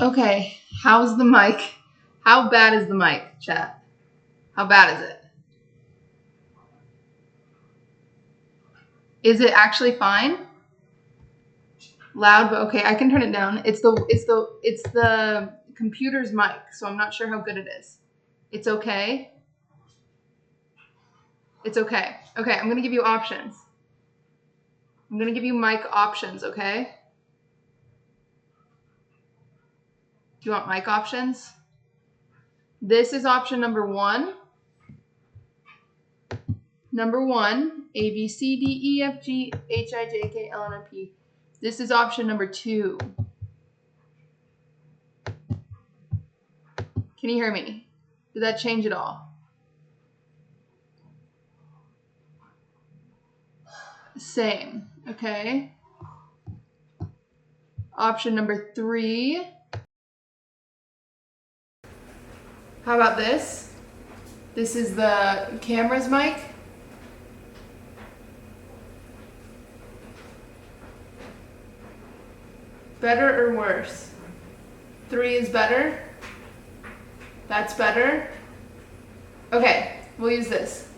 Okay, how's the mic? How bad is the mic, chat? How bad is it? Is it actually fine? Loud, but okay, I can turn it down. It's the computer's mic, so I'm not sure how good it is. It's okay. It's okay. Okay, I'm gonna give you options. I'm gonna give you mic options, okay? Do you want mic options? This is option number 1. Number 1, A, B, C, D, E, F, G, H, I, J, K, L, N, O, P. This is option number 2. Can you hear me? Did that change at all? Same, okay. Option number 3. How about this? This is the camera's mic. Better or worse? 3 is better. That's better. Okay, we'll use this.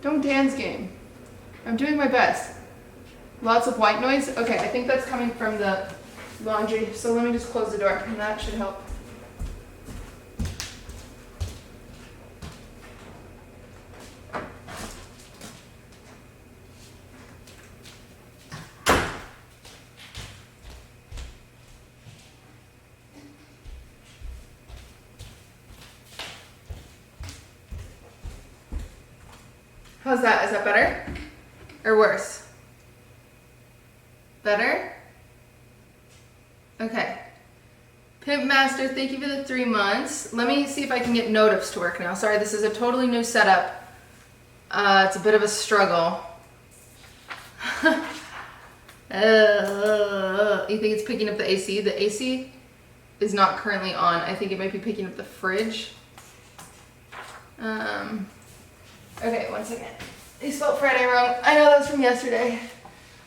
Don't dance game. I'm doing my best. Lots of white noise. Okay, I think that's coming from the laundry. So let me just close the door and that should help. How's that? Is that better? Or worse? Better? Okay. Pimp Master, thank you for the 3 months. Let me see if I can get notifs to work now. Sorry, this is a totally new setup. It's a bit of a struggle. You think it's picking up the AC? The AC is not currently on. I think it might be picking up the fridge. Okay, 1 second. They spelled Friday wrong. I know that was from yesterday.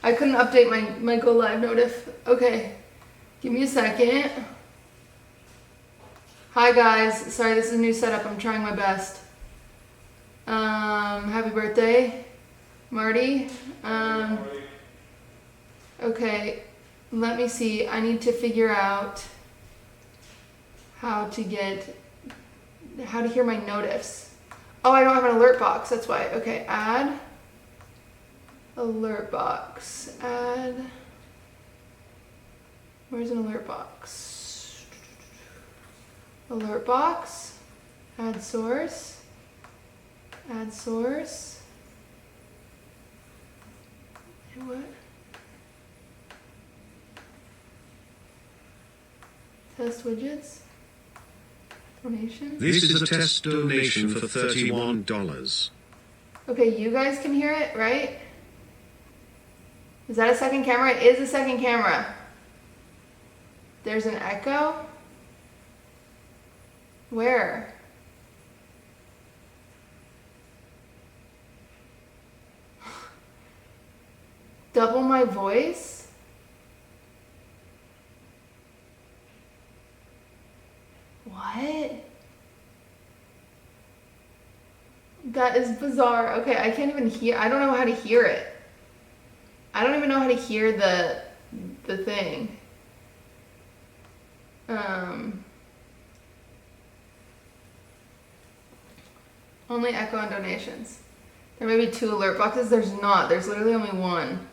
I couldn't update my go live notif. Okay, give me a second. Hi guys, sorry this is a new setup. I'm trying my best. Happy birthday, Marty. Okay, let me see. I need to figure out how to hear my notifs. Oh, I don't have an alert box, that's why. Okay, add alert box. Add. Where's an alert box? Alert box. Add source. Add source. And what? Test widgets. Donation. This is a test donation for $31. Okay, you guys can hear it, right? Is that a second camera? It is a second camera. There's an echo. Where? Double my voice? What? That is bizarre. Okay, I can't even hear. I don't know how to hear it. I don't even know how to hear the thing. Only echo and donations. There may be 2 alert boxes. There's not. There's literally only 1.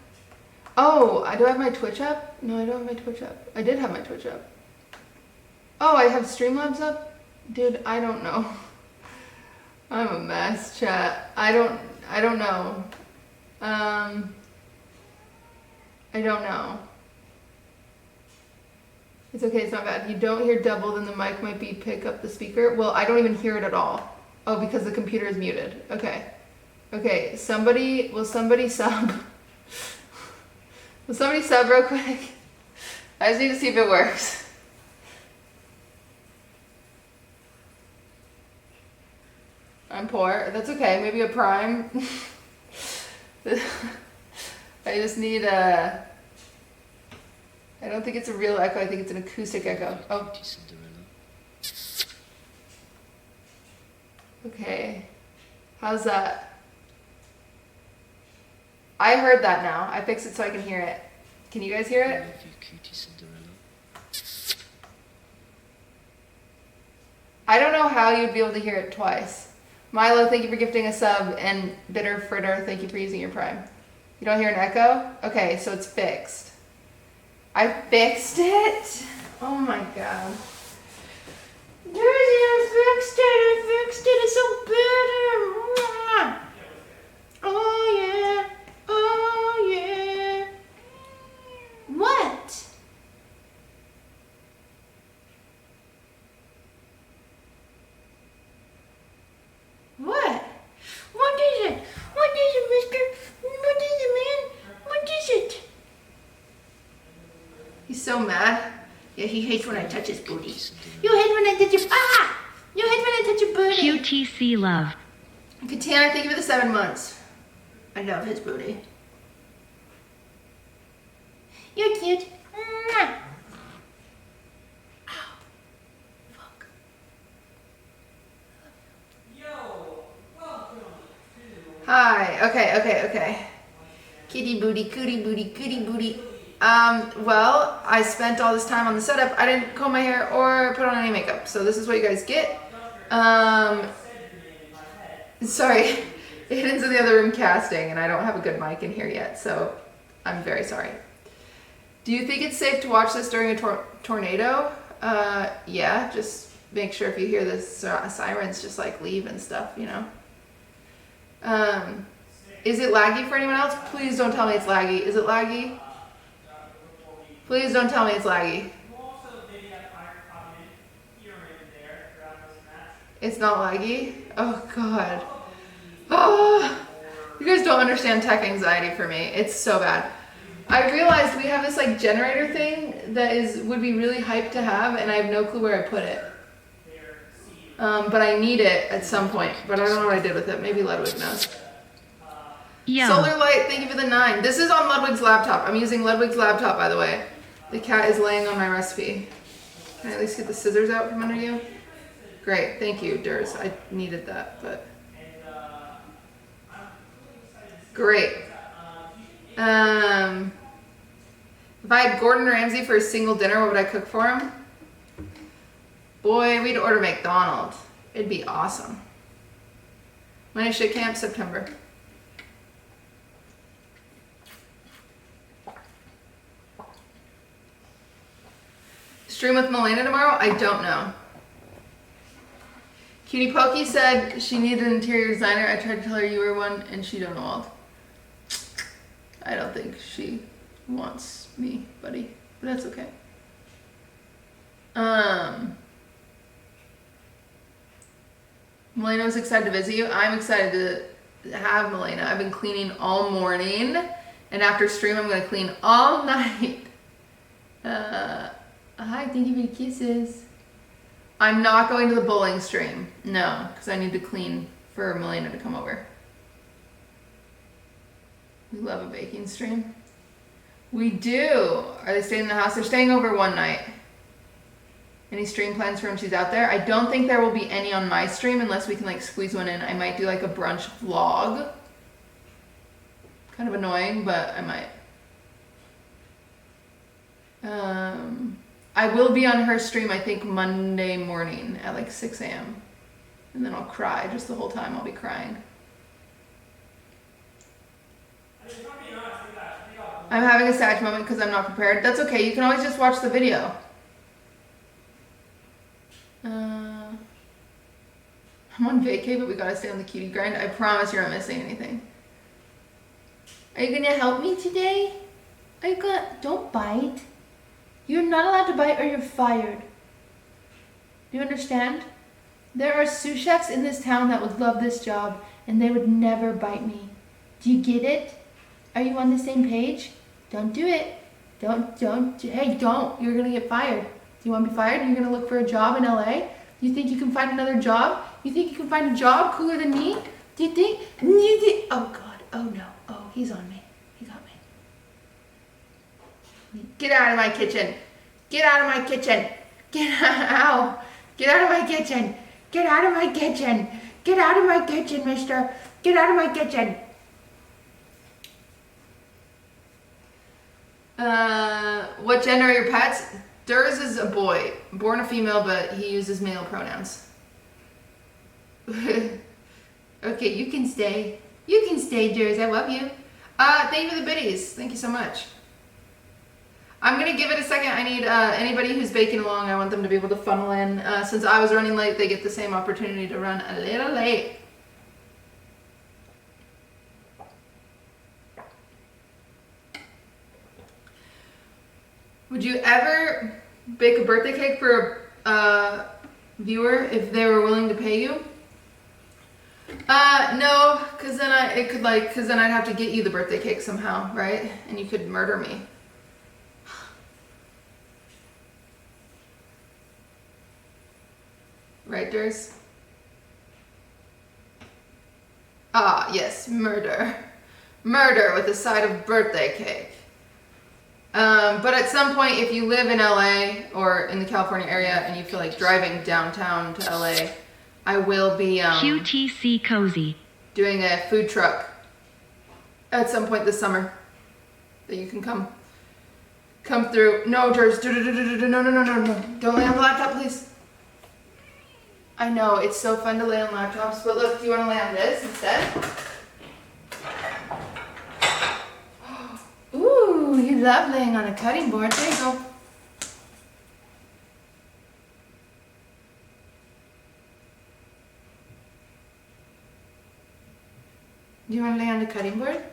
Oh, do I have my Twitch up? No, I don't have my Twitch up. I did have my Twitch up. Oh, I have Streamlabs up? Dude, I don't know. I'm a mess, chat. I don't know. I don't know. It's okay, it's not bad. You don't hear double, then the mic might be pick up the speaker. Well, I don't even hear it at all. Oh, because the computer is muted. Okay. Okay, will somebody sub? Will somebody sub real quick? I just need to see if it works. I'm poor. That's okay. Maybe a prime. I just need a... I don't think it's a real echo. I think it's an acoustic echo. Oh. QTCinderella. Okay. How's that? I heard that now. I fixed it so I can hear it. Can you guys hear I it? love you, QTCinderella. I don't know how you'd be able to hear it twice. Milo, thank you for gifting a sub, and Bitter Fritter, thank you for using your Prime. You don't hear an echo? Okay, so it's fixed. I fixed it? Oh my god. Daddy, I fixed it, it's so better. Oh yeah, oh yeah. What? What? What is it? What is it, mister? What is it, man? What is it? He's so mad. Yeah, he hates when I touch his booty. You hate when I touch your... Ah! You hate when I touch your booty. QTC love. Katana, thank you for the 7 months. I love his booty. You're cute. Mwah. Ow. Fuck. Hi. Okay. Kitty booty, cootie booty, cootie booty. Well, I spent all this time on the setup. I didn't comb my hair or put on any makeup, so this is what you guys get. Sorry, Aiden's in the other room casting, and I don't have a good mic in here yet, so I'm very sorry. Do you think it's safe to watch this during a tornado? Yeah, just make sure if you hear the sirens, just like leave and stuff, you know. Is it laggy for anyone else? Please don't tell me it's laggy. Is it laggy? Please don't tell me it's laggy. It's not laggy? Oh god. Oh, you guys don't understand tech anxiety for me. It's so bad. I realized we have this like generator thing that would be really hyped to have, and I have no clue where I put it. But I need it at some point, but I don't know what I did with it. Maybe Ludwig knows. Yo. Solar Light, thank you for the 9. This is on Ludwig's laptop. I'm using Ludwig's laptop, by the way. The cat is laying on my recipe. Can I at least get the scissors out from under you? Great, thank you, Durs. I needed that, but... Great. If I had Gordon Ramsay for a single dinner, what would I cook for him? Boy, we'd order McDonald's. It'd be awesome. When is shit camp? September. Stream with Melena tomorrow? I don't know. Cutie Pokey said she needed an interior designer. I tried to tell her you were one, and she don't know all. I don't think she wants me, buddy. But that's okay. Melena was excited to visit you. I'm excited to have Melena. I've been cleaning all morning, and after stream I'm going to clean all night. Hi, thank you for the kisses. I'm not going to the bowling stream. No, because I need to clean for Melena to come over. We love a baking stream. We do. Are they staying in the house? They're staying over one night. Any stream plans for when she's out there? I don't think there will be any on my stream unless we can like squeeze one in. I might do like a brunch vlog. Kind of annoying, but I might. I will be on her stream, I think, Monday morning at like 6 a.m. And then I'll cry just the whole time. I'll be crying. I'm having a sad moment because I'm not prepared. That's okay. You can always just watch the video. I'm on vacay, but we gotta stay on the cutie grind. I promise you're not missing anything. Are you gonna help me today? Are you gonna... Don't bite. You're not allowed to bite or you're fired. Do you understand? There are sous chefs in this town that would love this job and they would never bite me. Do you get it? Are you on the same page? Don't do it. Hey, don't. You're gonna get fired. Do you want to be fired? You're gonna look for a job in LA? You think you can find another job? You think you can find a job cooler than me? Do you think? Oh God. Oh no. Oh, he's on me. He got me. Get out of my kitchen. Get out of my kitchen. Get out. Get out of my kitchen. Get out of my kitchen. Get out of my kitchen, mister. Get out of my kitchen. What gender are your pets? Durs is a boy. Born a female, but he uses male pronouns. Okay, you can stay. You can stay, Durs. I love you. Thank you for the biddies. Thank you so much. I'm gonna give it a second. I need anybody who's baking along, I want them to be able to funnel in. Since I was running late, they get the same opportunity to run a little late. Would you ever bake a birthday cake for a viewer if they were willing to pay you? No, cause then I'd have to get you the birthday cake somehow, right? And you could murder me. Right, Durs? Ah, yes, murder. Murder with a side of birthday cake. But at some point, if you live in LA or in the California area and you feel like driving downtown to LA, I will be QTC Cozy. doing a food truck at some point this summer that you can come through. No, Durs, no. Don't lay on the laptop, please. I know, it's so fun to lay on laptops, but look, do you want to lay on this instead? Ooh, you love laying on a cutting board. There you go. Do you want to lay on the cutting board?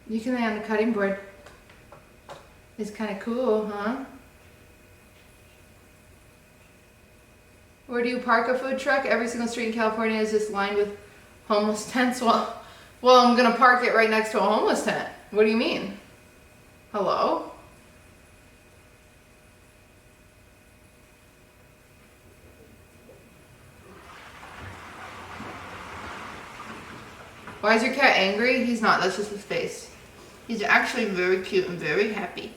You can lay on the cutting board. It's kind of cool, huh? Where do you park a food truck? Every single street in California is just lined with homeless tents. Well, I'm gonna park it right next to a homeless tent. What do you mean? Hello? Why is your cat angry? He's not, that's just his face. He's actually very cute and very happy.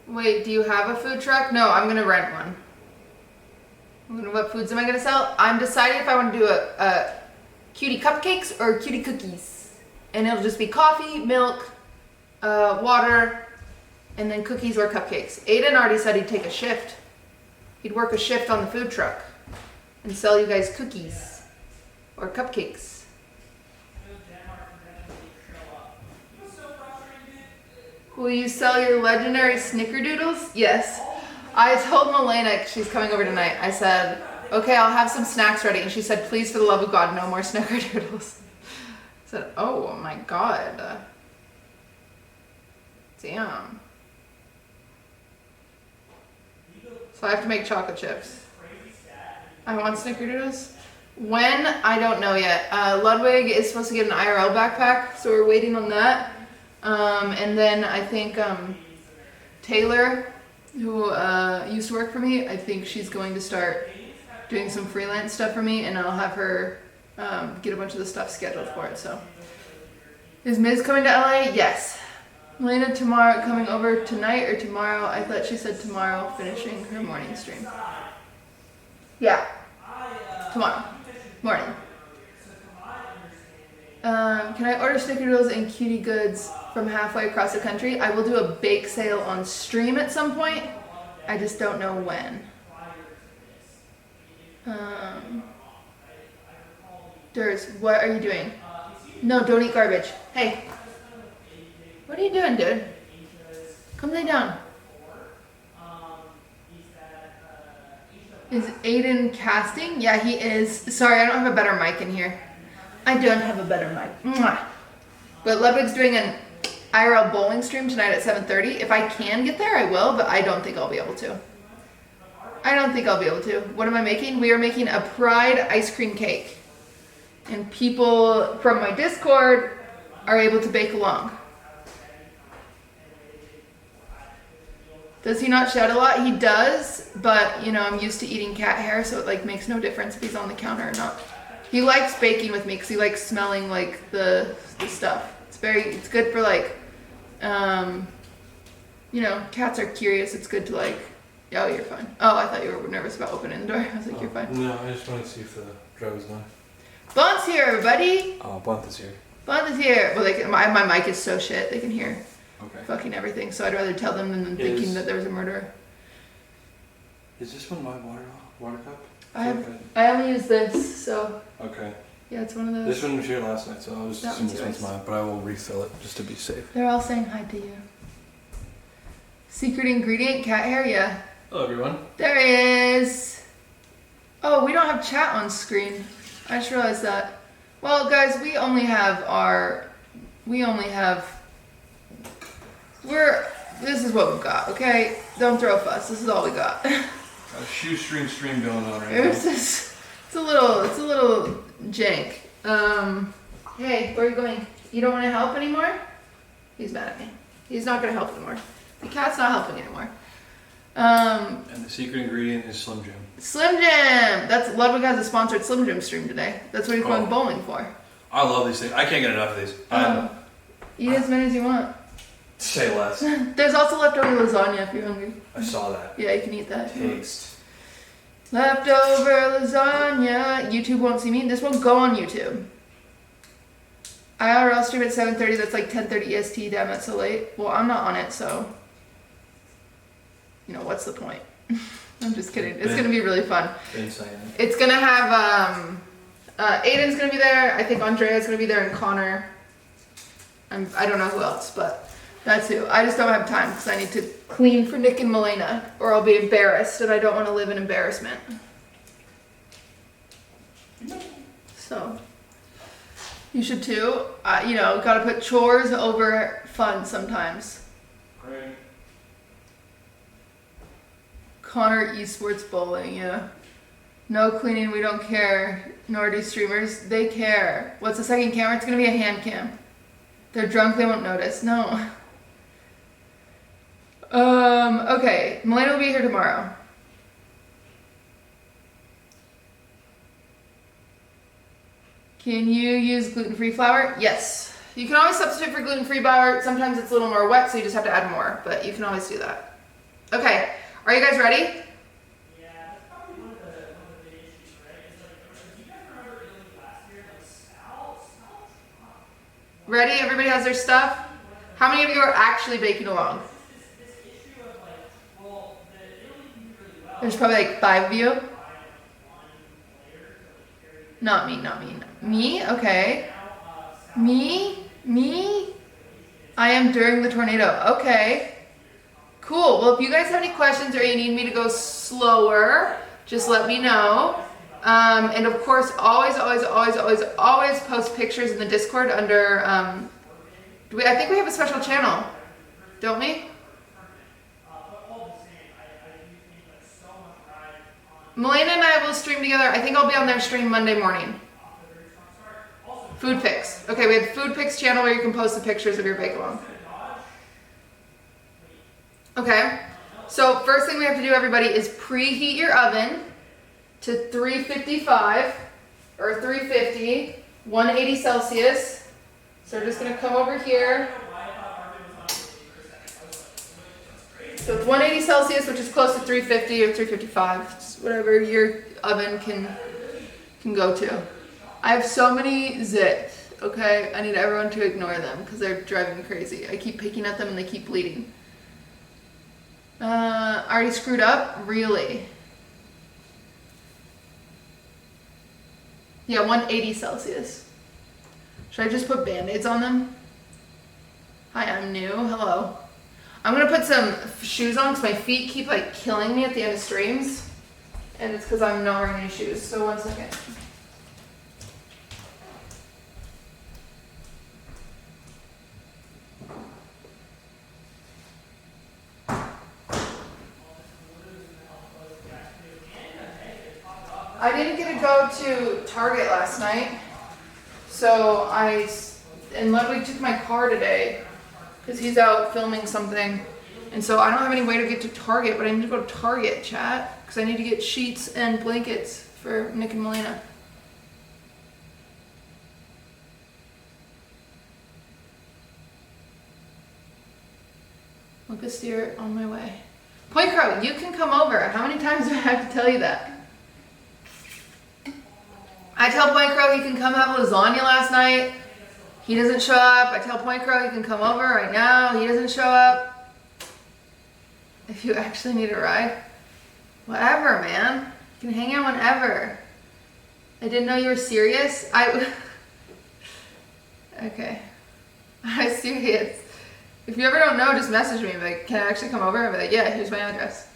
Wait, do you have a food truck? No, I'm gonna rent one. What foods am I gonna sell? I'm deciding if I want to do a cutie cupcakes or cutie cookies. And it'll just be coffee, milk, water, and then cookies or cupcakes. Aiden already said he'd take a shift. He'd work a shift on the food truck and sell you guys cookies or cupcakes. Will you sell your legendary snickerdoodles? Yes. I told Milena, she's coming over tonight, I said, okay, I'll have some snacks ready. And she said, please, for the love of God, no more snickerdoodles. I said, oh my God. Damn. So I have to make chocolate chips. I want snickerdoodles. When? I don't know yet. Ludwig is supposed to get an IRL backpack, so we're waiting on that. And then I think Taylor, who used to work for me, I think she's going to start doing some freelance stuff for me, and I'll have her get a bunch of the stuff scheduled for it. So, is Miz coming to LA? Yes. Melina tomorrow, coming over tonight or tomorrow? I thought she said tomorrow, finishing her morning stream. Yeah, tomorrow morning. Can I order snickerdoodles and cutie goods from halfway across the country? I will do a bake sale on stream at some point. I just don't know when. Durs, what are you doing? No, don't eat garbage. Hey, what are you doing, dude? Come lay down. Is Aiden casting? Yeah, he is. Sorry, I don't have a better mic in here. I don't have a better mic. Mwah. But Ludwig's doing an IRL bowling stream tonight at 7:30. If I can get there, I will, but I don't think I'll be able to. I don't think I'll be able to. What am I making? We are making a Pride ice cream cake. And people from my Discord are able to bake along. Does he not shed a lot? He does, but you know, I'm used to eating cat hair, so it like makes no difference if he's on the counter or not. He likes baking with me because he likes smelling like the stuff. It's good for like, you know, cats are curious. It's good to like, oh, you're fine. Oh, I thought you were nervous about opening the door. I was like, you're fine. No, I just wanted to see if the drive was done. Bunt's here, everybody. Oh, Blunt is here. Bunt is here. Well, my mic is so shit. They can hear Okay. fucking everything. So I'd rather tell them than thinking that there was a murderer. Is this one my water cup? I only use this, so Okay. yeah, it's one of those. This one was here last night, so I'll just That assume one's this one's yours. mine, but I will refill it just to be safe. They're all saying hi to you. Secret ingredient, cat hair, yeah. Hello, everyone. There he is. Oh, we don't have chat on screen. I just realized that. Well, guys, this is what we've got, okay? Don't throw a fuss. This is all we got. Got a shoestring stream going on right It's a little jank. Hey, where are you going? You don't want to help anymore? He's mad at me. He's not gonna help anymore. The cat's not helping anymore. now. And the secret ingredient is Slim Jim. Slim Jim! That's Ludwig has a sponsored Slim Jim stream today. That's what he's going bowling for. I love these things. I can't get enough of these. Eat as many as you want. Say less. There's also leftover lasagna if you're hungry. I saw that. Yeah, you can eat that. Taste. Leftover lasagna. YouTube won't see me. This won't go on YouTube. IRL stream at 7:30. That's like 10:30 EST. Damn, that's so late. Well, I'm not on it, so you know what's the point? I'm just kidding. It's gonna be really fun. It's gonna have Aiden's gonna be there. I think Andrea's gonna be there, and Connor. I don't know who else, but that's who. I just don't have time because I need to clean for Nick and Milena, or I'll be embarrassed, and I don't want to live in embarrassment. So, you should too. You know, gotta put chores over fun sometimes. Right. Connor esports bowling, yeah. No cleaning, we don't care. Nor do streamers, they care. What's the second camera? It's gonna be a hand cam. They're drunk, they won't notice. No. Okay. Milena will be here tomorrow. Can you use gluten-free flour? Yes. You can always substitute for gluten-free flour. Sometimes it's a little more wet, so you just have to add more, but you can always do that. Okay. Are you guys ready? Yeah, that's probably one of the big issues, right? It's like, do you guys remember Italy last year? Like, Sal dropped. Ready? Everybody has their stuff? How many of you are actually baking along? This issue of like, well, the Italy can do really well. There's probably like 5 of you. Buy like one layer to like carry. Not me, not me. Me? Okay. Me? I am during the tornado. Okay. Cool. Well, if you guys have any questions or you need me to go slower, just let me know. And of course, always post pictures in the Discord under, I think we have a special channel, don't we? Milena and I will stream together. I think I'll be on their stream Monday morning. Food pics. Okay, we have food pics channel where you can post the pictures of your bake-along. Okay, so first thing we have to do, everybody, is preheat your oven to 355 or 350, 180 Celsius. So we're just gonna come over here. So it's 180 Celsius, which is close to 350 or 355. It's whatever your oven can go to. I have so many zits, okay? I need everyone to ignore them because they're driving me crazy. I keep picking at them and they keep bleeding. Already screwed up? Really? Yeah, 180 Celsius. Should I just put Band-Aids on them? Hi, I'm new. Hello. I'm gonna put some shoes on because my feet keep like killing me at the end of streams. And it's because I'm not wearing any shoes. So 1 second. I didn't get to go to Target last night, so and Ludwig took my car today because he's out filming something, and so I don't have any way to get to Target, but I need to go to Target, chat, because I need to get sheets and blankets for Nick and Milena. Mocha steer on my way. Point Crow, you can come over. How many times do I have to tell you that? I tell Point Crow he can come have lasagna last night. He doesn't show up. I tell Point Crow he can come over right now. He doesn't show up. If you actually need a ride, whatever, man. You can hang out whenever. I didn't know you were serious. Okay. I'm serious. If you ever don't know, just message me. Like, can I actually come over? I'll be like, yeah, here's my address.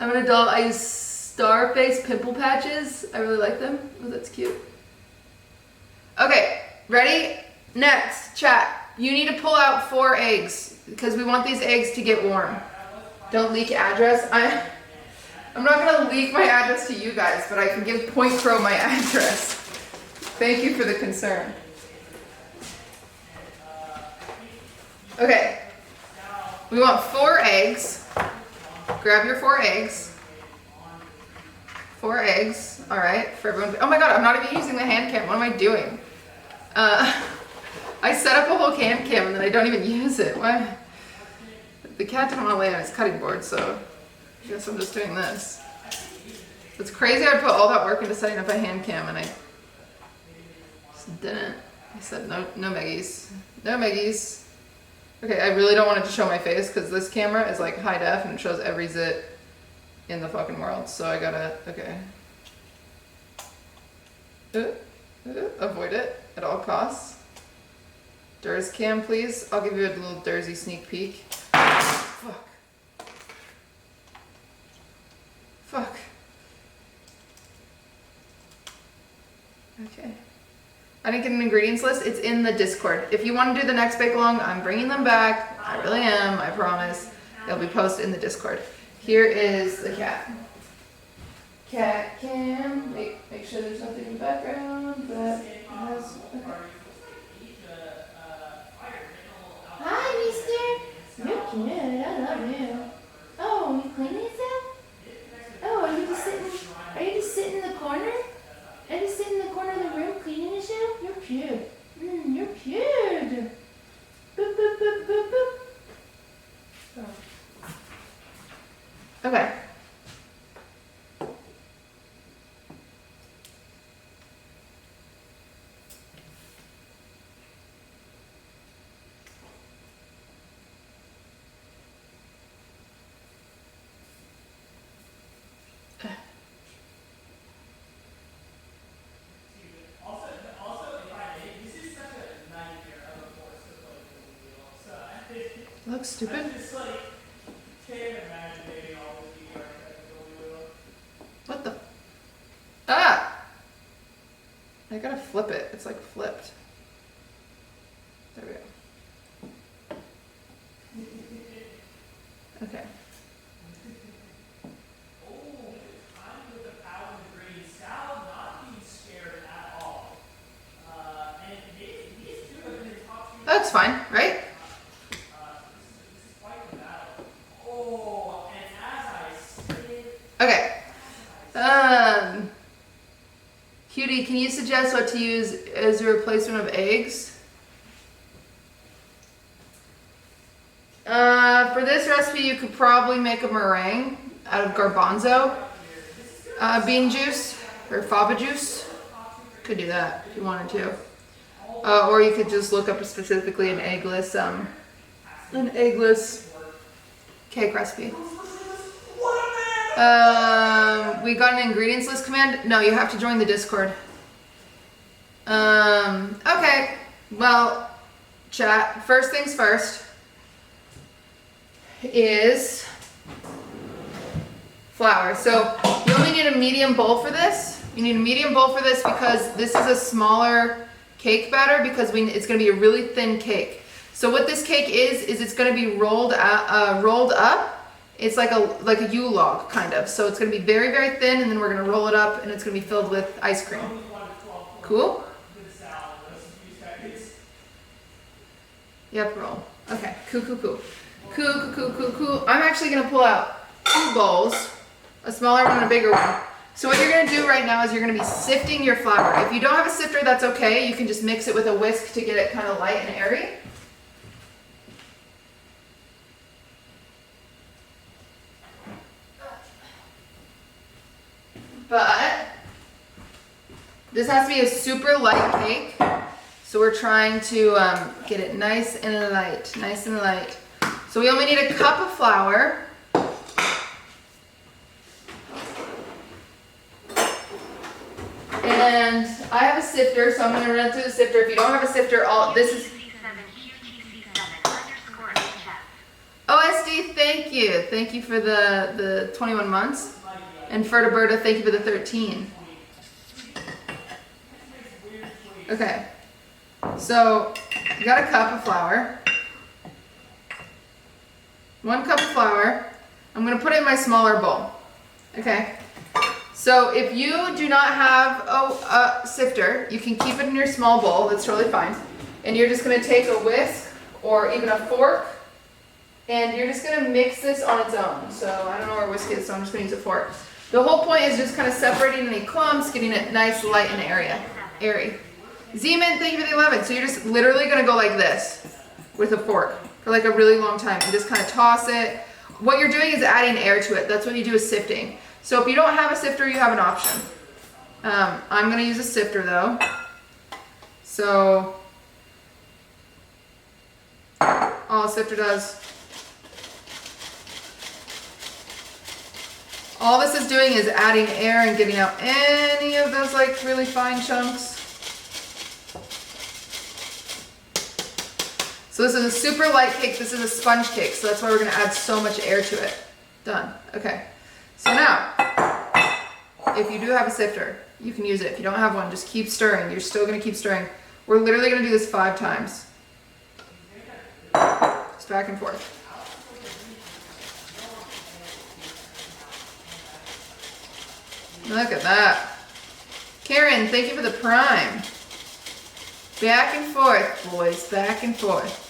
I'm an adult. I use star face pimple patches. I really like them. Oh, that's cute. Okay, ready? Next, chat. You need to pull out 4 eggs because we want these eggs to get warm. Don't leak address. I'm not gonna leak my address to you guys, but I can give Point Crow my address. Thank you for the concern. Okay, we want 4 eggs. Grab your 4 eggs. 4 eggs, all right, for everyone. Oh my God, I'm not even using the hand cam. What am I doing? I set up a whole hand cam and then I don't even use it. Why? The cat didn't want to lay on his cutting board, so I guess I'm just doing this. It's crazy I put all that work into setting up a hand cam and I just didn't. I said no Meggies. No Meggies. Okay, I really don't want it to show my face because this camera is like high def and it shows every zit in the fucking world. So I gotta, okay. Avoid it at all costs. Durs cam, please. I'll give you a little Dursy sneak peek. Fuck. Fuck. Okay. I didn't get an ingredients list. It's in the Discord. If you want to do the next bake along, I'm bringing them back. I really am. I promise. They'll be posted in the Discord. Here is the cat. Cat cam. Make sure there's nothing in the background that has. Okay. Hi, Mister. You're cute. I love you. Oh, you cleaning yourself? Oh, are you just sitting? Are you just sitting in the corner? Are you just sitting in the corner of the room cleaning yourself? You're cute. You're cute. Boop boop boop boop boop. Oh. Okay. Looks stupid. What the? Ah! I gotta flip it. It's like flipped. There we go. Okay. That's fine, right? Okay. Cutie, can you suggest what to use as a replacement of eggs? For this recipe, you could probably make a meringue out of garbanzo bean juice or fava juice. Could do that if you wanted to. Or you could just look up specifically an eggless cake recipe. We got an ingredients list command. No, you have to join the Discord. Okay. Well, chat. First things first is flour. So you only need a medium bowl for this. You need a medium bowl for this because this is a smaller cake batter because it's going to be a really thin cake. So what this cake is it's going to be rolled up. It's like a Yule log kind of. So it's going to be very, very thin, and then we're going to roll it up, and it's going to be filled with ice cream. Cool? Yep, roll. Okay, cool. Cool. I'm actually going to pull out 2 bowls, a smaller one and a bigger one. So what you're going to do right now is you're going to be sifting your flour. If you don't have a sifter, that's okay. You can just mix it with a whisk to get it kind of light and airy. This has to be a super light cake. So we're trying to get it nice and light, nice and light. So we only need a cup of flour. And I have a sifter, so I'm gonna run through the sifter. If you don't have a sifter, this is OSD, thank you. Thank you for the 21 months. And Fertiberta, thank you for the 13. Okay. So, you got a cup of flour. 1 cup of flour. I'm gonna put it in my smaller bowl. Okay. So if you do not have a sifter, you can keep it in your small bowl, that's totally fine. And you're just gonna take a whisk or even a fork, and you're just gonna mix this on its own. So I don't know where whisk is, so I'm just gonna use a fork. The whole point is just kind of separating any clumps, getting it nice, light, and airy. Zeman, thank you for the 11. So you're just literally gonna go like this with a fork for like a really long time and just kind of toss it. What you're doing is adding air to it. That's what you do with sifting. So if you don't have a sifter, you have an option. I'm gonna use a sifter though. So all a sifter does, all this is doing is adding air and getting out any of those like really fine chunks. So this is a super light cake. This is a sponge cake. So that's why we're gonna add so much air to it. Done, okay. So now, if you do have a sifter, you can use it. If you don't have one, just keep stirring. You're still gonna keep stirring. We're literally gonna do this 5 times. Just back and forth. Look at that. Karen, thank you for the prime. Back and forth, boys, back and forth.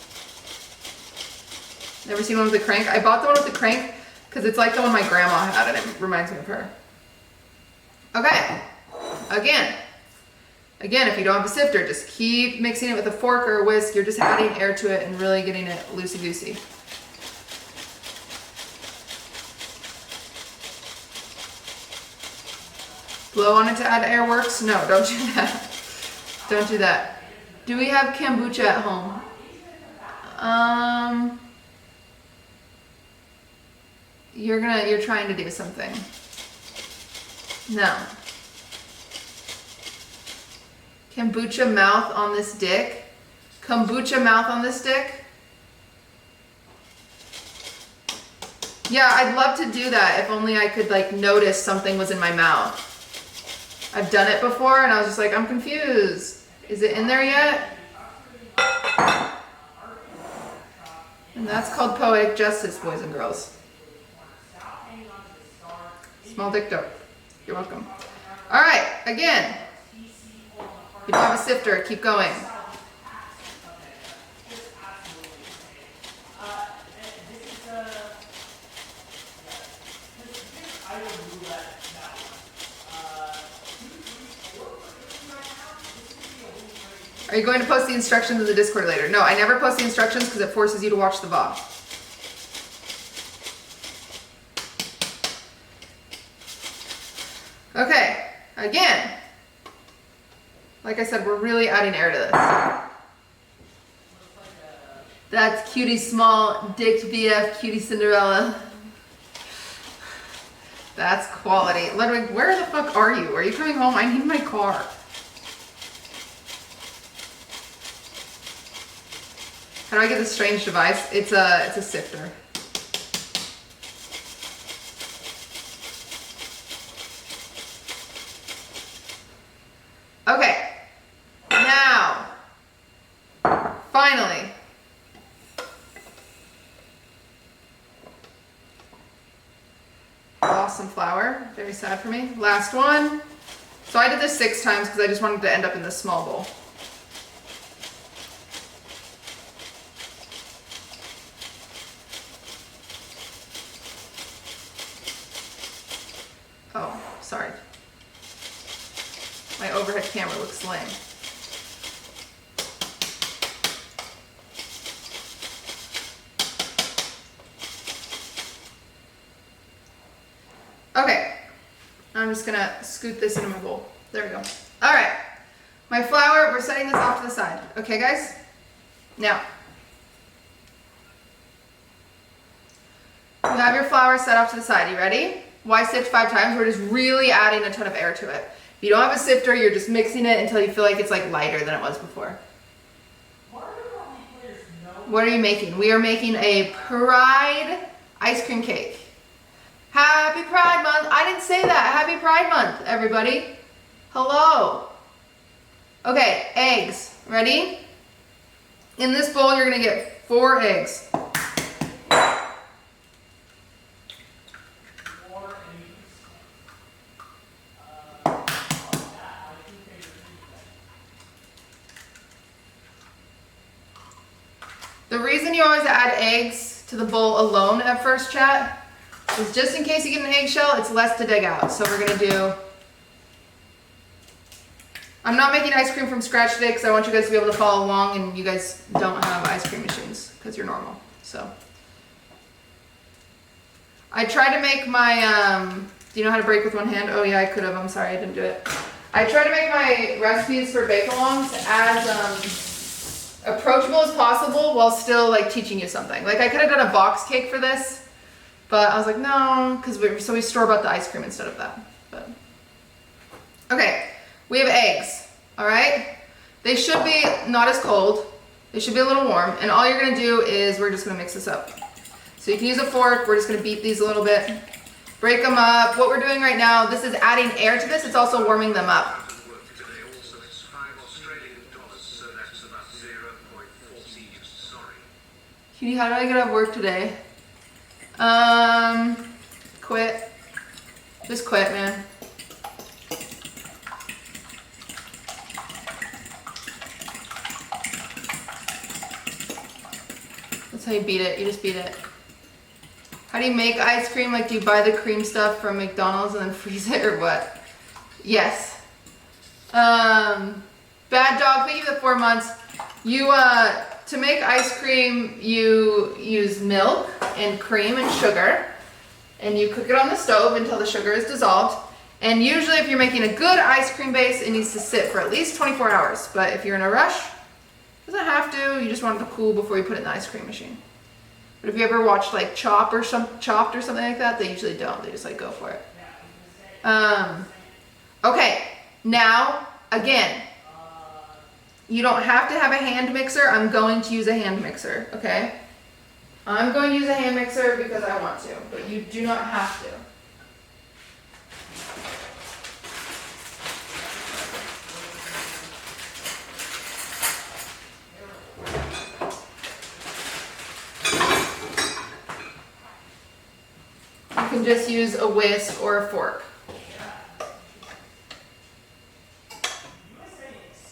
Never seen one with a crank? I bought the one with the crank because it's like the one my grandma had and it reminds me of her. Okay, again, if you don't have a sifter, just keep mixing it with a fork or a whisk. You're just adding air to it and really getting it loosey-goosey. Blow on it to add air works? No, don't do that. Don't do that. Do we have kombucha at home? You're trying to do something. No. Kombucha mouth on this dick? Kombucha mouth on this dick? Yeah, I'd love to do that if only I could like notice something was in my mouth. I've done it before and I was just like, I'm confused. Is it in there yet? And that's called poetic justice, boys and girls. Small dick dope. You're welcome. All right, again. If you don't have a sifter, keep going. Are you going to post the instructions in the Discord later? No, I never post the instructions because it forces you to watch the VOD. Okay, again, like I said, we're really adding air to this. That's Cutie Small, Dicked BF, QTCinderella. That's quality. Ludwig, where the fuck are you? Are you coming home? I need my car. How do I get this strange device? It's a sifter. Okay, now, finally, lost some flour, very sad for me. Last one. So I did this 6 times because I just wanted to end up in this small bowl. Oh, sorry. My overhead camera looks lame. Okay, I'm just gonna scoot this into my bowl. There we go. All right, my flour, we're setting this off to the side. Okay, guys? Now, you have your flour set off to the side. You ready? Why sift 5 times? We're just really adding a ton of air to it. If you don't have a sifter, you're just mixing it until you feel like it's like lighter than it was before. What are you making? We are making a Pride ice cream cake. Happy Pride Month. I didn't say that. Happy Pride Month, everybody. Hello. Okay, eggs. Ready? In this bowl, you're gonna get 4 eggs. The reason you always add eggs to the bowl alone at first, chat, is just in case you get an eggshell, it's less to dig out. So we're gonna do, I'm not making ice cream from scratch today because I want you guys to be able to follow along and you guys don't have ice cream machines because you're normal, so. I tried to make my, do you know how to break with one hand? Oh yeah, I could have, I'm sorry, I didn't do it. I tried to make my recipes for Bake-a-Thons as approachable as possible while still like teaching you something. Like I could have done a box cake for this, but I was like, no, because we store bought the ice cream instead of that. But okay, we have eggs, all right? They should be not as cold. They should be a little warm. And all you're gonna do is we're just gonna mix this up. So you can use a fork. We're just gonna beat these a little bit, break them up. What we're doing right now, this is adding air to this. It's also warming them up. Cutie, how do I get off work today? Quit. Just quit, man. That's how you beat it. You just beat it. How do you make ice cream? Like, do you buy the cream stuff from McDonald's and then freeze it or what? Yes. Bad Dog, thank you for the 4 months. You, to make ice cream, you use milk and cream and sugar, and you cook it on the stove until the sugar is dissolved. And usually if you're making a good ice cream base, it needs to sit for at least 24 hours. But if you're in a rush, it doesn't have to. You just want it to cool before you put it in the ice cream machine. But if you ever watched like Chopped or something like that, they usually don't. They just like go for it. Okay, now, again, you don't have to have a hand mixer. I'm going to use a hand mixer, okay? I'm going to use a hand mixer because I want to, but you do not have to. You can just use a whisk or a fork.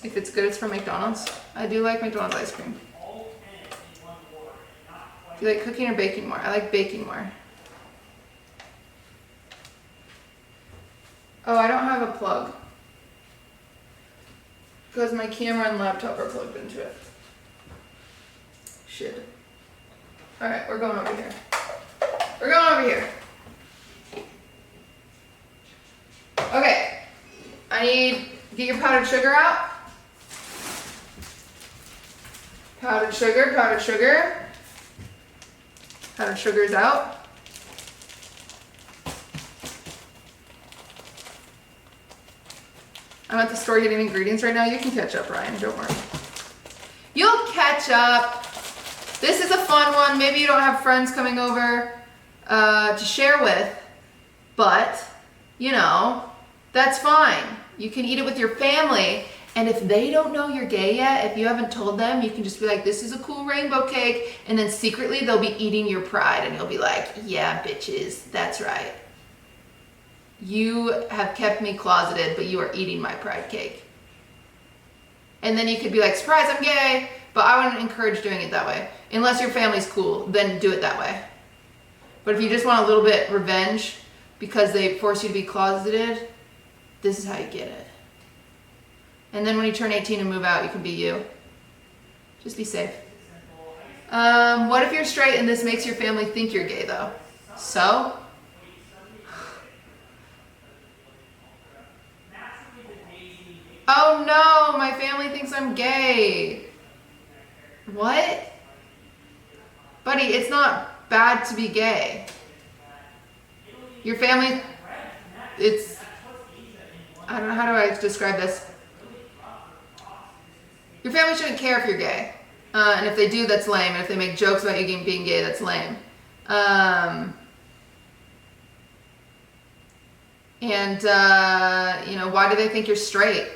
If it's good, it's from McDonald's. I do like McDonald's ice cream. Do you like cooking or baking more? I like baking more. Oh, I don't have a plug. Because my camera and laptop are plugged into it. Shit. Alright, we're going over here. We're going over here. Okay. I need, get your powdered sugar out. Powdered sugar, powdered sugar. Powdered sugar is out. I'm at the store getting ingredients right now. You can catch up, Ryan, don't worry. You'll catch up. This is a fun one. Maybe you don't have friends coming over to share with, but, you know, that's fine. You can eat it with your family. And if they don't know you're gay yet, if you haven't told them, you can just be like, this is a cool rainbow cake. And then secretly they'll be eating your pride and you'll be like, yeah, bitches, that's right. You have kept me closeted, but you are eating my pride cake. And then you could be like, surprise, I'm gay. But I wouldn't encourage doing it that way. Unless your family's cool, then do it that way. But if you just want a little bit revenge because they force you to be closeted, this is how you get it. And then when you turn 18 and move out, you can be you. Just be safe. What if you're straight and this makes your family think you're gay though? So? Oh no, my family thinks I'm gay. What? Buddy, it's not bad to be gay. Your family, I don't know, how do I describe this? Your family shouldn't care if you're gay. And if they do, that's lame. And if they make jokes about you being gay, that's lame. You know, why do they think you're straight?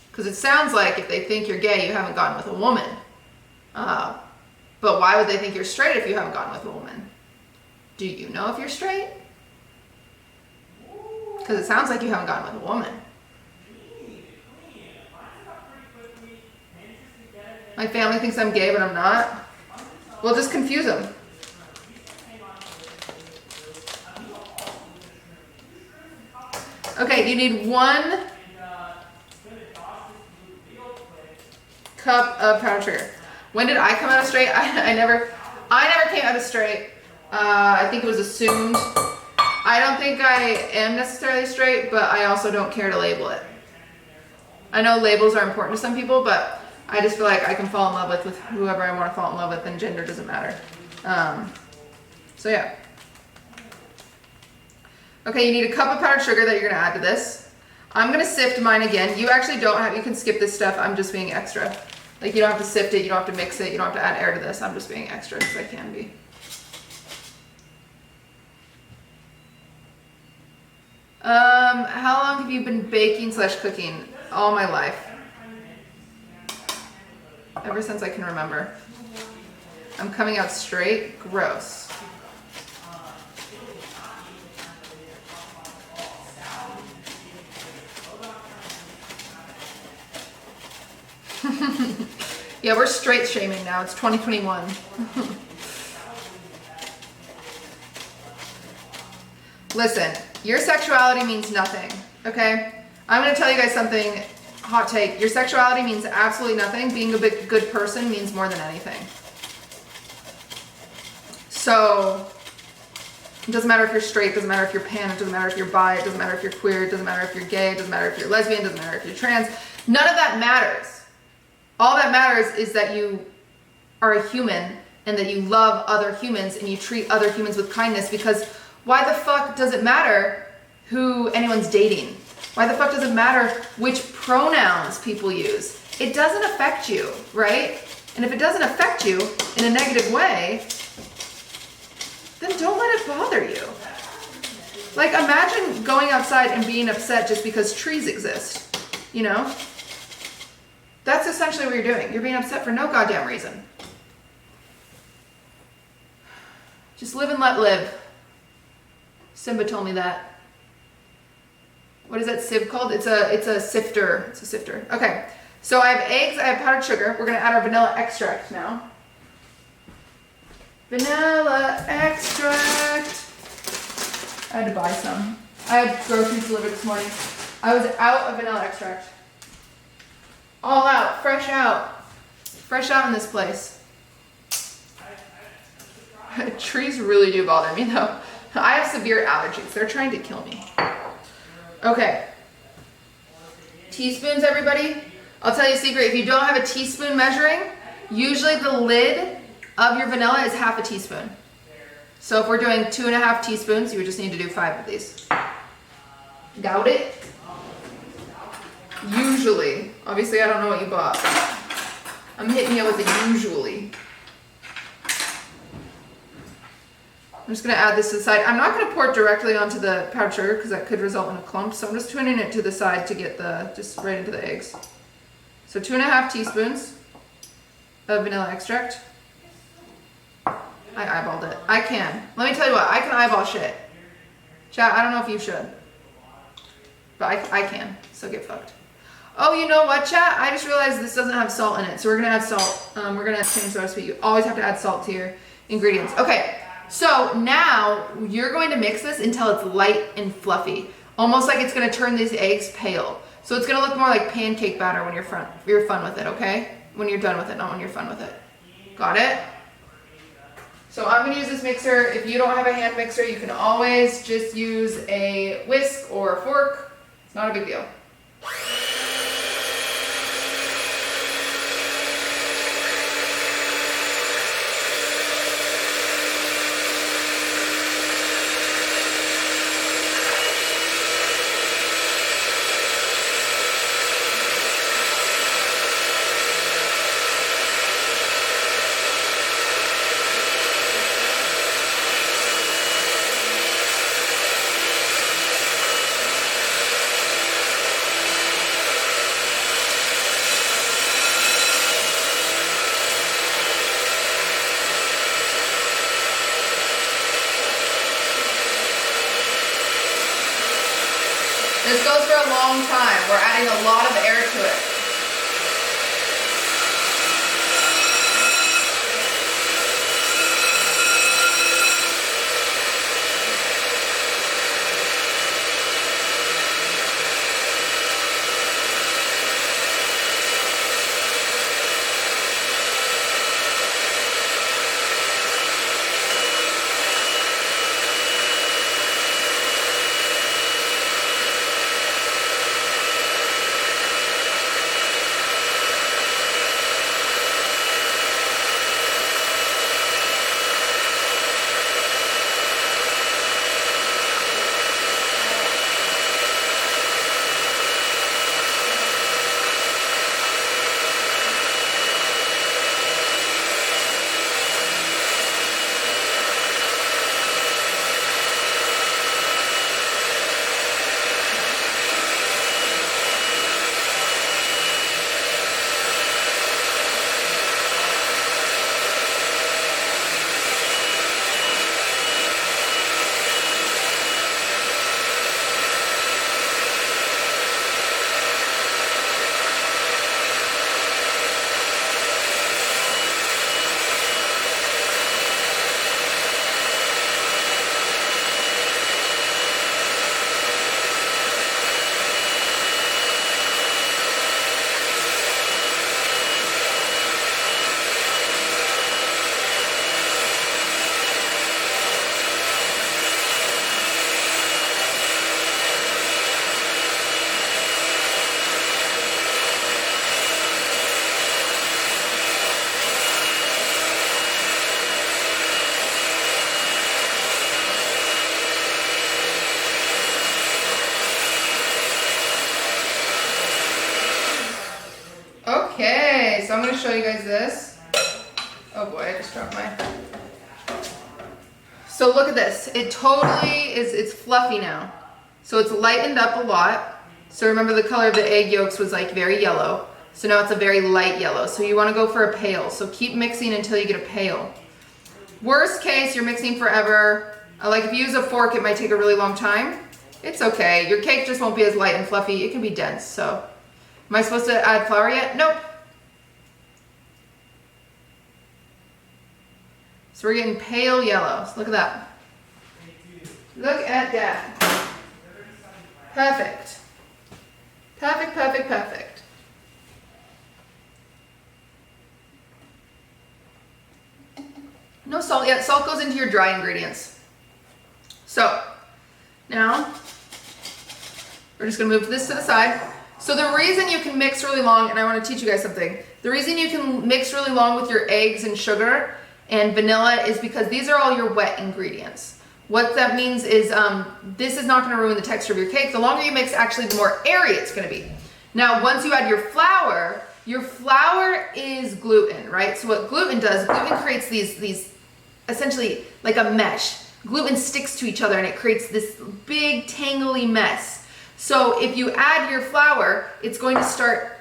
Because it sounds like if they think you're gay, you haven't gotten with a woman. But why would they think you're straight if you haven't gotten with a woman? Do you know if you're straight? Because it sounds like you haven't gotten with a woman. My family thinks I'm gay, but I'm not. Well, just confuse them. Okay, you need 1 cup of powdered sugar. When did I come out of straight? I never came out of straight. I think it was assumed. I don't think I am necessarily straight, but I also don't care to label it. I know labels are important to some people, but I just feel like I can fall in love with whoever I want to fall in love with, and gender doesn't matter. So yeah. Okay, you need a cup of powdered sugar that you're gonna add to this. I'm gonna sift mine again. You actually don't have, you can skip this stuff. I'm just being extra. Like, you don't have to sift it, you don't have to mix it, you don't have to add air to this. I'm just being extra because I can be. How long have you been baking / cooking? All my life. Ever since I can remember. I'm coming out straight. Gross. Yeah, we're straight shaming now. It's 2021. Listen, your sexuality means nothing, okay? I'm gonna tell you guys something, hot take. Your sexuality means absolutely nothing. Being a good person means more than anything. So, it doesn't matter if you're straight, it doesn't matter if you're pan, it doesn't matter if you're bi, it doesn't matter if you're queer, it doesn't matter if you're gay, it doesn't matter if you're lesbian, it doesn't matter if you're trans. None of that matters. All that matters is that you are a human and that you love other humans and you treat other humans with kindness, because why the fuck does it matter who anyone's dating? Why the fuck does it matter which pronouns people use? It doesn't affect you, right? And if it doesn't affect you in a negative way, then don't let it bother you. Like, imagine going outside and being upset just because trees exist, you know? That's essentially what you're doing. You're being upset for no goddamn reason. Just live and let live. Simba told me that. What is that sieve called? It's a sifter. It's a sifter. Okay. So I have eggs, I have powdered sugar. We're gonna add our vanilla extract now. Vanilla extract. I had to buy some. I had groceries delivered this morning. I was out of vanilla extract. All out, fresh out. Fresh out in this place. Trees really do bother me though. I have severe allergies. They're trying to kill me. Okay. Teaspoons, everybody. I'll tell you a secret. If you don't have a teaspoon measuring, usually the lid of your vanilla is half a teaspoon. So if we're doing 2.5 teaspoons, you would just need to do 5 of these. Got it? Usually. Obviously, I don't know what you bought. I'm hitting you with it usually. I'm just going to add this to the side. I'm not going to pour it directly onto the powdered sugar because that could result in a clump. So I'm just turning it to the side to get just right into the eggs. So 2.5 teaspoons of vanilla extract. I eyeballed it. I can. Let me tell you what, I can eyeball shit. Chat, I don't know if you should. But I can, so get fucked. Oh, you know what, chat? I just realized this doesn't have salt in it. So we're going to add salt. We're going to change the recipe. You always have to add salt to your ingredients. Okay. So now you're going to mix this until it's light and fluffy, almost like it's going to turn these eggs pale. So it's going to look more like pancake batter when you're fun with it, okay? When you're done with it, not when you're fun with it. Got it? So I'm going to use this mixer. If you don't have a hand mixer, you can always just use a whisk or a fork. It's not a big deal. This goes for a long time. We're adding a lot of air to it. Okay, so I'm going to show you guys this. Oh boy, I just dropped mine. So look at this. It totally is, it's fluffy now. So it's lightened up a lot. So remember the color of the egg yolks was like very yellow. So now it's a very light yellow. So you want to go for a pale. So keep mixing until you get a pale. Worst case, you're mixing forever. Like if you use a fork, it might take a really long time. It's okay. Your cake just won't be as light and fluffy. It can be dense. So am I supposed to add flour yet? Nope. So we're getting pale yellows. Look at that. Look at that. Perfect. Perfect, perfect, perfect. No salt yet. Salt goes into your dry ingredients. So now we're just gonna move this to the side. So the reason you can mix really long, and I want to teach you guys something. The reason you can mix really long with your eggs and sugar and vanilla is because these are all your wet ingredients. What that means is this is not going to ruin the texture of your cake. The longer you mix, actually, the more airy it's going to be. Now, once you add your flour is gluten, right? So what gluten does, gluten creates these essentially like a mesh. Gluten sticks to each other and it creates this big tangly mess. So if you add your flour, it's going to start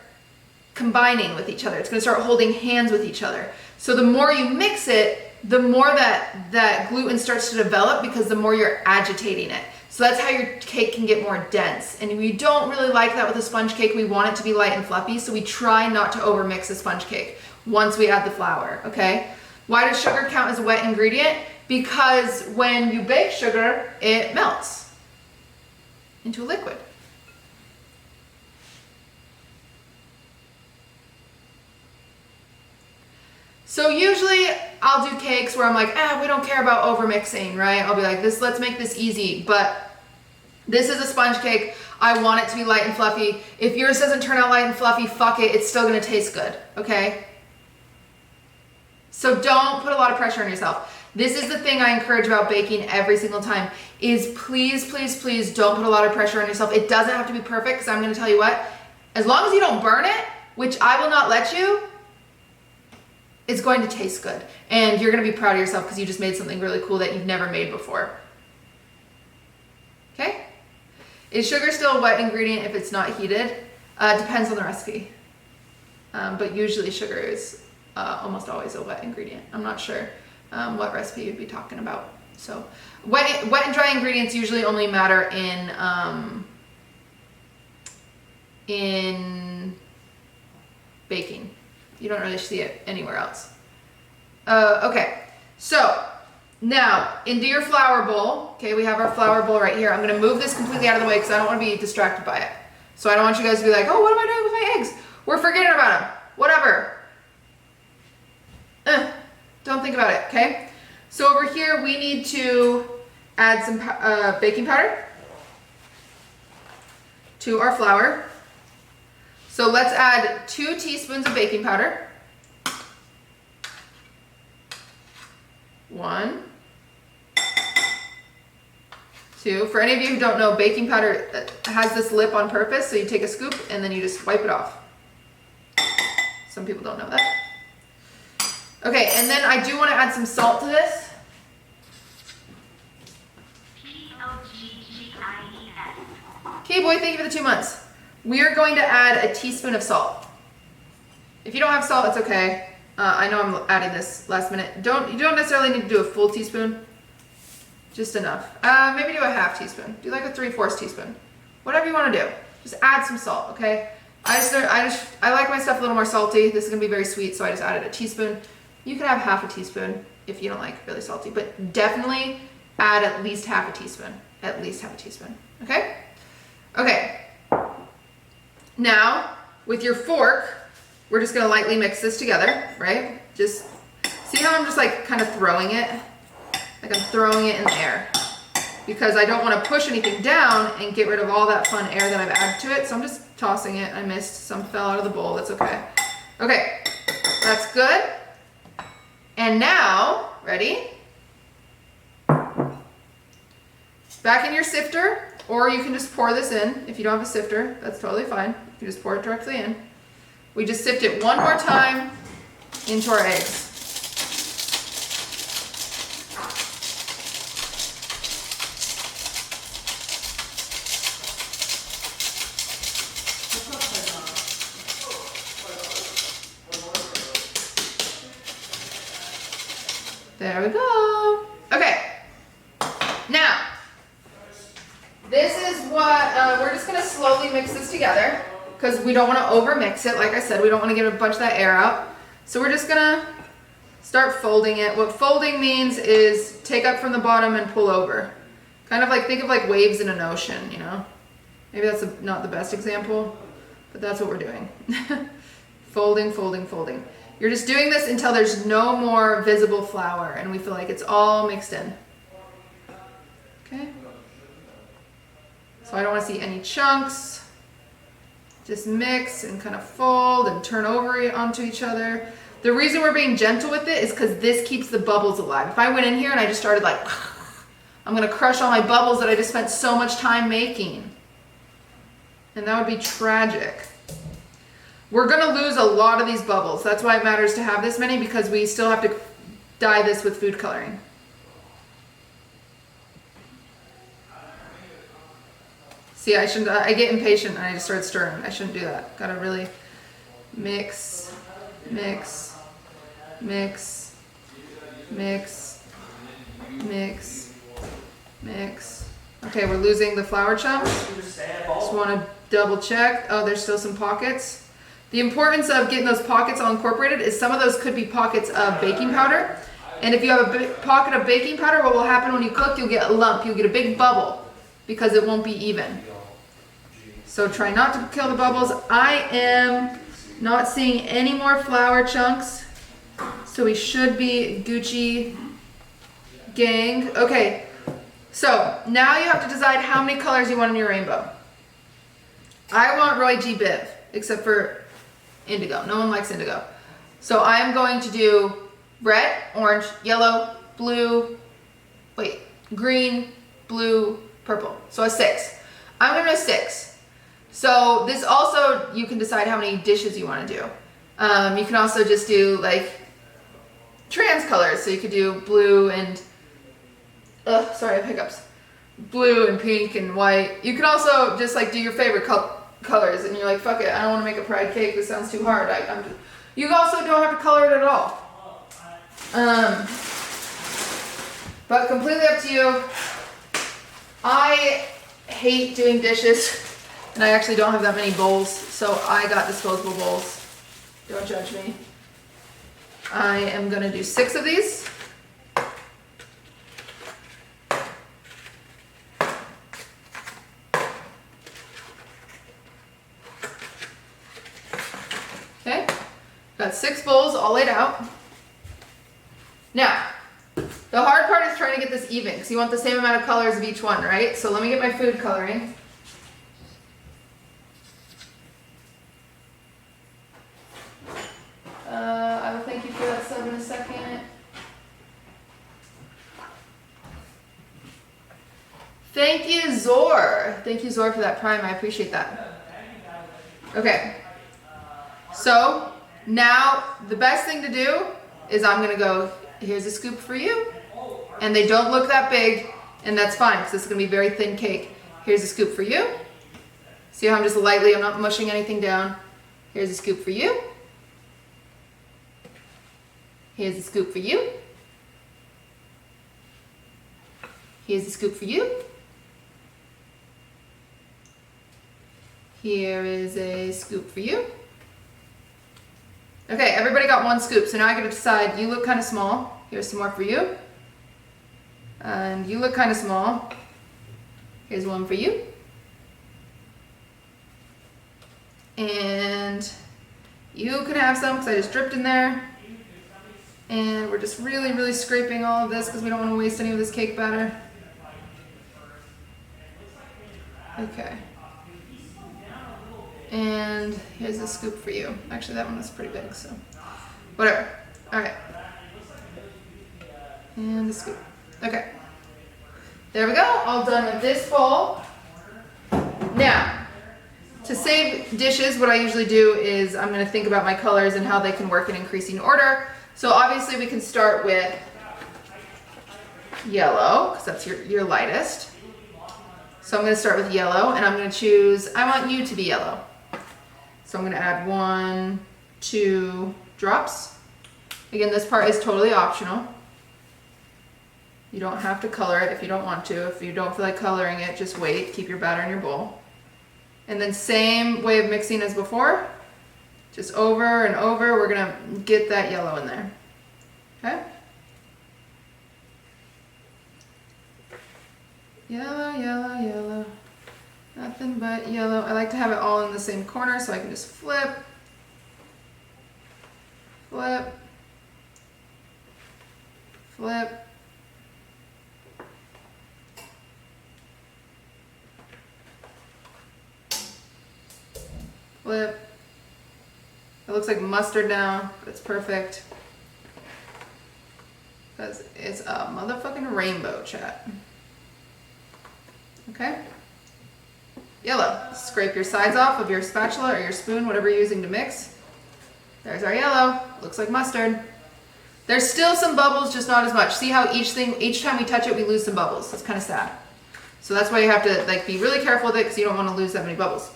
combining with each other. It's going to start holding hands with each other. So the more you mix it, the more that gluten starts to develop because the more you're agitating it. So that's how your cake can get more dense. And we don't really like that with a sponge cake. We want it to be light and fluffy, so we try not to overmix a sponge cake once we add the flour, okay? Why does sugar count as a wet ingredient? Because when you bake sugar, it melts into a liquid. So usually I'll do cakes where I'm like, we don't care about over mixing, right? I'll be like, let's make this easy, but this is a sponge cake. I want it to be light and fluffy. If yours doesn't turn out light and fluffy, fuck it, it's still gonna taste good, okay? So don't put a lot of pressure on yourself. This is the thing I encourage about baking every single time is please, please, please don't put a lot of pressure on yourself. It doesn't have to be perfect because I'm gonna tell you what, as long as you don't burn it, which I will not let you, it's going to taste good. And you're gonna be proud of yourself because you just made something really cool that you've never made before. Okay? Is sugar still a wet ingredient if it's not heated? Depends on the recipe. But usually sugar is almost always a wet ingredient. I'm not sure what recipe you'd be talking about. So wet and dry ingredients usually only matter in in baking. You don't really see it anywhere else. Okay, so now into your flour bowl. Okay, we have our flour bowl right here. I'm gonna move this completely out of the way because I don't want to be distracted by it. So I don't want you guys to be like, oh, what am I doing with my eggs? We're forgetting about them. Whatever. Don't think about it, okay? So over here, we need to add some baking powder to our flour. So let's add 2 teaspoons of baking powder. 1, 2. For any of you who don't know, baking powder has this lip on purpose, so you take a scoop and then you just wipe it off. Some people don't know that. Okay, and then I do want to add some salt to this. Okay, boy, thank you for the 2 months. We are going to add a teaspoon of salt. If you don't have salt, it's okay. I know I'm adding this last minute. You don't necessarily need to do a full teaspoon. Just enough. Maybe do a half teaspoon. Do like a 3/4 teaspoon. Whatever you want to do. Just add some salt, okay? I like my stuff a little more salty. This is gonna be very sweet, so I just added a teaspoon. You can have half a teaspoon if you don't like really salty, but definitely add at least half a teaspoon. At least half a teaspoon. Okay? Okay. Now, with your fork, we're just gonna lightly mix this together, right? Just see how I'm just like kind of throwing it? Like I'm throwing it in the air. Because I don't want to push anything down and get rid of all that fun air that I've added to it. So I'm just tossing it. I missed. Some fell out of the bowl. That's okay. Okay, that's good. And now, ready? Back in your sifter, or you can just pour this in. If you don't have a sifter, that's totally fine. You can just pour it directly in. We just sift it one more time into our eggs. There we go. Okay. Now, this is what, we're just gonna slowly mix this together because we don't wanna over mix it. Like I said, we don't wanna get a bunch of that air out. So we're just gonna start folding it. What folding means is take up from the bottom and pull over. Kind of like, think of like waves in an ocean, you know? Maybe that's not the best example, but that's what we're doing. Folding, folding, folding. You're just doing this until there's no more visible flour and we feel like it's all mixed in. Okay? So I don't want to see any chunks. Just mix and kind of fold and turn over onto each other. The reason we're being gentle with it is because this keeps the bubbles alive. If I went in here and I just started like, I'm going to crush all my bubbles that I just spent so much time making. And that would be tragic. We're gonna lose a lot of these bubbles. That's why it matters to have this many, because we still have to dye this with food coloring. See, I get impatient and I just start stirring. I shouldn't do that. Gotta really mix, mix, mix, mix, mix, mix. Okay, we're losing the flour chunks. Just wanna double check. Oh, there's still some pockets. The importance of getting those pockets all incorporated is some of those could be pockets of baking powder. And if you have a pocket of baking powder, what will happen when you cook, you'll get a lump, you'll get a big bubble because it won't be even. So try not to kill the bubbles. I am not seeing any more flour chunks. So we should be Gucci gang. Okay, so now you have to decide how many colors you want in your rainbow. I want Roy G. Biv, except for indigo. No one likes indigo. So I am going to do red, orange, yellow, blue, green, blue, purple. So a 6. I'm gonna do a 6. So this also, you can decide how many dishes you want to do. You can also just do like trans colors. So you could do blue and, sorry, I have hiccups. Blue and pink and white. You can also just like do your favorite colors, and you're like, fuck it, I don't want to make a pride cake, this sounds too hard. You also don't have to color it at all. But completely up to you. I hate doing dishes And I actually don't have that many bowls, so I got disposable bowls. Don't judge me. I am gonna do 6 of these. Okay, got 6 bowls all laid out. Now, the hard part is trying to get this even, because you want the same amount of colors of each one, right? So let me get my food coloring. I will thank you for that sub in a second. Thank you, Zor. Thank you, Zor, for that prime. I appreciate that. Okay. So now the best thing to do is I'm gonna go, here's a scoop for you. And they don't look that big, and that's fine, because this is gonna be very thin cake. Here's a scoop for you. See how I'm just lightly, I'm not mushing anything down. Here's a scoop for you. Here's a scoop for you. Here's a scoop for you. Here is a scoop for you. Okay, everybody got 1 scoop, so now I gotta decide, you look kind of small. Here's some more for you. And you look kind of small. Here's 1 for you. And you can have some, because I just dripped in there. And we're just really, really scraping all of this because we don't want to waste any of this cake batter. Okay. And here's a scoop for you. Actually, that one was pretty big, so whatever. All right. And a scoop. Okay. There we go. All done with this bowl. Now, to save dishes, what I usually do is I'm going to think about my colors and how they can work in increasing order. So obviously we can start with yellow, because that's your lightest. So I'm going to start with yellow, and I'm going to choose, I want you to be yellow. So I'm going to add 1, 2 drops. Again, this part is totally optional. You don't have to color it if you don't want to. If you don't feel like coloring it, just wait. Keep your batter in your bowl. And then same way of mixing as before. Just over and over, we're gonna get that yellow in there, okay? Yellow, yellow, yellow, nothing but yellow. I like to have it all in the same corner so I can just flip, flip, flip, flip. It looks like mustard now, but it's perfect. Because it's a motherfucking rainbow, chat. Okay? Yellow. Scrape your sides off of your spatula or your spoon, whatever you're using to mix. There's our yellow. Looks like mustard. There's still some bubbles, just not as much. See how each time we touch it, we lose some bubbles. It's kind of sad. So that's why you have to be really careful with it, because you don't want to lose that many bubbles.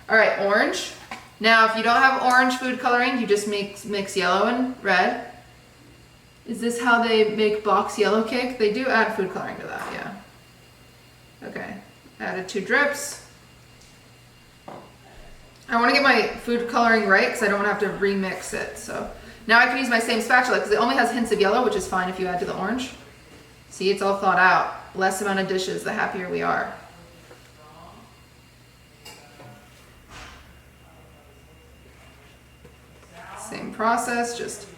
All right, orange. Now, if you don't have orange food coloring, you just mix yellow and red. Is this how they make box yellow cake? They do add food coloring to that, yeah. Okay, added 2 drips. I want to get my food coloring right because I don't want to have to remix it. So now I can use my same spatula because it only has hints of yellow, which is fine if you add to the orange. See, it's all thought out. Less amount of dishes, the happier we are. Same process, just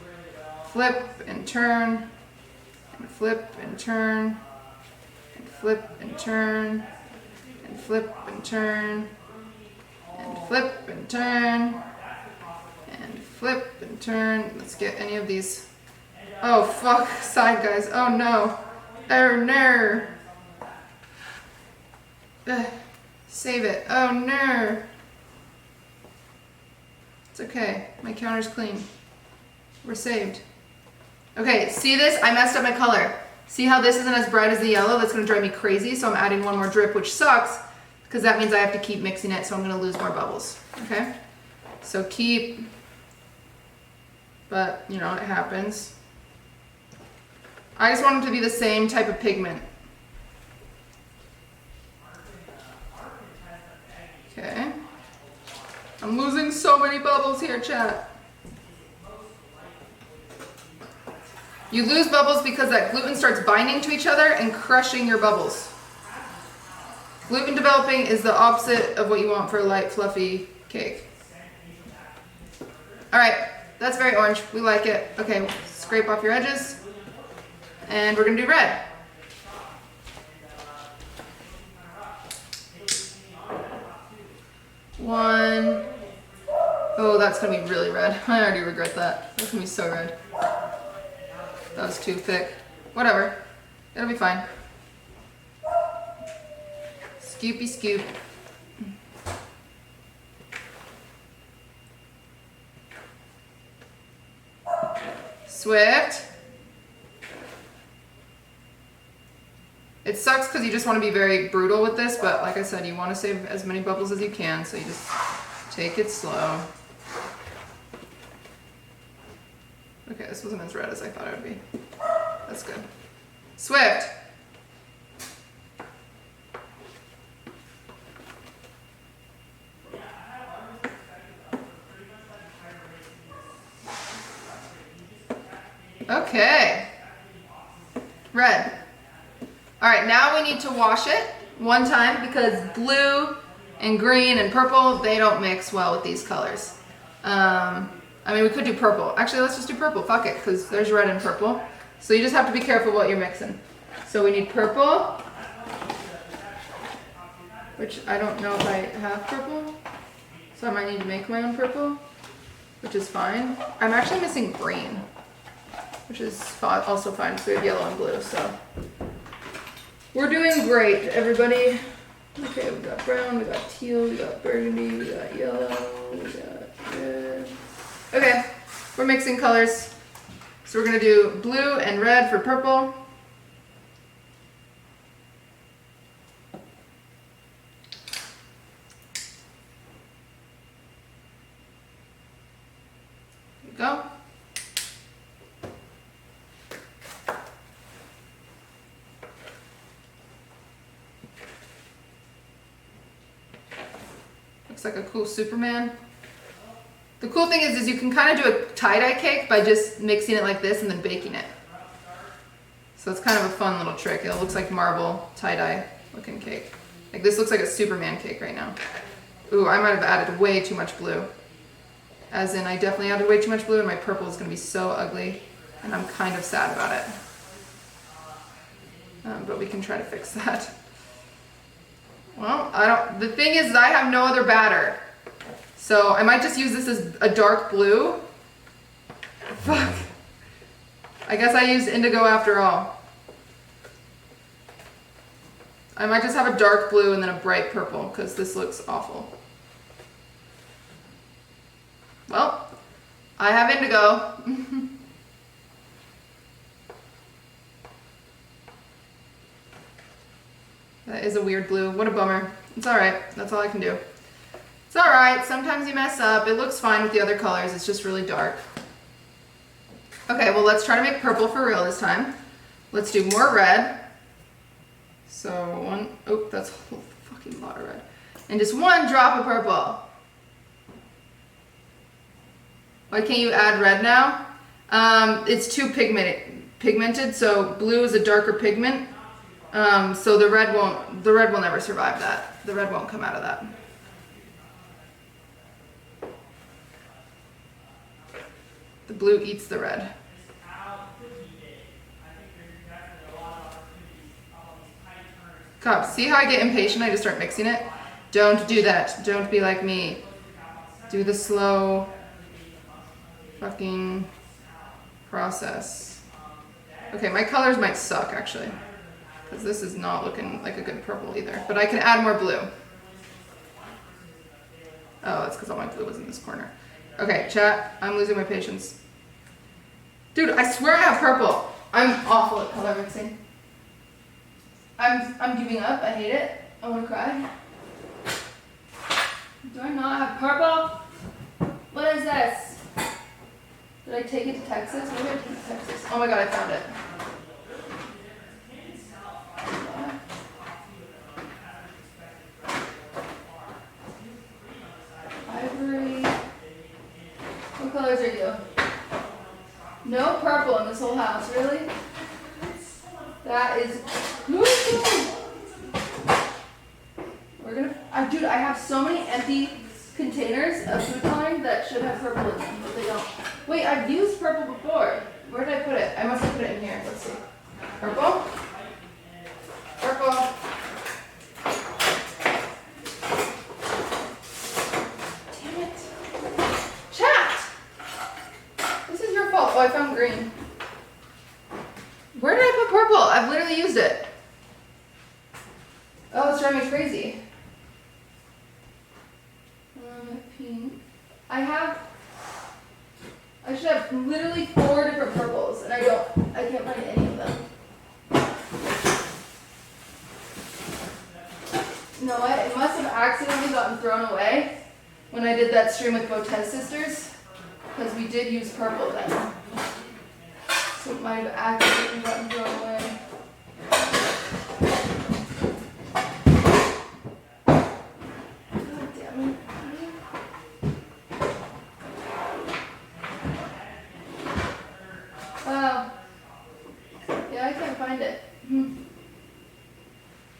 flip and turn, and flip and turn, and flip and turn, and flip and turn, and flip and turn, and flip and turn. Let's get any of these. Oh fuck, side guys, oh no. Oh no. Ugh. Save it, oh no. It's okay, my counter's clean. We're saved. Okay, see this? I messed up my color. See how this isn't as bright as the yellow? That's gonna drive me crazy, so I'm adding 1 more drip, which sucks, because that means I have to keep mixing it, so I'm gonna lose more bubbles, okay? So keep, but you know, it happens. I just want them to be the same type of pigment. Okay. I'm losing so many bubbles here, chat. You lose bubbles because that gluten starts binding to each other and crushing your bubbles. Gluten developing is the opposite of what you want for a light, fluffy cake. All right, that's very orange. We like it. Okay, scrape off your edges. And we're gonna do red. One. Oh, that's gonna be really red. I already regret that. That's gonna be so red. That was too thick. Whatever. It'll be fine. Scoopy scoop. Swift. It sucks because you just want to be very brutal with this, but like I said, you want to save as many bubbles as you can, so you just take it slow. Okay, this wasn't as red as I thought it would be. That's good. Swift. Okay. Red. All right, now we need to wash it one time because blue and green and purple, they don't mix well with these colors. I mean, we could do purple. Actually, let's just do purple. Fuck it, because there's red and purple. So you just have to be careful what you're mixing. So we need purple, which I don't know if I have purple. So I might need to make my own purple, which is fine. I'm actually missing green, which is also fine because we have yellow and blue, so. We're doing great, everybody. Okay, we got brown, we got teal, we got burgundy, we got yellow, we got red. Okay, we're mixing colors. So we're gonna do blue and red for purple. There you go. Looks like a cool Superman. The cool thing is you can kind of do a tie-dye cake by just mixing it like this and then baking it. So it's kind of a fun little trick. It looks like marble tie-dye looking cake. Like this looks like a Superman cake right now. Ooh, I might have added way too much blue. As in, I definitely added way too much blue and my purple is gonna be so ugly. And I'm kind of sad about it. But we can try to fix that. Well, the thing is I have no other batter. So I might just use this as a dark blue. Fuck. I guess I used indigo after all. I might just have a dark blue and then a bright purple because this looks awful. Well, I have indigo. That is a weird blue. What a bummer. It's alright. That's all I can do. It's alright. Sometimes you mess up. It looks fine with the other colors. It's just really dark. Okay, well let's try to make purple for real this time. Let's do more red. So oh, that's a whole fucking lot of red. And just one drop of purple. Why can't you add red now? It's too pigmented, so blue is a darker pigment. So the red will never survive that. The red won't come out of that. The blue eats the red. God, see how I get impatient? I just start mixing it. Don't do that. Don't be like me. Do the slow fucking process. Okay, my colors might suck actually. Because this is not looking like a good purple either. But I can add more blue. Oh, that's because all my blue was in this corner. Okay, chat, I'm losing my patience. Dude, I swear I have purple. I'm awful at color mixing. I'm giving up. I hate it. I want to cry. Do I not have purple? What is this? Did I take it to Texas? Where did I take it to Texas? Oh my god, I found it. Ivory. colors are you? No purple in this whole house, really? That is. We're gonna. Dude, I have so many empty containers of food coloring that should have purple in them, but they don't. Wait, I've used purple before. Where did I put it? I must have put it in here. Let's see. Purple. Purple. Damn it. Chat! This is your fault. Oh, I found green. Where did I put purple? I've literally used it. Oh, it's driving me crazy. Pink. I should have literally 4 different purples, and I can't find any of them. You know what? It must have accidentally gotten thrown away when I did that stream with VODs sisters, because we did use purple then. So it might have accidentally gotten thrown away. God damn it. Wow. Yeah, I can't find it.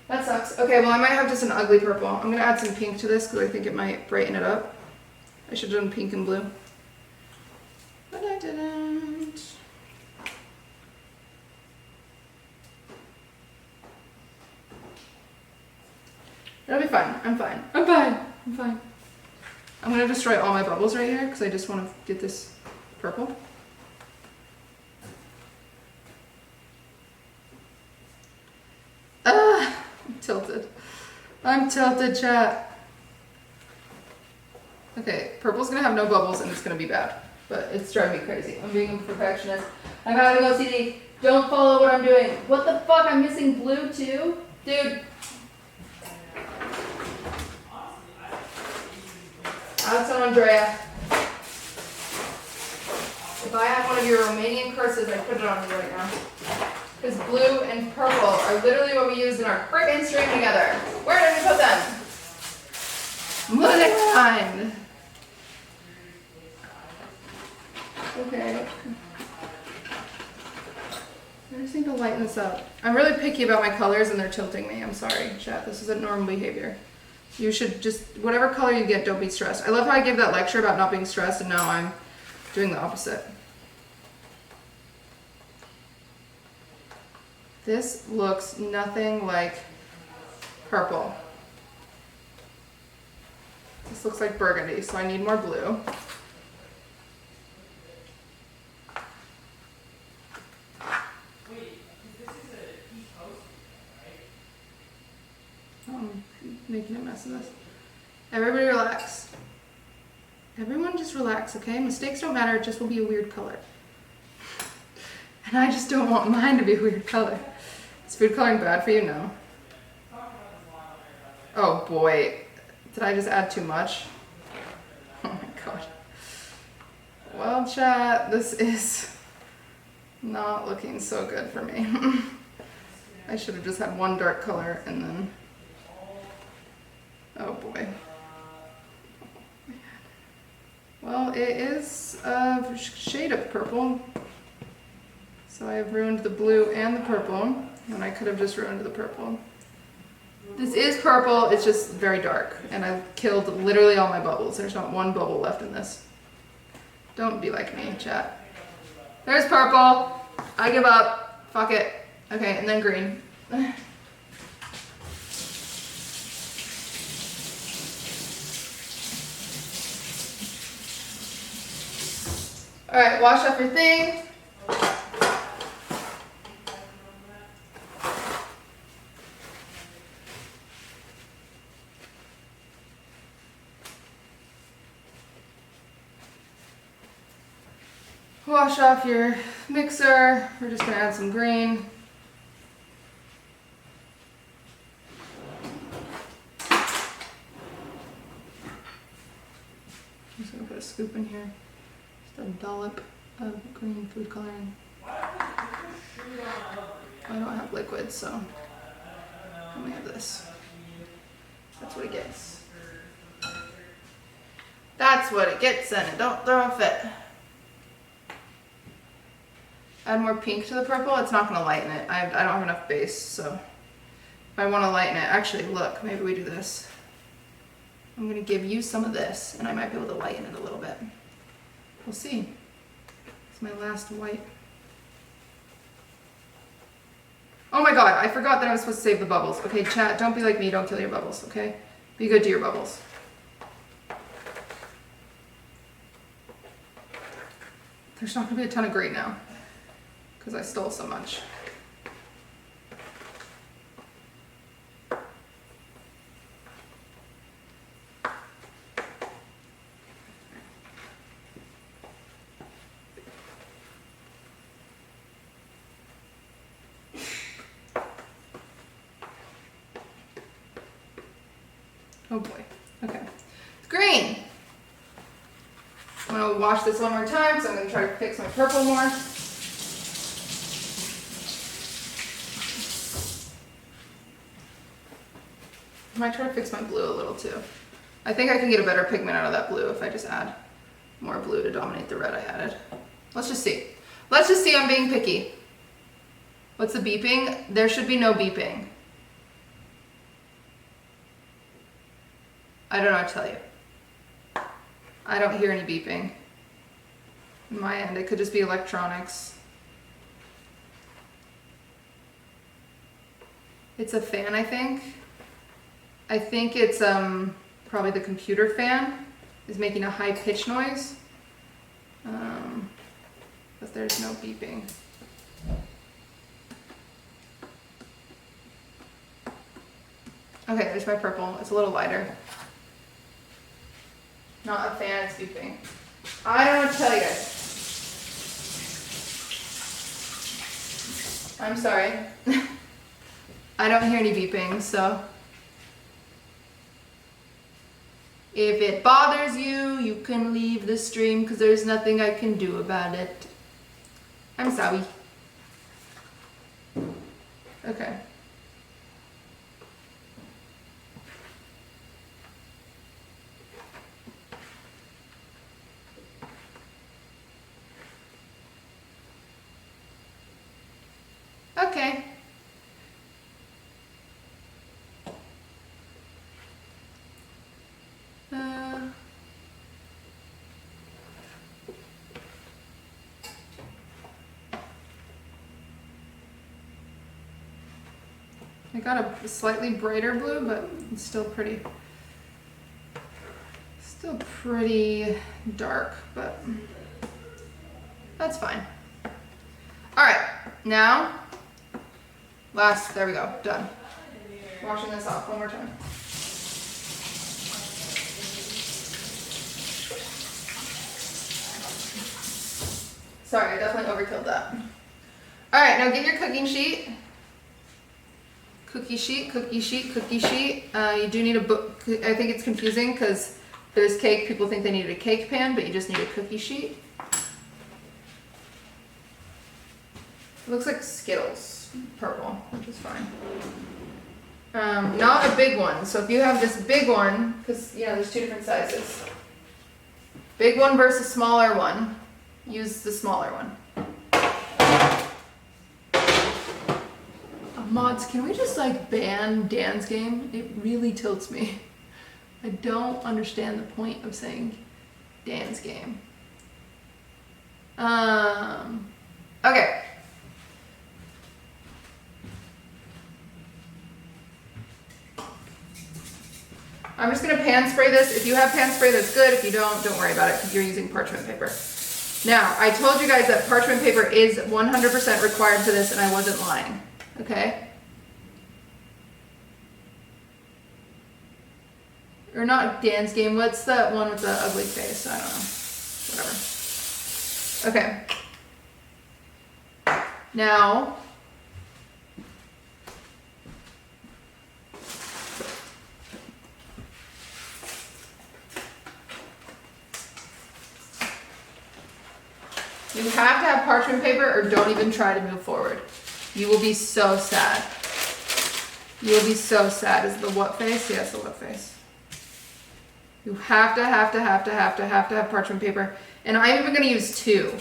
That sucks. Okay, well I might have just an ugly purple. I'm gonna add some pink to this because I think it might brighten it up. I should have done pink and blue. But I didn't. It'll be fine. I'm fine. I'm fine. I'm fine. I'm gonna destroy all my bubbles right here because I just want to get this purple. I'm tilted. I'm tilted, chat. Okay, purple's gonna have no bubbles and it's gonna be bad. But it's driving me crazy. I'm being a perfectionist. I'm having OCD. Don't follow what I'm doing. What the fuck? I'm missing blue too? Dude. Alex and Andrea. If I had one of your Romanian curses, I'd put it on you right now. Because blue and purple are literally what we use in our frickin' stream together. Where did we put them? Moving on. Okay. I just need to lighten this up. I'm really picky about my colors and they're tilting me. I'm sorry, chat. This isn't normal behavior. You should just, whatever color you get, don't be stressed. I love how I gave that lecture about not being stressed and now I'm doing the opposite. This looks nothing like purple. This looks like burgundy, so I need more blue. I'm making a mess of this. Everybody relax. Everyone just relax, okay? Mistakes don't matter, it just will be a weird color. And I just don't want mine to be a weird color. Is food coloring bad for you? No. Oh boy. Did I just add too much? Oh my god. Well, chat, this is not looking so good for me. I should have just had one dark color and then... Oh boy. Well, it is a shade of purple. So I have ruined the blue and the purple, and I could have just ruined the purple. This is purple, it's just very dark, and I've killed literally all my bubbles. There's not one bubble left in this. Don't be like me, chat. There's purple. I give up. Fuck it. Okay, and then green. Alright, wash off your thing. Wash off your mixer. We're just gonna add some green. I'm just gonna put a scoop in here. Just a dollop of green food coloring. I don't have liquid, so I only have this. That's what it gets. That's what it gets, and it don't throw a fit. add more pink to the purple, it's not gonna lighten it. I don't have enough base, so if I wanna lighten it, actually look, maybe we do this. I'm gonna give you some of this and I might be able to lighten it a little bit. We'll see. It's my last white. Oh my god, I forgot that I was supposed to save the bubbles. Okay, chat, don't be like me, don't kill your bubbles, okay? Be good to your bubbles. There's not gonna be a ton of green now, because I stole so much. Oh boy, okay. It's green. I'm gonna wash this one more time, so I'm gonna try to fix my purple more. I might try to fix my blue a little too. I think I can get a better pigment out of that blue if I just add more blue to dominate the red I added. Let's just see. Let's just see, I'm being picky. What's the beeping? There should be no beeping. I don't know what to tell you. I don't hear any beeping. On my end, it could just be electronics. It's a fan, I think. I think it's probably the computer fan is making a high pitch noise. But there's no beeping. Okay, there's my purple. It's a little lighter. Not a fan, it's beeping. I don't know what to tell you guys. I'm sorry. I don't hear any beeping, so. If it bothers you, you can leave the stream because there's nothing I can do about it. I'm sorry. Okay. Okay. I got a slightly brighter blue, but it's still pretty dark, but that's fine. All right, now, there we go, done. Washing this off one more time. Sorry, I definitely overkilled that. All right, now get your cooking sheet. Cookie sheet, cookie sheet, cookie sheet. You do need a book. I think it's confusing because there's cake. People think they need a cake pan, but you just need a cookie sheet. It looks like Skittles, purple, which is fine. Not a big one. So if you have this big one, because there's two different sizes. Big one versus smaller one. Use the smaller one. Mods, can we just ban Dan's game? It really tilts me. I don't understand the point of saying Dan's game. Okay. I'm just gonna pan spray this. If you have pan spray, that's good. If you don't worry about it because you're using parchment paper. Now, I told you guys that parchment paper is 100% required for this and I wasn't lying. Okay? Or not Dan's game. What's the one with the ugly face? I don't know. Whatever. Okay. Now, you have to have parchment paper or don't even try to move forward. You will be so sad. You will be so sad. Is it the what face? Yes, the what face. You have to have parchment paper. And I'm even going to use 2.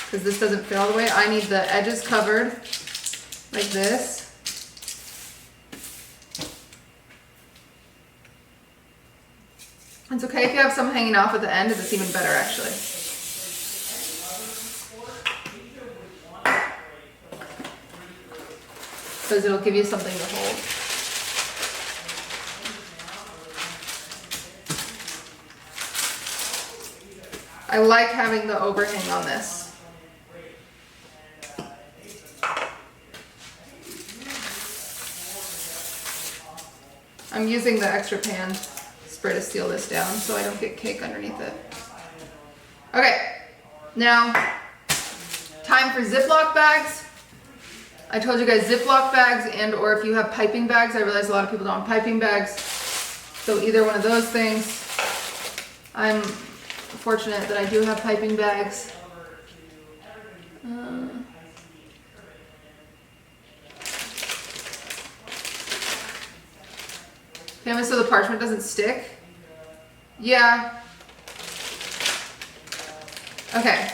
because this doesn't fit all the way. I need the edges covered like this. It's okay if you have some hanging off at the end, it's even better actually. Because it'll give you something to hold. I like having the overhang on this. I'm using the extra pan spray to seal this down so I don't get cake underneath it. Okay, now time for Ziploc bags. I told you guys Ziploc bags and or if you have piping bags. I realize a lot of people don't have piping bags. So either one of those things. I'm fortunate that I do have piping bags. Okay, so the parchment doesn't stick. Yeah. Okay.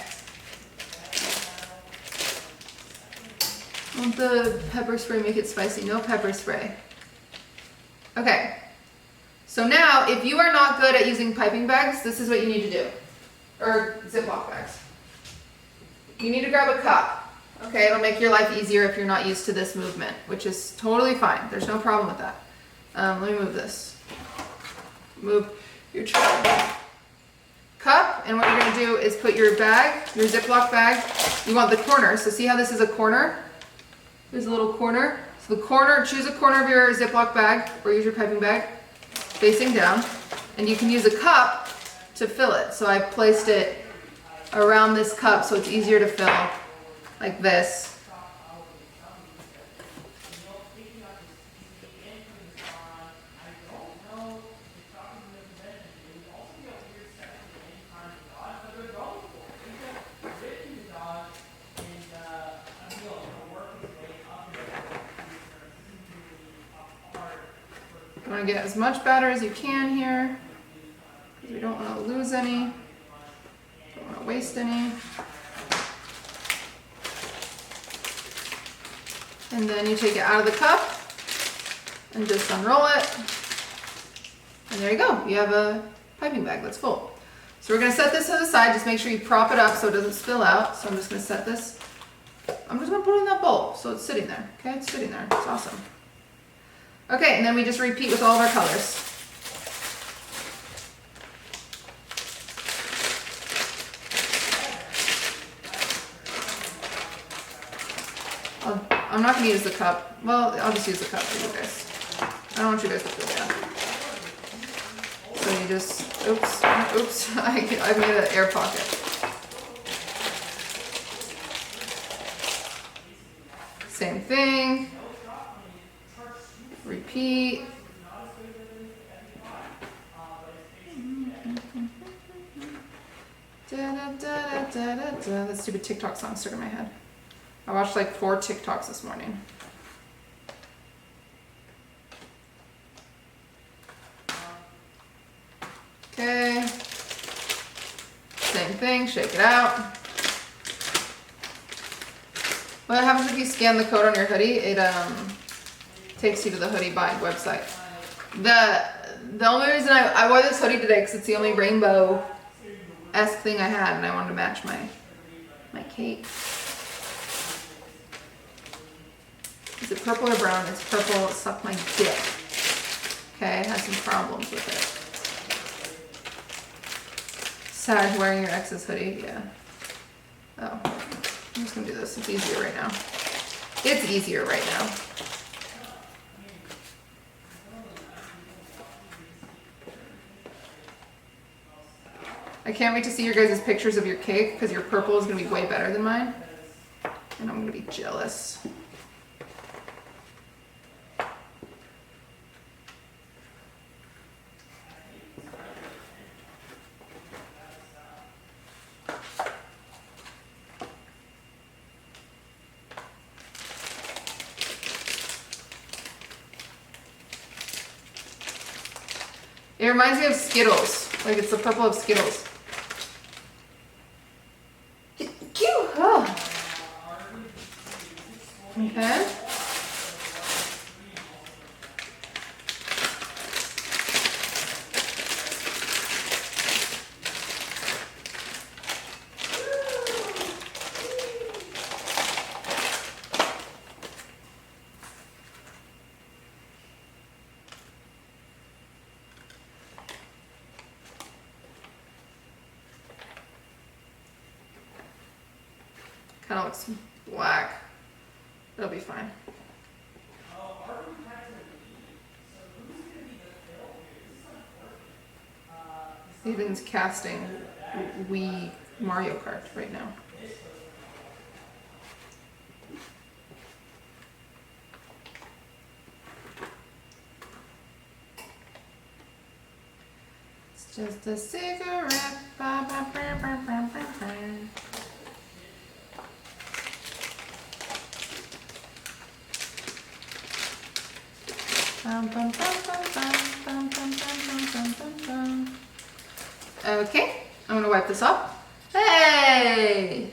Won't the pepper spray make it spicy? No pepper spray. Okay. So now, if you are not good at using piping bags, this is what you need to do. Or Ziploc bags. You need to grab a cup. Okay, it'll make your life easier if you're not used to this movement, which is totally fine. There's no problem with that. Let me move this. Move your cup, and what you're gonna do is put your bag, your Ziploc bag, you want the corner. So see how this is a corner? There's a little corner. So the corner, choose a corner of your Ziploc bag, or use your piping bag, facing down, and you can use a cup to fill it. So I placed it around this cup so it's easier to fill, like this. You want to get as much batter as you can here, because we don't want to lose any, don't want to waste any. And then you take it out of the cup and just unroll it. And there you go, you have a piping bag that's full. So we're going to set this to the side, just make sure you prop it up so it doesn't spill out. So I'm just going to set this, I'm just going to put it in that bowl so it's sitting there. Okay, it's sitting there, it's awesome. Okay, and then we just repeat with all of our colors. I'm not going to use the cup. Well, I'll just use the cup for you guys. I don't want you guys to feel bad. So you just, oops, I made an air pocket. Same thing. Repeat. That stupid TikTok song stuck in my head. I watched like 4 TikToks this morning. Okay. Same thing, shake it out. What happens if you scan the code on your hoodie? It takes you to the hoodie buying website. The only reason I wore this hoodie today because it's the only rainbow-esque thing I had, and I wanted to match my cake. Is it purple or brown? It's purple. Suck my dick. Okay, I had some problems with it. Sad wearing your ex's hoodie. Yeah. Oh, I'm just gonna do this. It's easier right now. It's easier right now. I can't wait to see your guys' pictures of your cake because your purple is going to be way better than mine. And I'm going to be jealous. It reminds me of Skittles. Like it's the purple of Skittles. Cute, huh? Kind of looks black. It'll be fine. Evan's casting Wii Mario Kart right now. It's just a cigarette. Ba, ba, ba, ba, ba, ba, ba. Bum, bum, bum, bum, bum, bum, bum, bum, bum, bum, bum. Okay, I'm gonna wipe this off. Hey!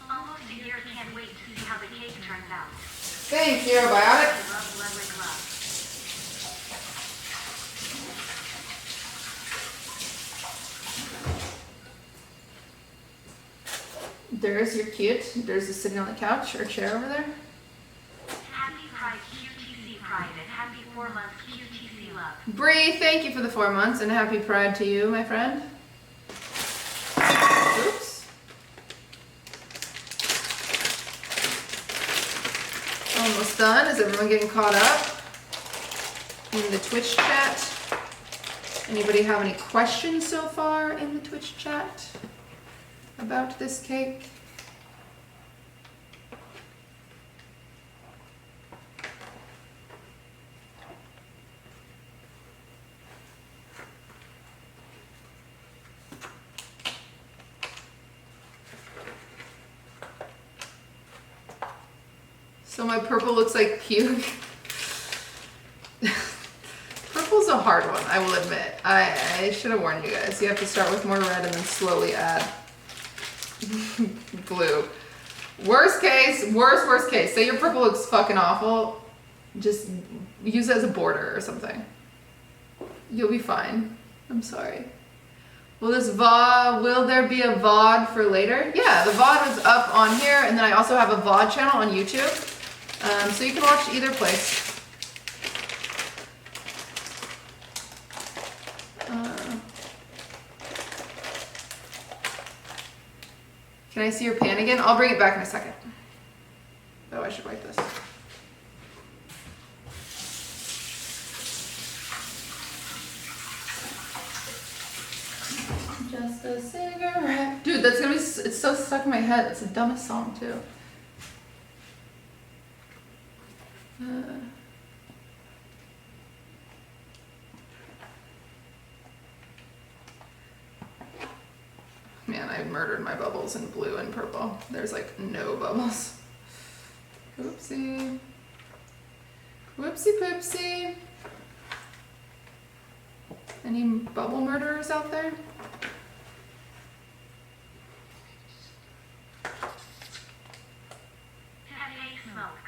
Almost a year, can't wait to see how the cake turns out. Thank you, Biotic. Love, love, like love. There's your cute. There's a sitting on the couch or chair over there. Happy Pride QTC Pride and happy 4 months QTC love. Bree, thank you for the 4 months and happy Pride to you, my friend. Oops. Almost done. Is everyone getting caught up in the Twitch chat? Anybody have any questions so far in the Twitch chat about this cake? So my purple looks like puke. Purple's a hard one, I will admit. I should have warned you guys. You have to start with more red and then slowly add blue. Worst case, worst case. Say your purple looks fucking awful. Just use it as a border or something. You'll be fine. I'm sorry. Will there be a VOD for later? Yeah, the VOD is up on here, and then I also have a VOD channel on YouTube. So you can watch either place. Can I see your pan again? I'll bring it back in a second. Oh, I should wipe this. Just a cigarette. Dude, that's gonna be, it's so stuck in my head. It's the dumbest song too. Man, I murdered my bubbles in blue and purple. There's like no bubbles. Oopsie. Whoopsie poopsie. Any bubble murderers out there? Pepe smoke.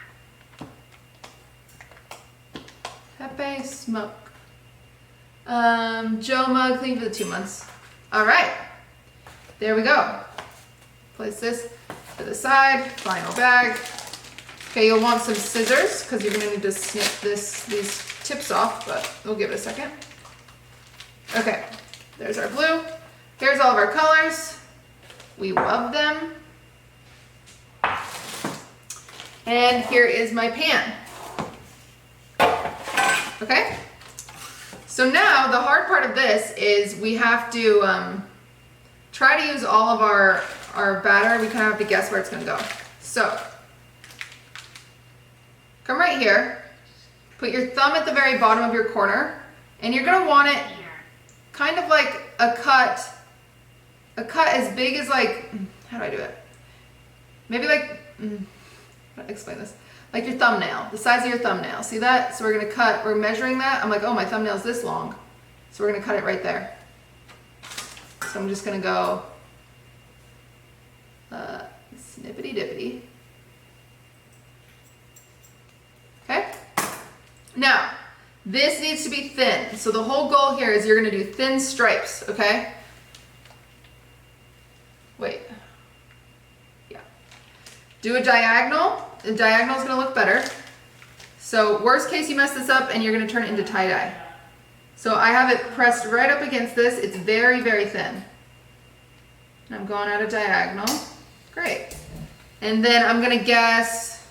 Pepe smoke. Joe Mug, thank you for the 2 months. All right, there we go. Place this to the side, final bag. Okay, you'll want some scissors because you're gonna need to snip these tips off, but we'll give it a second. Okay, there's our blue. Here's all of our colors. We love them. And here is my pan. Okay? So now the hard part of this is we have to try to use all of our batter. We kind of have to guess where it's gonna go. So, come right here. Put your thumb at the very bottom of your corner, and you're gonna want it kind of like a cut as big as like, how do I do it? Maybe like, how do I explain this? Like your thumbnail, the size of your thumbnail. See that? So we're gonna cut, we're measuring that. I'm like, oh, my thumbnail's this long. So we're gonna cut it right there. So I'm just gonna go snippity dippity. Okay? Now, this needs to be thin. So the whole goal here is you're gonna do thin stripes, okay? Wait. Yeah. Do a diagonal. The diagonal is gonna look better. So worst case, you mess this up and you're gonna turn it into tie-dye. So I have it pressed right up against this. It's very, very thin. And I'm going at a diagonal. Great. And then I'm gonna guess,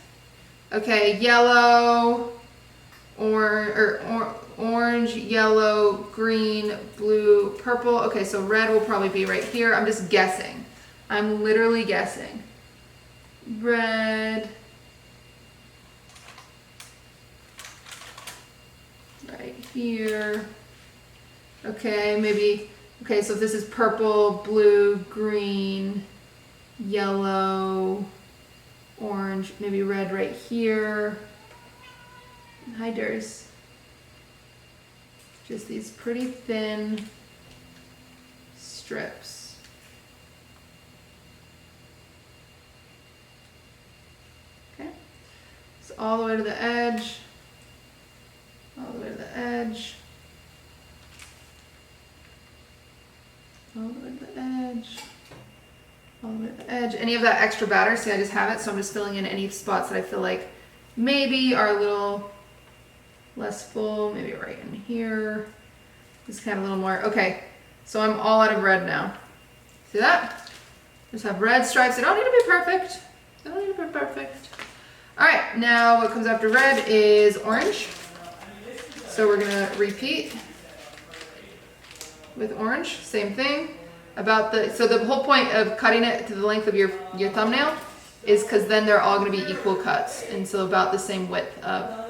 okay, yellow, orange, yellow, green, blue, purple. Okay, so red will probably be right here. I'm just guessing. I'm literally guessing. Red. Right here. Okay, maybe, okay, so this is purple, blue, green, yellow, orange, maybe red right here. Hi, Durs. Just these pretty thin strips. Okay, so all the way to the edge, all the way to the edge, all the way to the edge, all the way to the edge. Any of that extra batter, see I just have it, so I'm just filling in any spots that I feel like maybe are a little less full, maybe right in here. Just kind of a little more. Okay, so I'm all out of red now. See that? Just have red stripes. They don't need to be perfect. They don't need to be perfect. All right, now what comes after red is orange. So we're gonna repeat with orange, same thing. So the whole point of cutting it to the length of your thumbnail is because then they're all gonna be equal cuts. And so about the same width of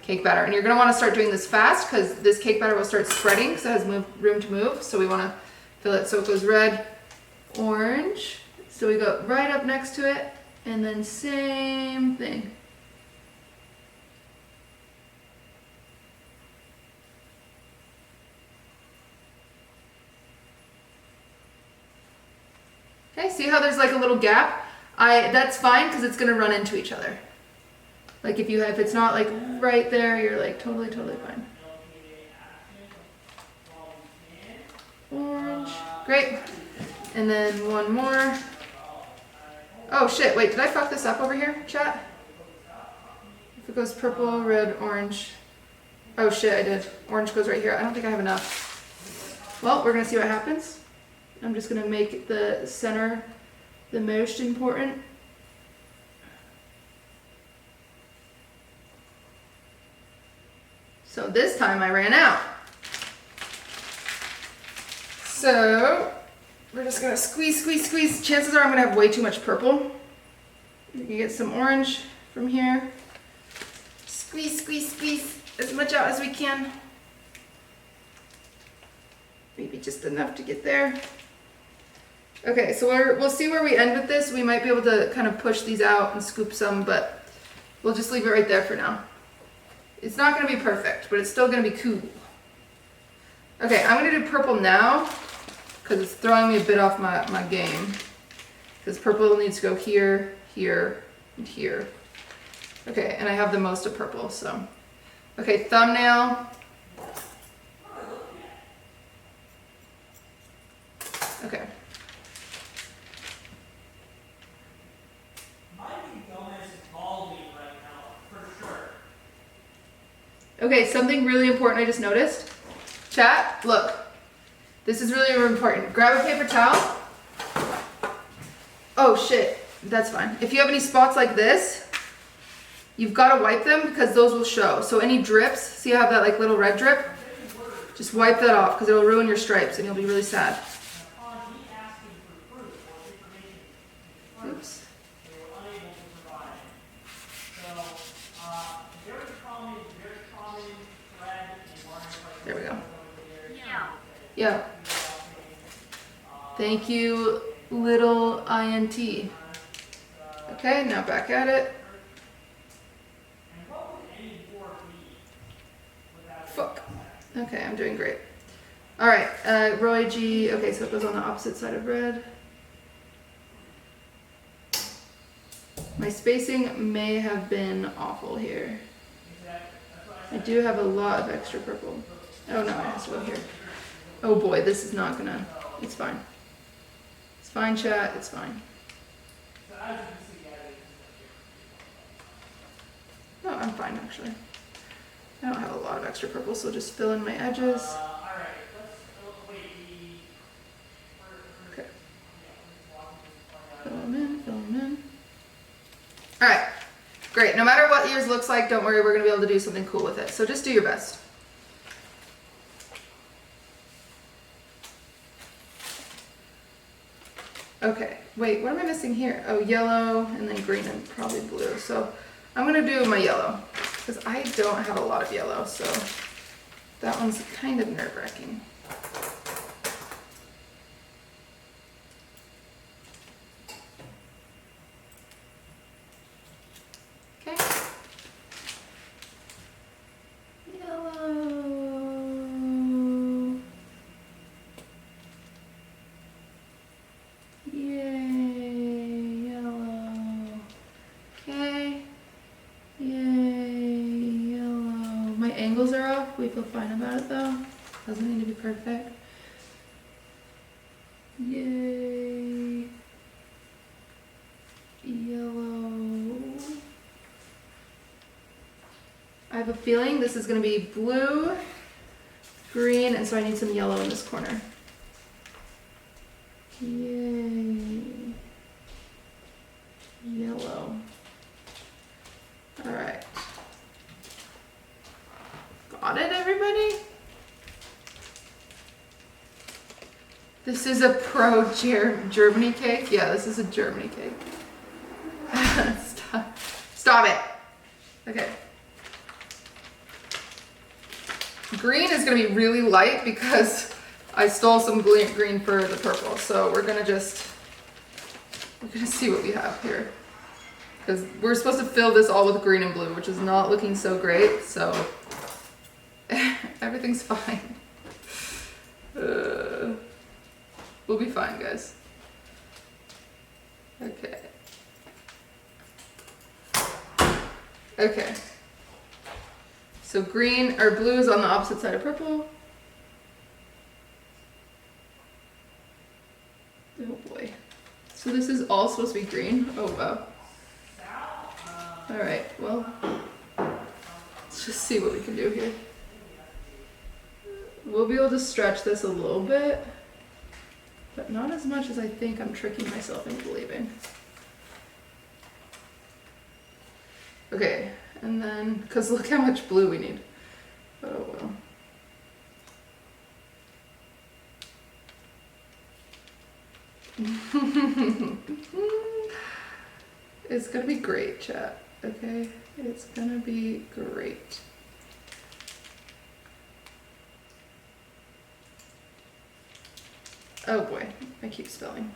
cake batter. And you're gonna wanna start doing this fast because this cake batter will start spreading because it has room to move. So we wanna fill it so it goes red, orange. So we go right up next to it and then same thing. Okay, see how there's like a little gap? That's fine because it's gonna run into each other. Like if it's not like right there, you're like totally fine. Orange, great. And then one more. Oh shit, wait, did I fuck this up over here, chat? If it goes purple, red, orange. Oh shit, I did. Orange goes right here. I don't think I have enough. Well, we're gonna see what happens. I'm just gonna make the center the most important. So this time I ran out. So we're just gonna squeeze, squeeze, squeeze. Chances are I'm gonna have way too much purple. You can get some orange from here. Squeeze, squeeze, squeeze as much out as we can. Maybe just enough to get there. Okay, so we'll see where we end with this. We might be able to kind of push these out and scoop some, but we'll just leave it right there for now. It's not gonna be perfect, but it's still gonna be cool. Okay, I'm gonna do purple now because it's throwing me a bit off my game. Because purple needs to go here, here, and here. Okay, and I have the most of purple, so. Okay, thumbnail. Okay. Okay, something really important I just noticed. Chat, look. This is really important. Grab a paper towel. Oh shit, that's fine. If you have any spots like this, you've got to wipe them because those will show. So any drips, see I have that like little red drip? Just wipe that off because it'll ruin your stripes and you'll be really sad. Oops. There we go. Yeah. Thank you, little INT. Okay, now back at it. Fuck. Okay, I'm doing great. All right, Roy G. Okay, so it goes on the opposite side of red. My spacing may have been awful here. I do have a lot of extra purple. Oh no, it has to go here. Oh boy, this is not gonna, it's fine. It's fine, chat, it's fine. No, I'm fine actually. I don't have a lot of extra purple, so just fill in my edges. Okay. Fill them in, fill them in. Great, no matter what yours looks like, don't worry, we're gonna be able to do something cool with it. So just do your best. Okay, wait, what am I missing here? Oh, yellow and then green and probably blue. So I'm gonna do my yellow because I don't have a lot of yellow, so that one's kind of nerve-wracking. Okay. Yellow. Yay, yellow. Okay. Yay, yellow. My angles are off. We feel fine about it though. Doesn't need to be perfect. Yay. Yellow. I have a feeling this is going to be blue, green, and so I need some yellow in this corner. Yay. Yellow. All right. Got it, everybody? This is a pro Germany cake? Yeah, this is a Germany cake. Stop it. Okay. Green is gonna be really light because I stole some green for the purple. So we're gonna see what we have here. Because we're supposed to fill this all with green and blue, which is not looking so great, so everything's fine. We'll be fine, guys. Okay. Okay. So green or blue is on the opposite side of purple. Oh boy. So this is all supposed to be green? Oh wow. Alright, well, let's just see what we can do here. We'll be able to stretch this a little bit, but not as much as I think I'm tricking myself into believing. Okay, and then, because look how much blue we need. Oh well. It's gonna be great, chat. Okay? It's gonna be great. Oh boy, I keep spelling.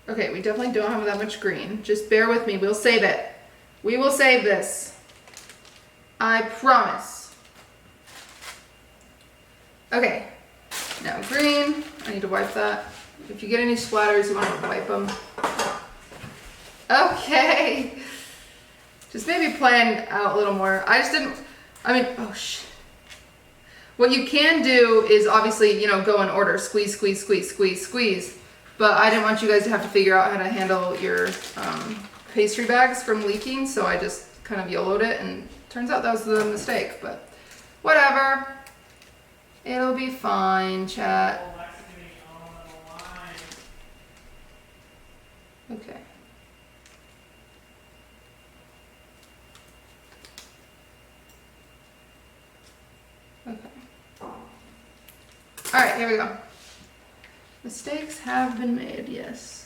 Okay, we definitely don't have that much green. Just bear with me, we'll save it. We will save this. I promise. Okay, now green. I need to wipe that. If you get any splatters, you want to wipe them. Okay. Just maybe plan out a little more. Oh shit. What you can do is obviously, go in order. Squeeze, squeeze, squeeze, squeeze, squeeze. But I didn't want you guys to have to figure out how to handle your pastry bags from leaking, so I just kind of YOLO'd it, and turns out that was the mistake, but whatever. It'll be fine, chat. Okay. Okay. All right, here we go. Mistakes have been made, yes.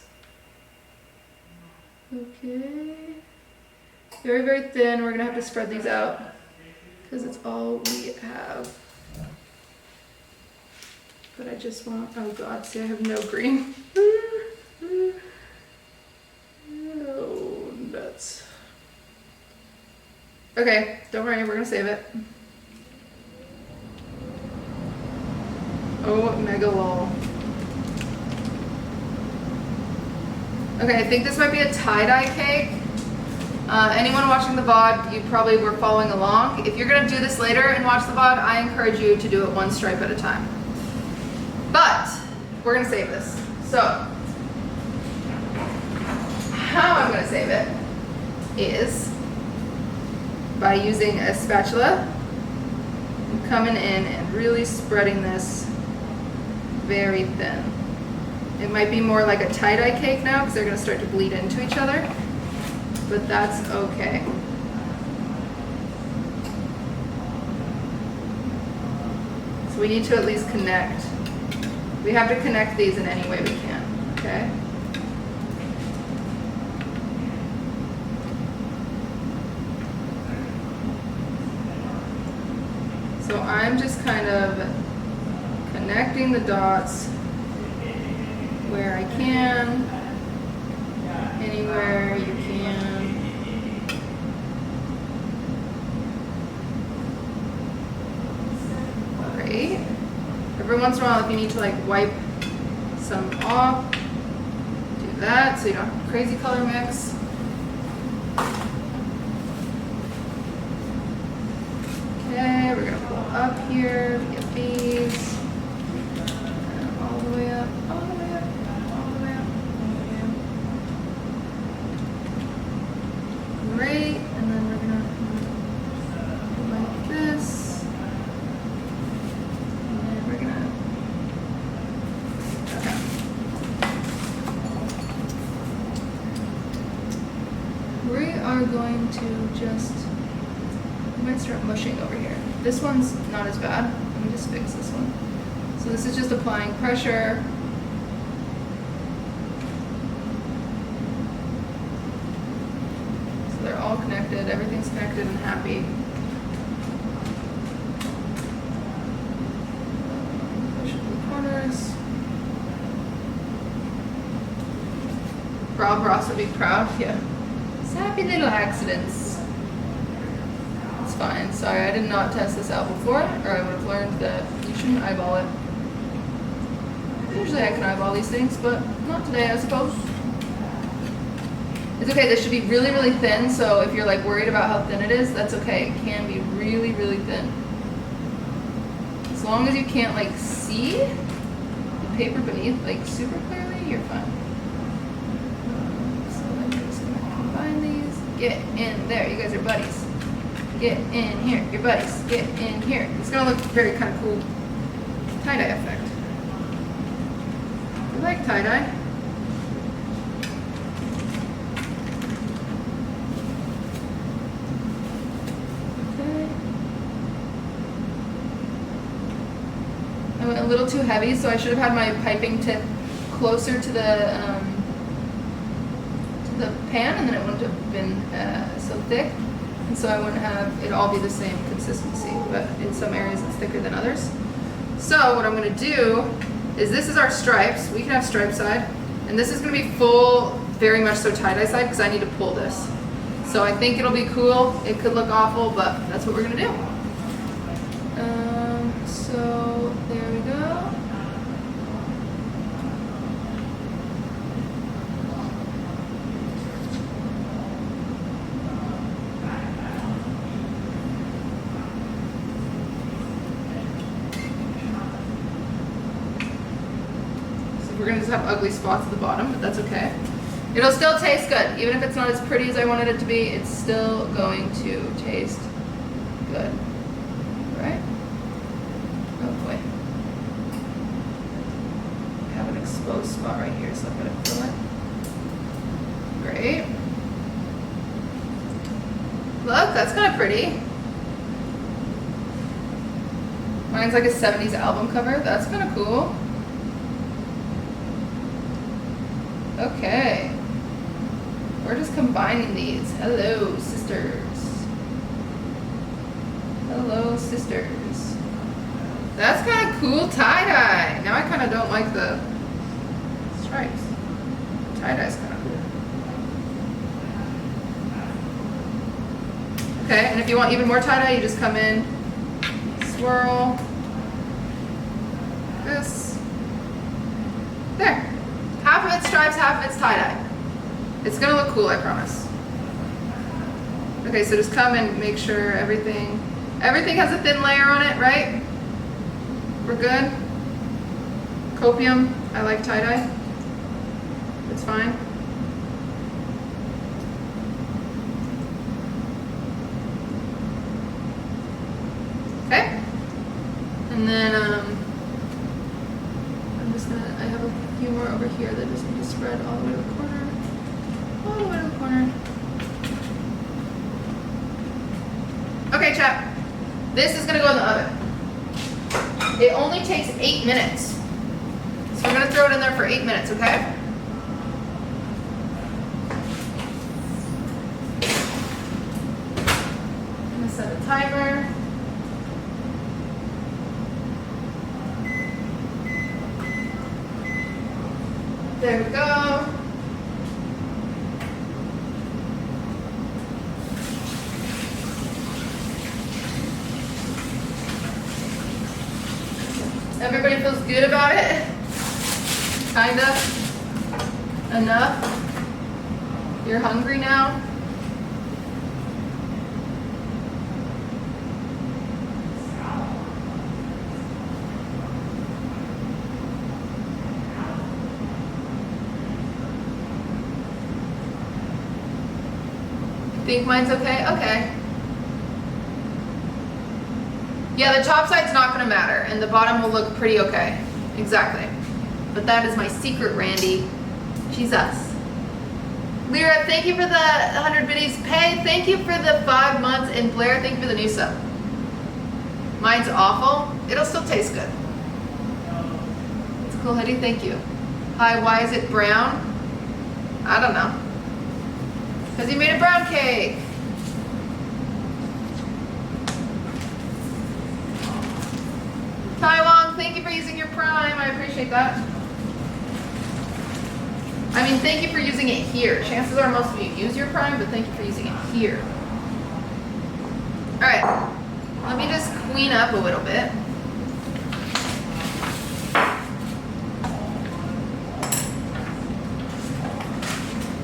Okay. Very, very thin. We're gonna have to spread these out because it's all we have. But I just want, oh God, see I have no green. Oh, nuts. Okay, don't worry, we're gonna save it. Oh, mega lol. Okay, I think this might be a tie-dye cake. Anyone watching the VOD, you probably were following along. If you're gonna do this later and watch the VOD, I encourage you to do it one stripe at a time. But, we're gonna save this. So, how I'm gonna save it is by using a spatula, and coming in and really spreading this very thin. It might be more like a tie-dye cake now because they're going to start to bleed into each other. but that's okay. So we need to at least connect. We have to connect these in any way we can, okay? So I'm just kind of connecting the dots where I can, anywhere you can. Great. Every once in a while, if you need to like wipe some off, do that so you don't have a crazy color mix. Okay, we're gonna pull up here to get these. And all the way up, all the way up, all the way up, all the way up. Great, and then we're gonna go like this. And then we're gonna, okay. We are going to just, I might start mushing over here. This one's not as bad. Let me just fix this one. So this is just applying pressure. So they're all connected. Everything's connected and happy. Push in the corners. Rob Ross would be proud. Yeah. Happy little accidents. It's fine. Sorry, I did not test this out before, or I would have learned that you shouldn't eyeball it. Usually I can eyeball these things, but not today, I suppose. It's okay, this should be really, really thin, so if you're like worried about how thin it is, that's okay. It can be really, really thin. As long as you can't like see the paper beneath like super clearly, you're fine. So I'm just gonna combine these. Get in there, you guys are buddies. Get in here, your buddies. Get in here. It's gonna look very kind of cool tie-dye effect. I like tie-dye. Okay. I went a little too heavy, so I should have had my piping tip closer to the pan, and then it wouldn't have been so thick, and so I wouldn't have it all be the same consistency, but in some areas it's thicker than others. So what I'm going to do is, this is our stripes. We can have stripe side, and this is going to be full, very much so tie-dye side, because I need to pull this. So I think it'll be cool. It could look awful, but that's what we're going to do. So there we go. We're gonna just have ugly spots at the bottom, but that's okay. It'll still taste good. Even if it's not as pretty as I wanted it to be, it's still going to taste good. Right? Oh boy. I have an exposed spot right here, so I'm gonna fill it. Great. Look, that's kind of pretty. Mine's like a 70s album cover. That's kind of cool. Okay, we're just combining these. Hello, sisters. Hello, sisters. That's kind of cool tie-dye. Now I kind of don't like the stripes. Tie-dye's kind of cool. Okay, and if you want even more tie-dye, you just come in, swirl, this, there. Half of it's stripes, half of it's tie-dye. It's gonna look cool, I promise. Okay, so just come and make sure everything has a thin layer on it, right? We're good? Copium, I like tie-dye. It's fine. Okay. And then, I have a few more over here that just need to spread all the way to the corner. All the way to the corner. This is gonna go in the oven. It only takes 8 minutes. So I'm gonna throw it in there for 8 minutes, okay? I'm gonna set a timer. There we go. Everybody feels good about it? Kinda? Enough? You're hungry now? Think mine's okay? Okay. Yeah, the top side's not gonna matter, and the bottom will look pretty okay. Exactly. But that is my secret, Randy. She's us. Lyra, thank you for the 100 biddies. Pay, thank you for the 5 months, and Blair, thank you for the new sub. Mine's awful. It'll still taste good. It's a cool hoodie, thank you. Hi, why is it brown? I don't know. Because you made a brown cake. Taiwan, thank you for using your Prime. I appreciate that. I mean, thank you for using it here. Chances are most of you use your Prime, but thank you for using it here. All right, let me just clean up a little bit.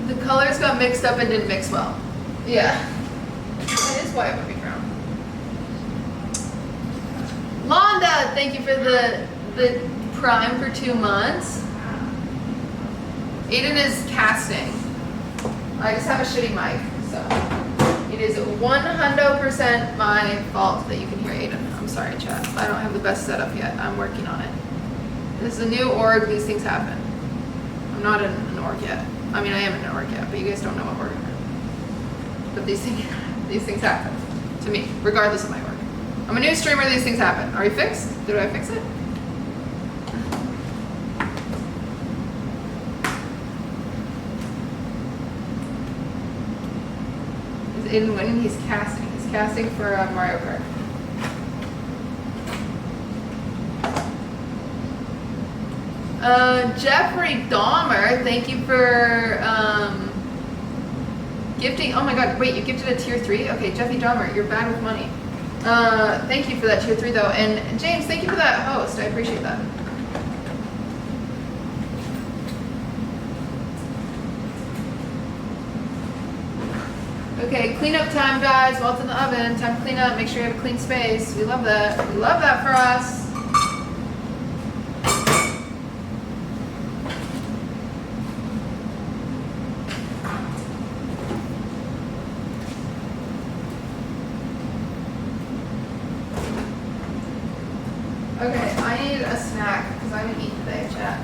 The colors got mixed up and didn't mix well. Yeah, that is why it would be brown. Londa, thank you for the Prime for 2 months. Aiden is casting. I just have a shitty mic, so it is 100% my fault that you can hear Aiden. I'm sorry, chat. I don't have the best setup yet. I'm working on it. This is a new org. These things happen. I'm not in an org yet. I mean, I am in an org yet, but you guys don't know what org I'm in. But these things happen to me, regardless of my work. I'm a new streamer. These things happen. Are you fixed? Did I fix it? Is Aiden winning? He's casting. He's casting for Mario Kart. Jeffrey Dahmer, thank you for gifting. Oh my god, wait, you gifted a tier 3? Okay, Jeffy Dahmer, you're bad with money. Thank you for that tier 3 though. And James, thank you for that host. I appreciate that. Okay, cleanup time, guys. While it's in the oven, time to clean up. Make sure you have a clean space. We love that. We love that for us. Okay, I need a snack because I haven't eaten today, chat.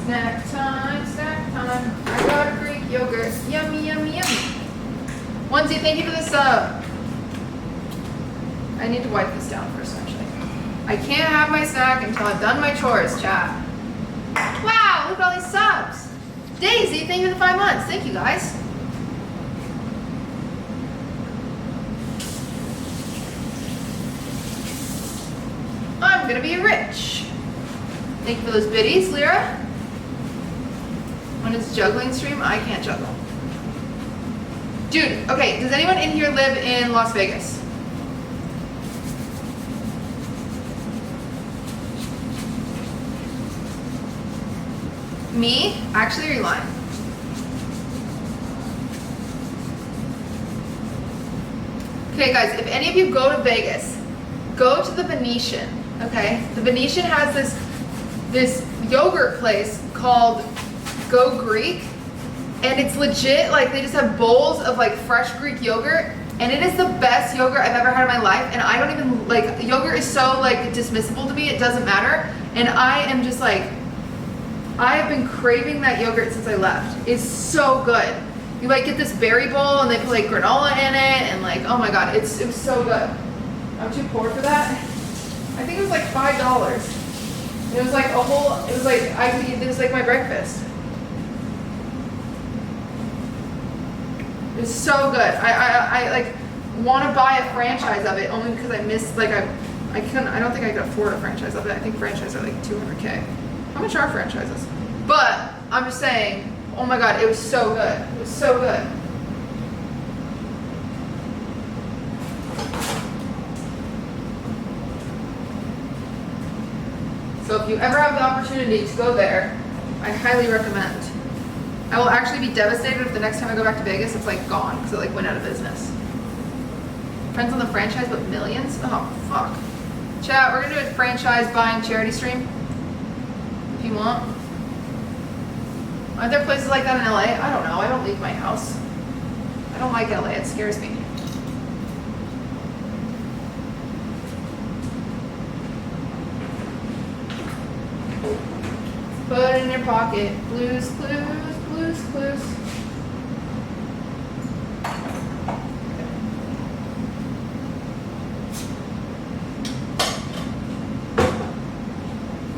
Snack time, snack time. I got a Greek yogurt. Yummy, yummy, yummy. Onesie, thank you for the sub. I need to wipe this down first, actually. I can't have my snack until I've done my chores, chat. Wow, look at all these subs. Daisy, thank you for the 5 months. Thank you, guys. I'm gonna be rich. Thank you for those biddies, Lyra. When it's juggling stream, I can't juggle. Dude, okay, does anyone in here live in Las Vegas? Me? Actually, you're lying. Okay, guys, if any of you go to Vegas, go to the Venetian, okay? The Venetian has this yogurt place called Go Greek, and it's legit, like they just have bowls of like fresh Greek yogurt, and it is the best yogurt I've ever had in my life, and I don't even, like, yogurt is so like dismissible to me, it doesn't matter, and I am just like, I have been craving that yogurt since I left. It's so good. You like get this berry bowl and they put like granola in it and like, oh my god, it was so good. I'm too poor for that. I think it was like $5. It was like a whole, it was like, I could eat this like my breakfast. It was so good. I like want to buy a franchise of it only because I missed, like I don't think I could afford a franchise of it. I think franchises are like $200K. How much are franchises? But I'm just saying, oh my god, it was so good. It was so good. So if you ever have the opportunity to go there, I highly recommend. I will actually be devastated if the next time I go back to Vegas, it's like gone because it like went out of business. Friends on the franchise, but millions? Oh, fuck. Chat, we're gonna do a franchise buying charity stream. If you want. Aren't there places like that in LA? I don't know. I don't leave my house. I don't like LA. It scares me. Put it in your pocket. Blues, Clues, Blues, Clues.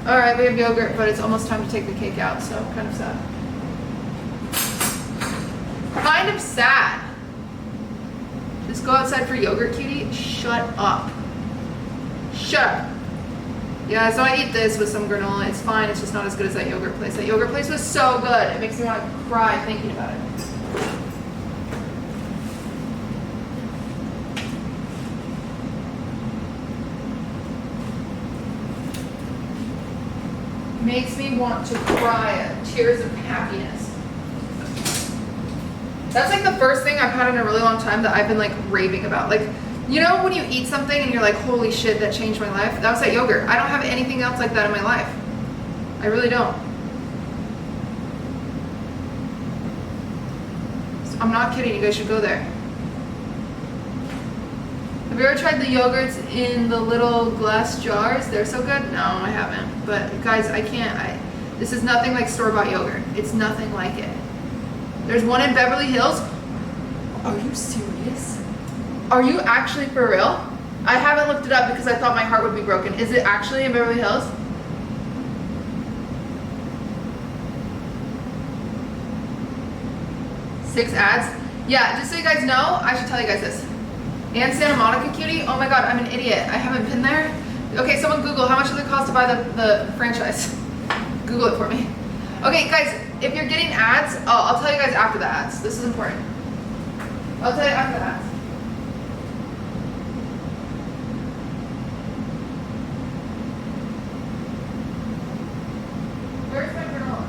Alright, we have yogurt, but it's almost time to take the cake out, so kind of sad. Kind of sad. Just go outside for yogurt, cutie. Shut up. Shut up. Yeah, so I eat this with some granola. It's fine. It's just not as good as that yogurt place. That yogurt place was so good. It makes me want to cry thinking about it. Makes me want to cry tears of happiness. That's like the first thing I've had in a really long time that I've been like raving about. Like, you know when you eat something and you're like, holy shit, that changed my life? That was that yogurt. I don't have anything else like that in my life. I really don't. I'm not kidding, you guys should go there. Have you ever tried the yogurts in the little glass jars? They're so good? No, I haven't. But guys, I can't. This is nothing like store-bought yogurt. It's nothing like it. There's one in Beverly Hills. Are you serious? Are you actually for real? I haven't looked it up because I thought my heart would be broken. Is it actually in Beverly Hills? Six ads? Yeah, just so you guys know, I should tell you guys this. And Santa Monica, cutie? Oh my god, I'm an idiot. I haven't been there. Okay, someone Google how much does it cost to buy the franchise? Google it for me. Okay, guys, if you're getting ads, I'll tell you guys after the ads. This is important. I'll tell you after the ads. Where's my granola?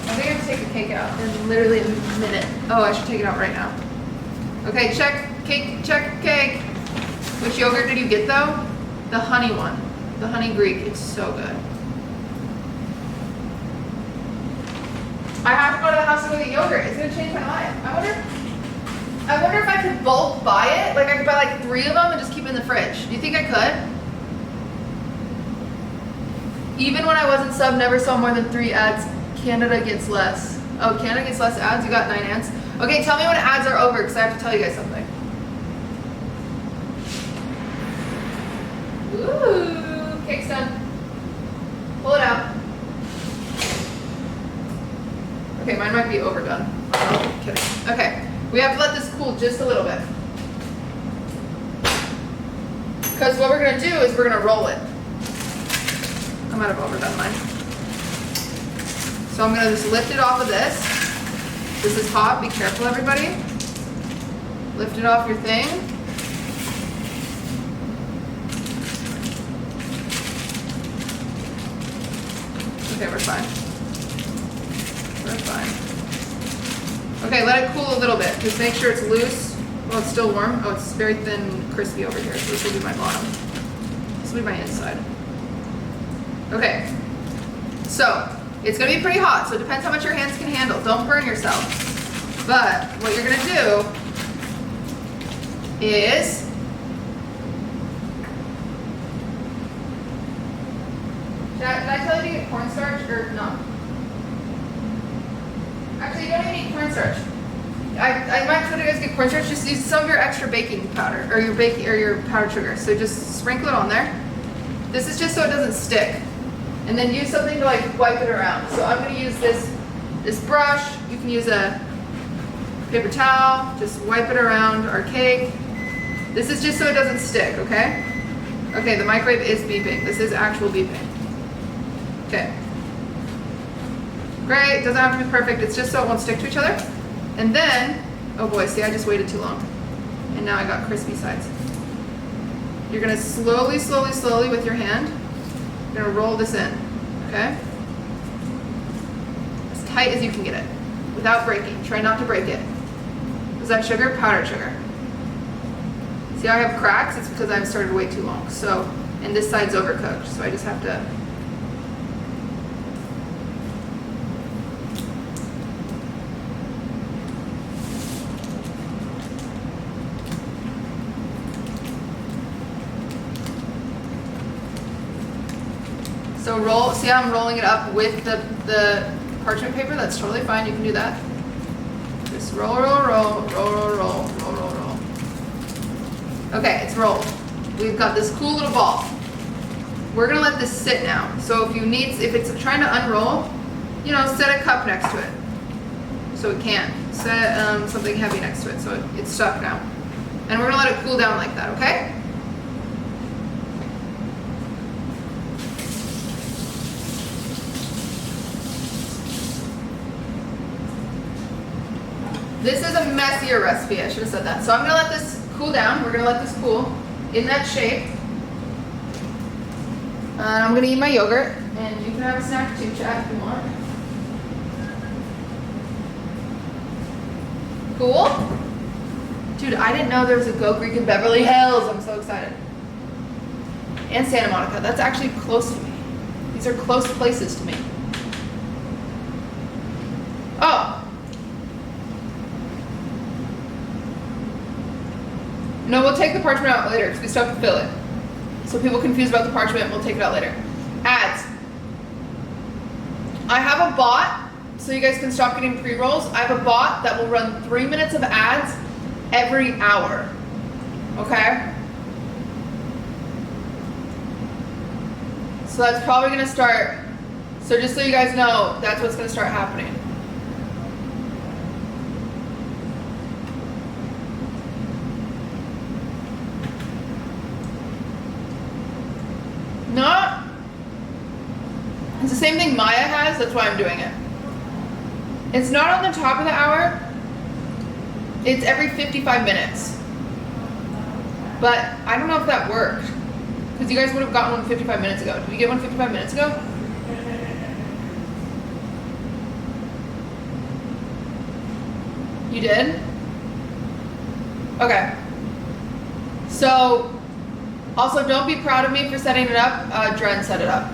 I think I have to take the cake out in literally a minute. Oh, I should take it out right now. Okay, check cake, check cake. Which yogurt did you get though? The honey one. The honey Greek. It's so good. I have to go to the house and go get yogurt. It's gonna change my life. I wonder if I could bulk buy it. Like I could buy like 3 of them and just keep it in the fridge. Do you think I could? Even when I wasn't sub, never saw more than 3 ads. Canada gets less. Oh, Canada gets less ads? You got 9 ads? Okay, tell me when ads are over because I have to tell you guys something. Ooh, cake's done. Pull it out. Okay, mine might be overdone. Oh, kidding. Okay, we have to let this cool just a little bit. Because what we're going to do is we're going to roll it. I might have overdone mine. So I'm going to just lift it off of this. This is hot. Be careful, everybody. Lift it off your thing. Okay, we're fine. We're fine. Okay, let it cool a little bit. Just make sure it's loose. Well, it's still warm. Oh, it's very thin and crispy over here. So this will be my bottom. This will be my inside. Okay. So, it's going to be pretty hot. So it depends how much your hands can handle. Don't burn yourself. But what you're going to do is did I tell you to get cornstarch or no? Actually, you don't even need cornstarch. I might try to guys get cornstarch. Just use some of your extra baking powder or your powdered sugar. So just sprinkle it on there. This is just so it doesn't stick. And then use something to like wipe it around. So I'm gonna use this brush. You can use a paper towel. Just wipe it around our cake. This is just so it doesn't stick, okay? Okay, the microwave is beeping. This is actual beeping. Okay. Great, doesn't have to be perfect. It's just so it won't stick to each other. And then, oh boy, see, I just waited too long. And now I got crispy sides. You're gonna slowly, slowly, slowly with your hand, you're gonna roll this in, okay? As tight as you can get it, without breaking. Try not to break it. Is that sugar? Powdered sugar. See how I have cracks? It's because I've started way too long. So, and this side's overcooked, so I just have to. So roll, see how I'm rolling it up with the parchment paper? That's totally fine, you can do that. Just roll, roll, roll, roll, roll, roll, roll, roll, roll. Okay, it's rolled. We've got this cool little ball. We're gonna let this sit now. So if it's trying to unroll, you know, set a cup next to it. So it can't. Set something heavy next to it, so it's stuck now. And we're gonna let it cool down like that, okay? This is a messier recipe, I should have said that. So I'm gonna let this cool down. We're gonna let this cool in that shape. And I'm gonna eat my yogurt, and you can have a snack too, Chad, if you want. Cool? Dude, I didn't know there was a Go Greek in Beverly Hills. I'm so excited. And Santa Monica. That's actually close to me. These are close places to me. Oh. No, we'll take the parchment out later because we still have to fill it. So people confused about the parchment, we'll take it out later. Ads. I have a bot, so you guys can stop getting pre-rolls. I have a bot that will run 3 minutes of ads every hour. Okay? So that's probably gonna start. So just so you guys know, that's what's gonna start happening. No, it's the same thing Maya has, that's why I'm doing it. It's not on the top of the hour, it's every 55 minutes. But I don't know if that worked, because you guys would have gotten one 55 minutes ago. Did we get one 55 minutes ago? You did? Okay. So, also, don't be proud of me for setting it up. Dren set it up.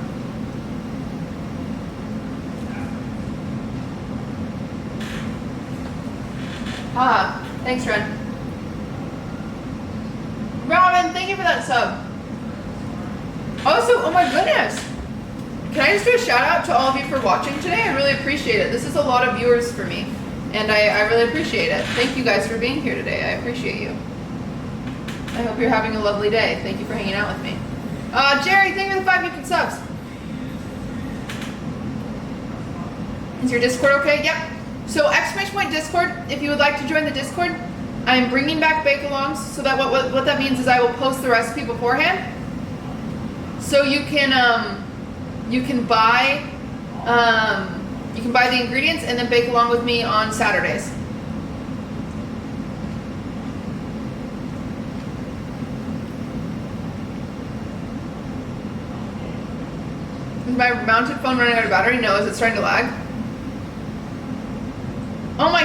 Thanks, Dren. Robin, thank you for that sub. Also, oh my goodness. Can I just do a shout out to all of you for watching today? I really appreciate it. This is a lot of viewers for me, and I really appreciate it. Thank you guys for being here today. I appreciate you. I hope you're having a lovely day. Thank you for hanging out with me. Jerry, thank you for the 5 gifted subs. Is your Discord okay? Yep. So exclamation point Discord, if you would like to join the Discord, I'm bringing back bake-alongs, so that what that means is I will post the recipe beforehand. So you can buy the ingredients and then bake along with me on Saturdays. Is my mounted phone running out of battery? No. Is it starting to lag? Oh my.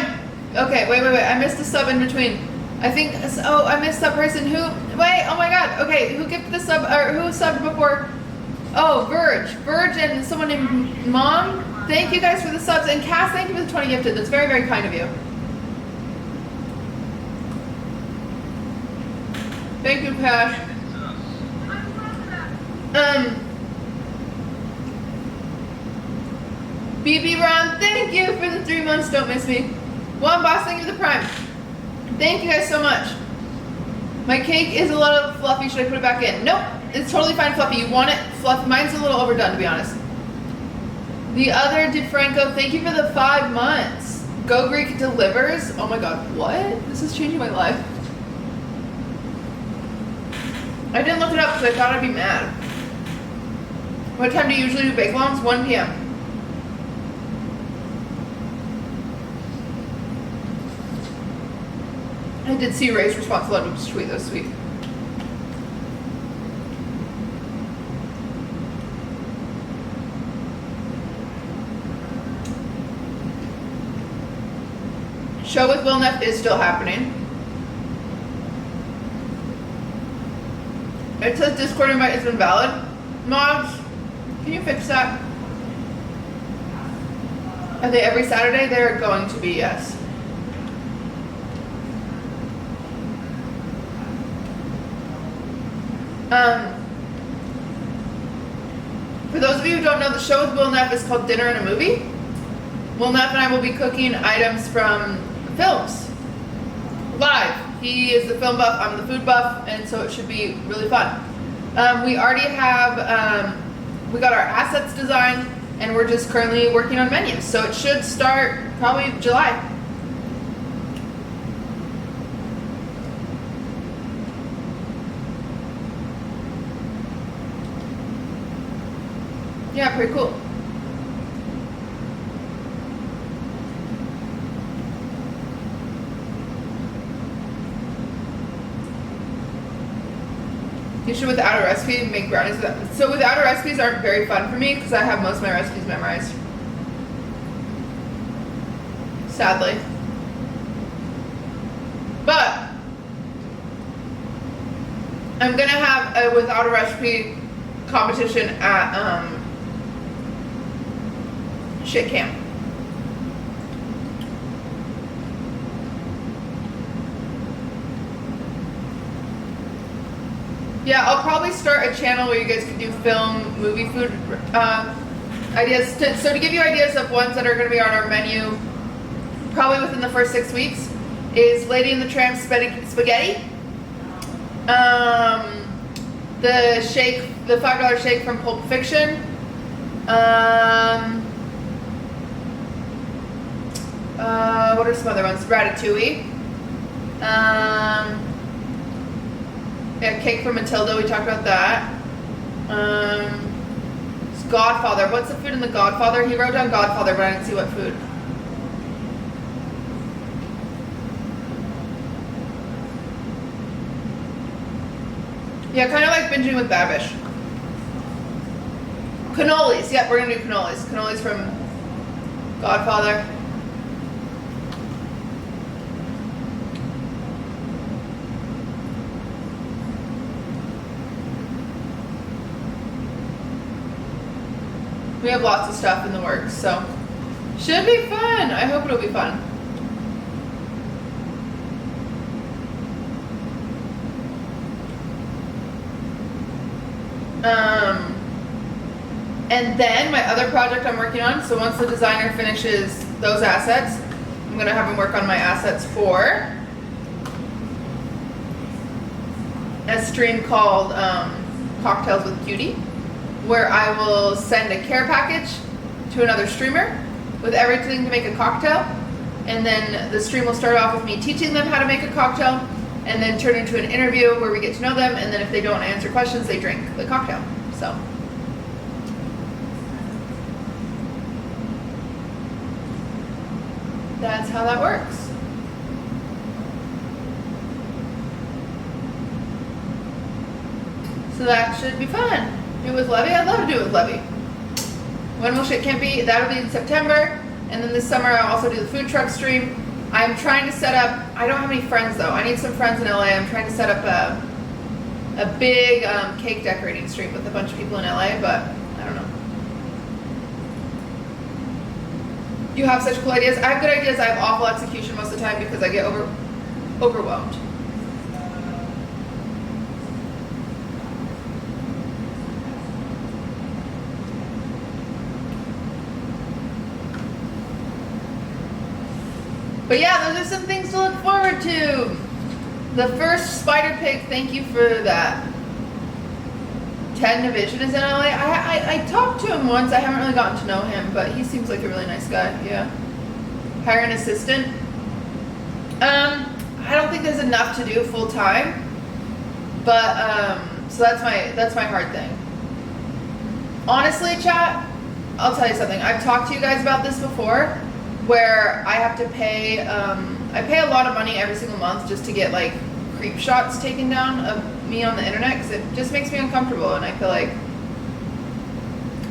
Okay, wait. I missed a sub in between. I think. Oh, I missed that person. Who? Wait. Oh my God. Okay, who gifted the sub? Or who subbed before? Oh, Verge, and someone named Mom. Thank you guys for the subs, and Cass, thank you for the 20 gifted. That's very, very kind of you. Thank you, Cash. BB Ron, thank you for the 3 months. Don't miss me. One boss, thank you for the prime. Thank you guys so much. My cake is a little fluffy. Should I put it back in? Nope. It's totally fine fluffy. You want it fluffy. Mine's a little overdone, to be honest. The other DeFranco, thank you for the 5 months. Go Greek delivers. Oh my god, what? This is changing my life. I didn't look it up because I thought I'd be mad. What time do you usually do bake-alongs? 1 p.m. I did see Ray's response to Ludwig's tweet. That was sweet. Show with Will Neff is still happening. It says Discord invite has been valid. Mods, can you fix that? Are they every Saturday? They're going to be, yes. For those of you who don't know, the show with Will Neff is called Dinner and a Movie. Will Neff and I will be cooking items from films live. He is the film buff, I'm the food buff, and so it should be really fun. We already have, we got our assets designed, and we're just currently working on menus. So it should start probably July. Yeah, pretty cool. You should, without a recipe, make brownies. So without a recipes aren't very fun for me because I have most of my recipes memorized. Sadly. But I'm gonna have a without a recipe competition at Shit Camp. Yeah, I'll probably start a channel where you guys can do film, movie food ideas. So to give you ideas of ones that are going to be on our menu, probably within the first 6 weeks, is Lady and the Tramp spaghetti. The shake, the $5 shake from Pulp Fiction. What are some other ones? Ratatouille. Yeah, cake from Matilda, we talked about that. It's Godfather. What's the food in The Godfather? He wrote down Godfather, but I didn't see what food. Yeah, kind of like binging with Babish. Cannolis. Yep, we're going to do cannolis. Cannolis from Godfather. We have lots of stuff in the works, so should be fun. I hope it'll be fun. And then my other project I'm working on, so once the designer finishes those assets, I'm gonna have him work on my assets for a stream called Cocktails with Cutie, where I will send a care package to another streamer with everything to make a cocktail, and then the stream will start off with me teaching them how to make a cocktail, and then turn into an interview where we get to know them, and then if they don't answer questions, they drink the cocktail. So that's how that works. So that should be fun. Do it with Levy? I'd love to do it with Levy. When will Shit Camp be? That'll be in September. And then this summer I'll also do the food truck stream. I'm trying to set up, I don't have any friends though. I need some friends in LA. I'm trying to set up a big cake decorating stream with a bunch of people in LA, but I don't know. You have such cool ideas. I have good ideas. I have awful execution most of the time because I get overwhelmed. But yeah, those are some things to look forward to. The first Spider Pig, thank you for that. Ted Division is in LA. I talked to him once. I haven't really gotten to know him, but he seems like a really nice guy. Yeah. Hire an assistant. I don't think there's enough to do full time, but so that's my hard thing. Honestly, chat, I'll tell you something. I've talked to you guys about this before, where I have to pay. I pay a lot of money every single month just to get like creep shots taken down of me on the internet because it just makes me uncomfortable, and I feel like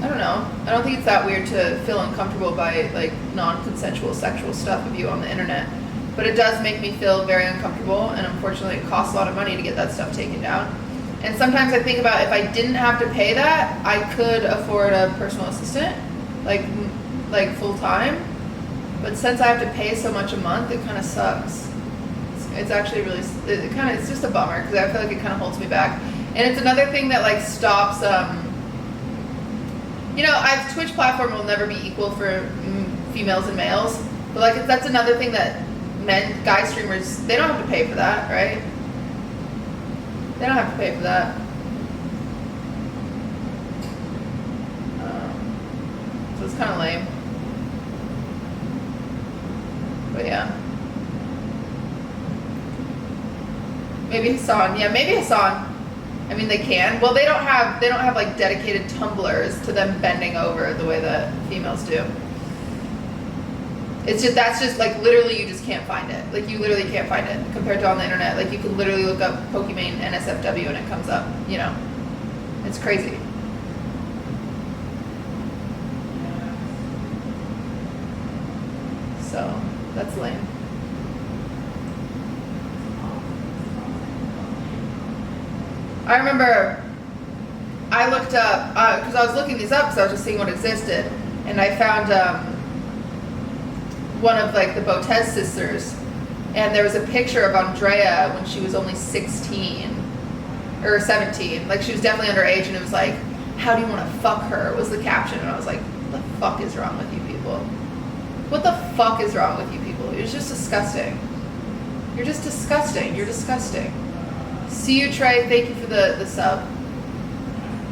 I don't know. I don't think it's that weird to feel uncomfortable by like non-consensual sexual stuff of you on the internet. But it does make me feel very uncomfortable, and unfortunately it costs a lot of money to get that stuff taken down. And sometimes I think about if I didn't have to pay that, I could afford a personal assistant, like full time. But since I have to pay so much a month, it kind of sucks. It's actually really, it's just a bummer because I feel like it kind of holds me back. And it's another thing that like stops, Twitch platform will never be equal for females and males. But like that's another thing that guy streamers, they don't have to pay for that, right? They don't have to pay for that. So it's kind of lame. But yeah. Maybe Hassan. Yeah, maybe Hassan. I mean, they can. Well, they don't have like dedicated tumblers to them bending over the way that females do. That's just like literally you just can't find it. Like you literally can't find it compared to on the internet. Like you can literally look up Pokimane NSFW and it comes up, you know. It's crazy. So, that's lame. I remember I looked up, because I was looking these up because I was just seeing what existed, and I found one of like the Botez sisters, and there was a picture of Andrea when she was only 16 or 17. Like she was definitely underage, and it was like, "How do you want to fuck her?" was the caption, and I was like, "What the fuck is wrong with you people? What the fuck is wrong with you people? It's just disgusting. You're just disgusting. You're disgusting." See you, Trey. Thank you for the sub.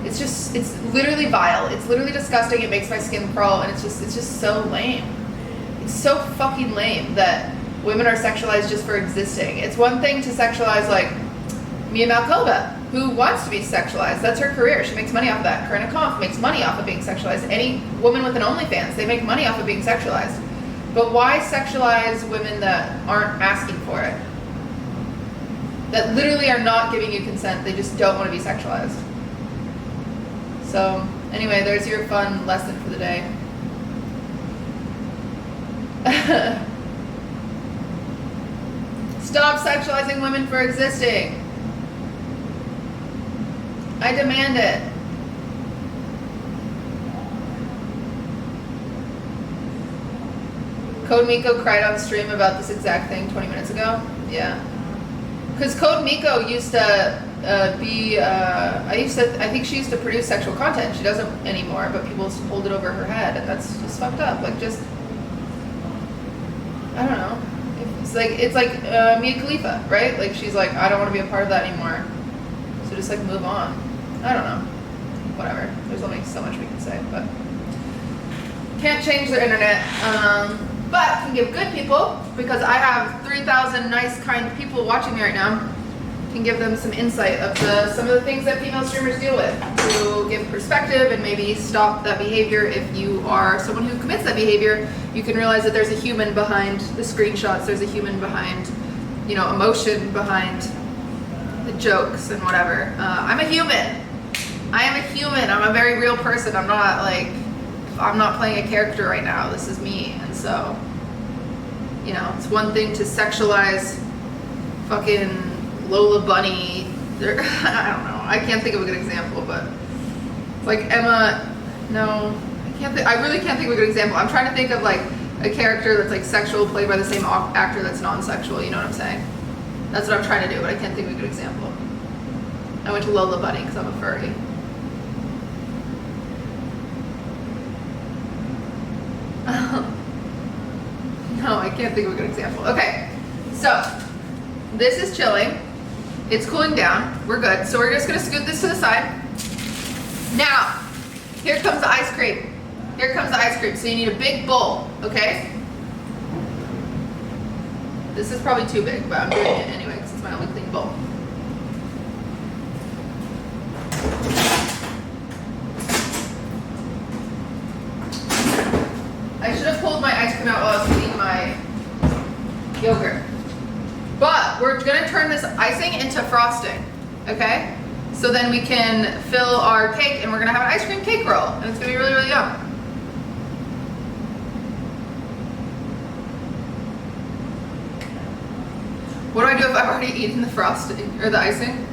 It's literally vile. It's literally disgusting. It makes my skin crawl, and it's just so lame. It's so fucking lame that women are sexualized just for existing. It's one thing to sexualize like Mia Malkova, who wants to be sexualized. That's her career. She makes money off of that. Karina Kampf makes money off of being sexualized. Any woman with an OnlyFans, they make money off of being sexualized. But why sexualize women that aren't asking for it? That literally are not giving you consent. They just don't want to be sexualized. So, anyway, there's your fun lesson for the day. Stop sexualizing women for existing. I demand it. Code Miko cried on stream about this exact thing 20 minutes ago. Yeah. Because Code Miko used to I think she used to produce sexual content. She doesn't anymore, but people hold it over her head, and that's just fucked up. Like, just, I don't know. It's like Mia Khalifa, right? Like, she's like, I don't want to be a part of that anymore. So just, like, move on. I don't know. Whatever. There's only so much we can say, but can't change the internet. But can give good people, because I have 3,000 nice, kind people watching me right now, can give them some insight of some of the things that female streamers deal with to give perspective and maybe stop that behavior. If you are someone who commits that behavior, you can realize that there's a human behind the screenshots, there's a human behind, emotion behind the jokes and whatever. I'm a human. I am a human. I'm a very real person. I'm not playing a character right now. This is me. And so, it's one thing to sexualize fucking Lola Bunny. I don't know. I can't think of a good example, but like Emma. No, I really can't think of a good example. I'm trying to think of like a character that's like sexual played by the same actor that's non-sexual. You know what I'm saying? That's what I'm trying to do, but I can't think of a good example. I went to Lola Bunny because I'm a furry. No, I can't think of a good example. Okay, so this is chilling. It's cooling down. We're good. So we're just gonna scoot this to the side. Now, here comes the ice cream. Here comes the ice cream. So you need a big bowl, okay? This is probably too big, but I'm doing it anyway because it's my only clean bowl. I should have pulled my ice cream out while I was eating my yogurt. But we're gonna turn this icing into frosting, okay? So then we can fill our cake and we're gonna have an ice cream cake roll and it's gonna be really, really yum. What do I do if I've already eaten the frosting or the icing?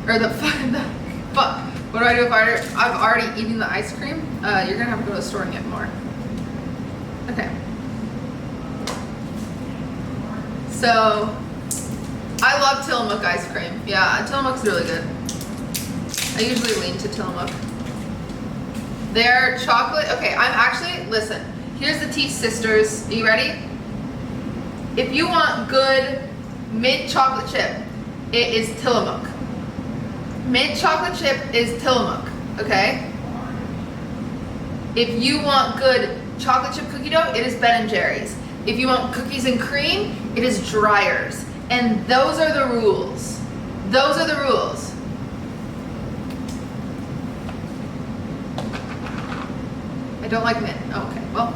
Or the fuck. What do I do if I've already eaten the ice cream? You're gonna have to go to the store and get more. Okay. So, I love Tillamook ice cream. Yeah, Tillamook's really good. I usually lean to Tillamook. Their chocolate, okay, listen, here's the tea, sisters. Are you ready? If you want good mint chocolate chip, it is Tillamook. Mint chocolate chip is Tillamook, okay? If you want good chocolate chip cookie dough, it is Ben & Jerry's. If you want cookies and cream, it is Dreyer's. And those are the rules. Those are the rules. I don't like mint. Oh, okay, well.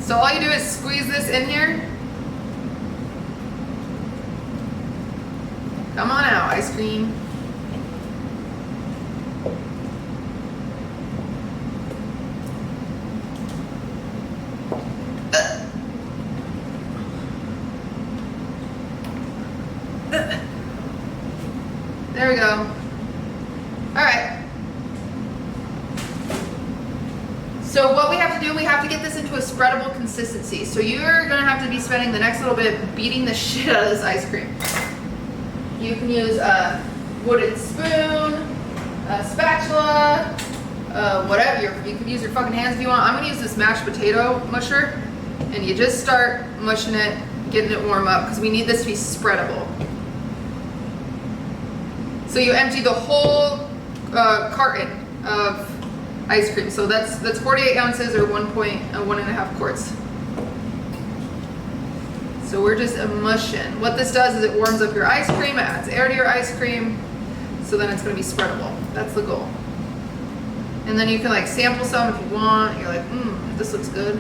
So all you do is squeeze this in here. Come on out, ice cream. There we go. All right. So what we have to do, we have to get this into a spreadable consistency. So you're gonna have to be spending the next little bit beating the shit out of this ice cream. You can use a wooden spoon, a spatula, whatever. You can use your fucking hands if you want. I'm gonna use this mashed potato musher, and you just start mushing it, getting it warm up, because we need this to be spreadable. So you empty the whole carton of ice cream. So that's 48 ounces or 1.5 quarts. So we're just mushing. What this does is it warms up your ice cream, it adds air to your ice cream, so then it's gonna be spreadable. That's the goal. And then you can like sample some if you want. You're like, this looks good.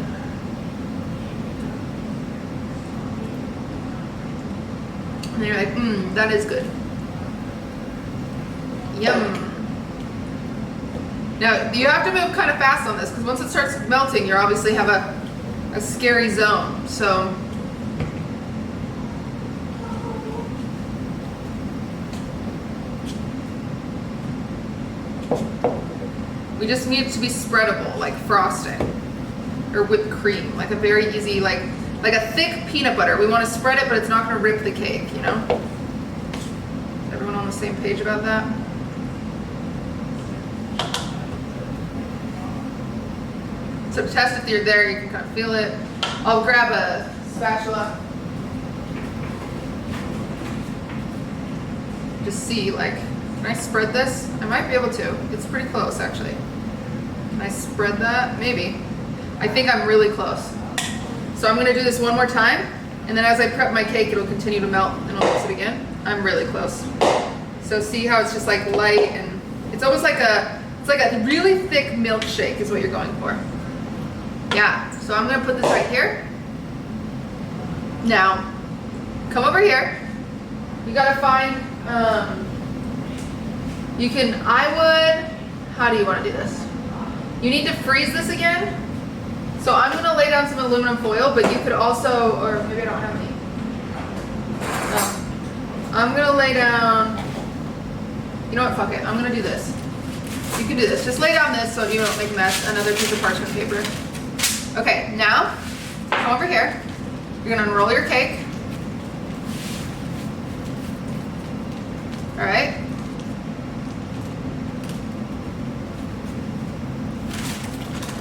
And then you're like, that is good. Yum. Now, you have to move kind of fast on this because once it starts melting, you obviously have a scary zone. So, we just need it to be spreadable, like frosting or whipped cream, like a very easy, like a thick peanut butter. We want to spread it, but it's not going to rip the cake, you know? Is everyone on the same page about that? So to test if you're there, you can kind of feel it. I'll grab a spatula. Just see, like, can I spread this? I might be able to. It's pretty close, actually. Can I spread that? Maybe. I think I'm really close. So I'm gonna do this one more time, and then as I prep my cake, it'll continue to melt, and I'll mix it again. I'm really close. So see how it's just like light, and it's almost like it's like a really thick milkshake is what you're going for. Yeah, so I'm gonna put this right here. Now, come over here. You gotta find, how do you wanna do this? You need to freeze this again. So I'm gonna lay down some aluminum foil, but you could also, or maybe I don't have any. I'm gonna lay down, you know what, fuck it, I'm gonna do this. You can do this, just lay down this so you don't make a mess, another piece of parchment paper. Okay, now, come over here. You're gonna unroll your cake. All right.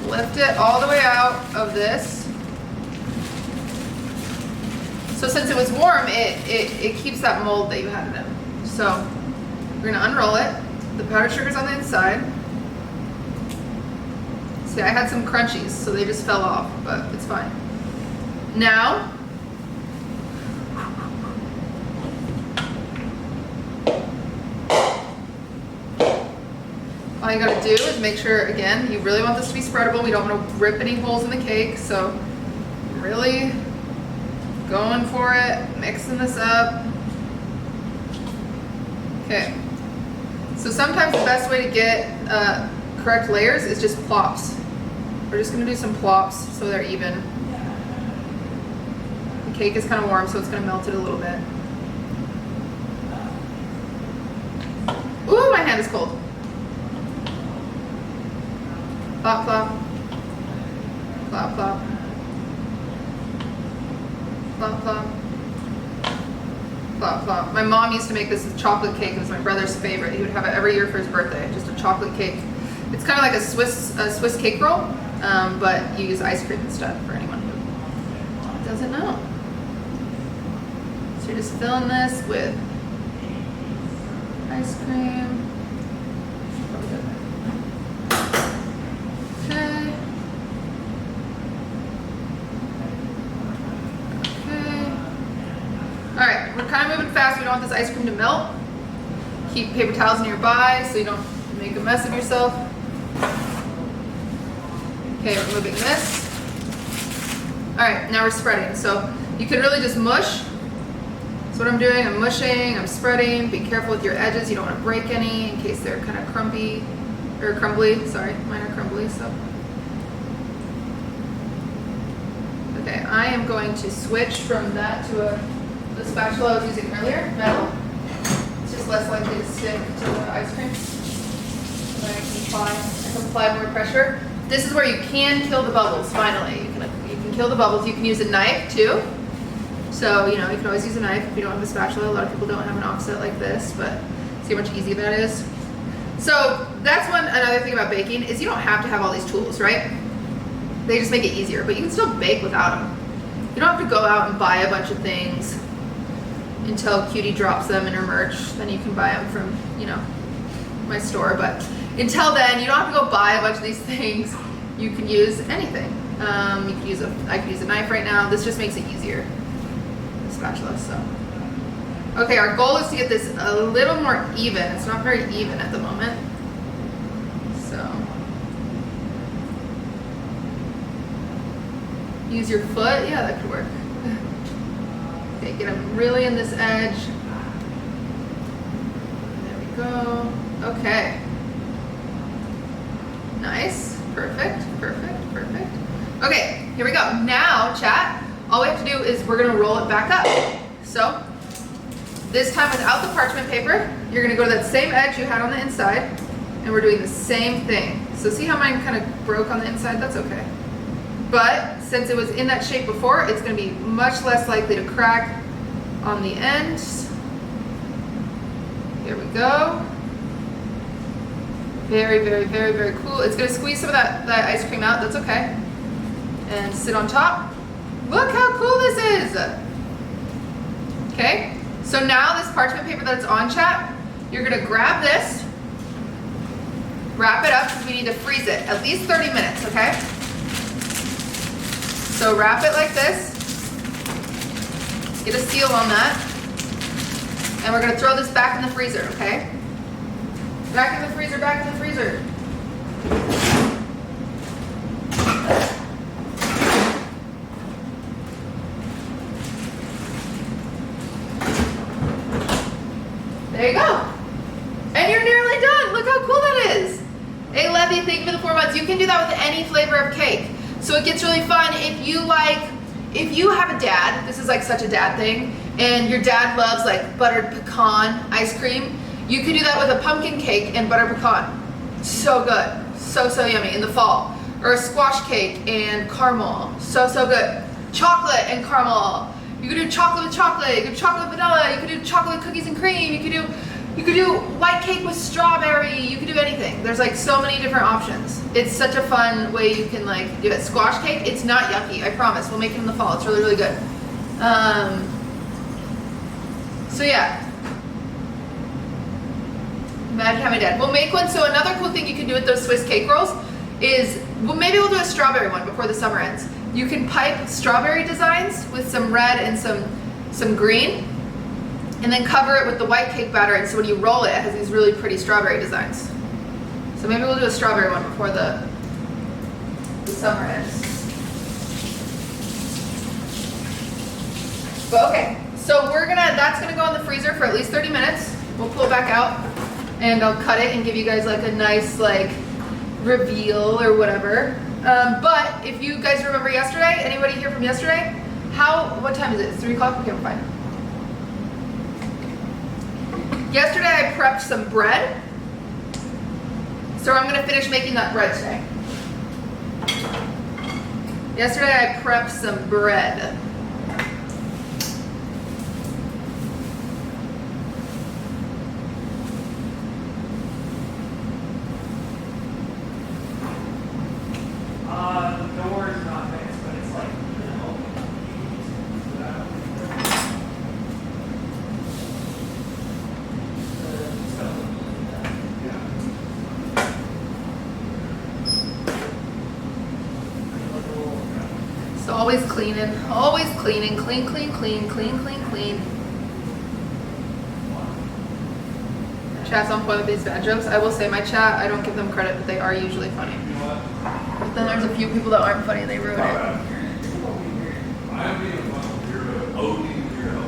Lift it all the way out of this. So since it was warm, it keeps that mold that you had in it. So we're gonna unroll it. The powdered sugar's on the inside. See, I had some crunchies, so they just fell off, but it's fine. Now, all you gotta do is make sure, again, you really want this to be spreadable. We don't want to rip any holes in the cake, so really going for it, mixing this up. Okay, so sometimes the best way to get correct layers is just plops. We're just gonna do some plops so they're even. The cake is kind of warm, so it's gonna melt it a little bit. Ooh, my hand is cold. Plop, plop. Plop, plop. Plop, plop. Plop, plop. My mom used to make this chocolate cake. It was my brother's favorite. He would have it every year for his birthday, just a chocolate cake. It's kind of like a Swiss cake roll, but you use ice cream instead for anyone who doesn't know. So you're just filling this with ice cream. Okay. Okay. All right, we're kind of moving fast. We don't want this ice cream to melt. Keep paper towels nearby so you don't make a mess of yourself. Okay, we're moving this. All right, now we're spreading. So you can really just mush. That's what I'm doing. I'm mushing, I'm spreading. Be careful with your edges. You don't want to break any in case they're kind of crumbly, or crumbly. Sorry, mine are crumbly, so. Okay, I am going to switch from that to the spatula I was using earlier, metal. It's just less likely to stick to the ice cream. And then I can apply more pressure. This is where you can kill the bubbles, finally. You can kill the bubbles. You can use a knife too. So, you can always use a knife if you don't have a spatula. A lot of people don't have an offset like this, but see how much easier that is? So that's another thing about baking is you don't have to have all these tools, right? They just make it easier, but you can still bake without them. You don't have to go out and buy a bunch of things until Cutie drops them in her merch. Then you can buy them from, my store. But until then, you don't have to go buy a bunch of these things. You can use anything. I could use a knife right now. This just makes it easier. The spatula, so. Okay, our goal is to get this a little more even. It's not very even at the moment. So. Use your foot, yeah, that could work. Okay, get them really in this edge. There we go. Okay. Nice, perfect, perfect, perfect. Okay, here we go. Now, chat, all we have to do is we're gonna roll it back up. So, this time without the parchment paper, you're gonna go to that same edge you had on the inside, and we're doing the same thing. So see how mine kind of broke on the inside? That's okay. But since it was in that shape before, it's gonna be much less likely to crack on the ends. Here we go. Very, very, very, very cool. It's gonna squeeze some of that ice cream out, that's okay. And sit on top. Look how cool this is. Okay, so now this parchment paper that's on, chat, you're gonna grab this, wrap it up because we need to freeze it, at least 30 minutes, okay? So wrap it like this, get a seal on that, and we're gonna throw this back in the freezer, okay? Back in the freezer, back in the freezer. There you go. And you're nearly done. Look how cool that is. Hey Levy, thank you for the 4 months. You can do that with any flavor of cake. So it gets really fun if you have a dad, this is like such a dad thing, and your dad loves like buttered pecan ice cream, you can do that with a pumpkin cake and butter pecan. So good. So, so yummy in the fall. Or a squash cake and caramel. So, so good. Chocolate and caramel. You could do chocolate with chocolate. You could do chocolate with vanilla. You could do chocolate with cookies and cream. You could do white cake with strawberry. You could do anything. There's like so many different options. It's such a fun way you can like do it. Squash cake, it's not yucky, I promise. We'll make it in the fall. It's really, really good. So yeah. Mad Cow My Dad. We'll make one. So another cool thing you can do with those Swiss cake rolls is, well, maybe we'll do a strawberry one before the summer ends. You can pipe strawberry designs with some red and some green, and then cover it with the white cake batter, and so when you roll it, it has these really pretty strawberry designs. So maybe we'll do a strawberry one before the summer ends. But okay, so that's gonna go in the freezer for at least 30 minutes. We'll pull it back out and I'll cut it and give you guys like a nice like reveal or whatever. But if you guys remember yesterday, anybody here from yesterday? What time is it? It's 3 o'clock? Okay, we're fine. Yesterday I prepped some bread. So I'm gonna finish making that bread today. Yesterday I prepped some bread. The door is not fixed, but it's like, you know, So always cleaning, clean, clean, clean, clean, clean, clean. Chat's on point with these bad jokes. I will say my chat, I don't give them credit, but they are usually funny. But then there's a few people that aren't funny and they ruin it. I'm being a fucking weirdo. OD weirdo.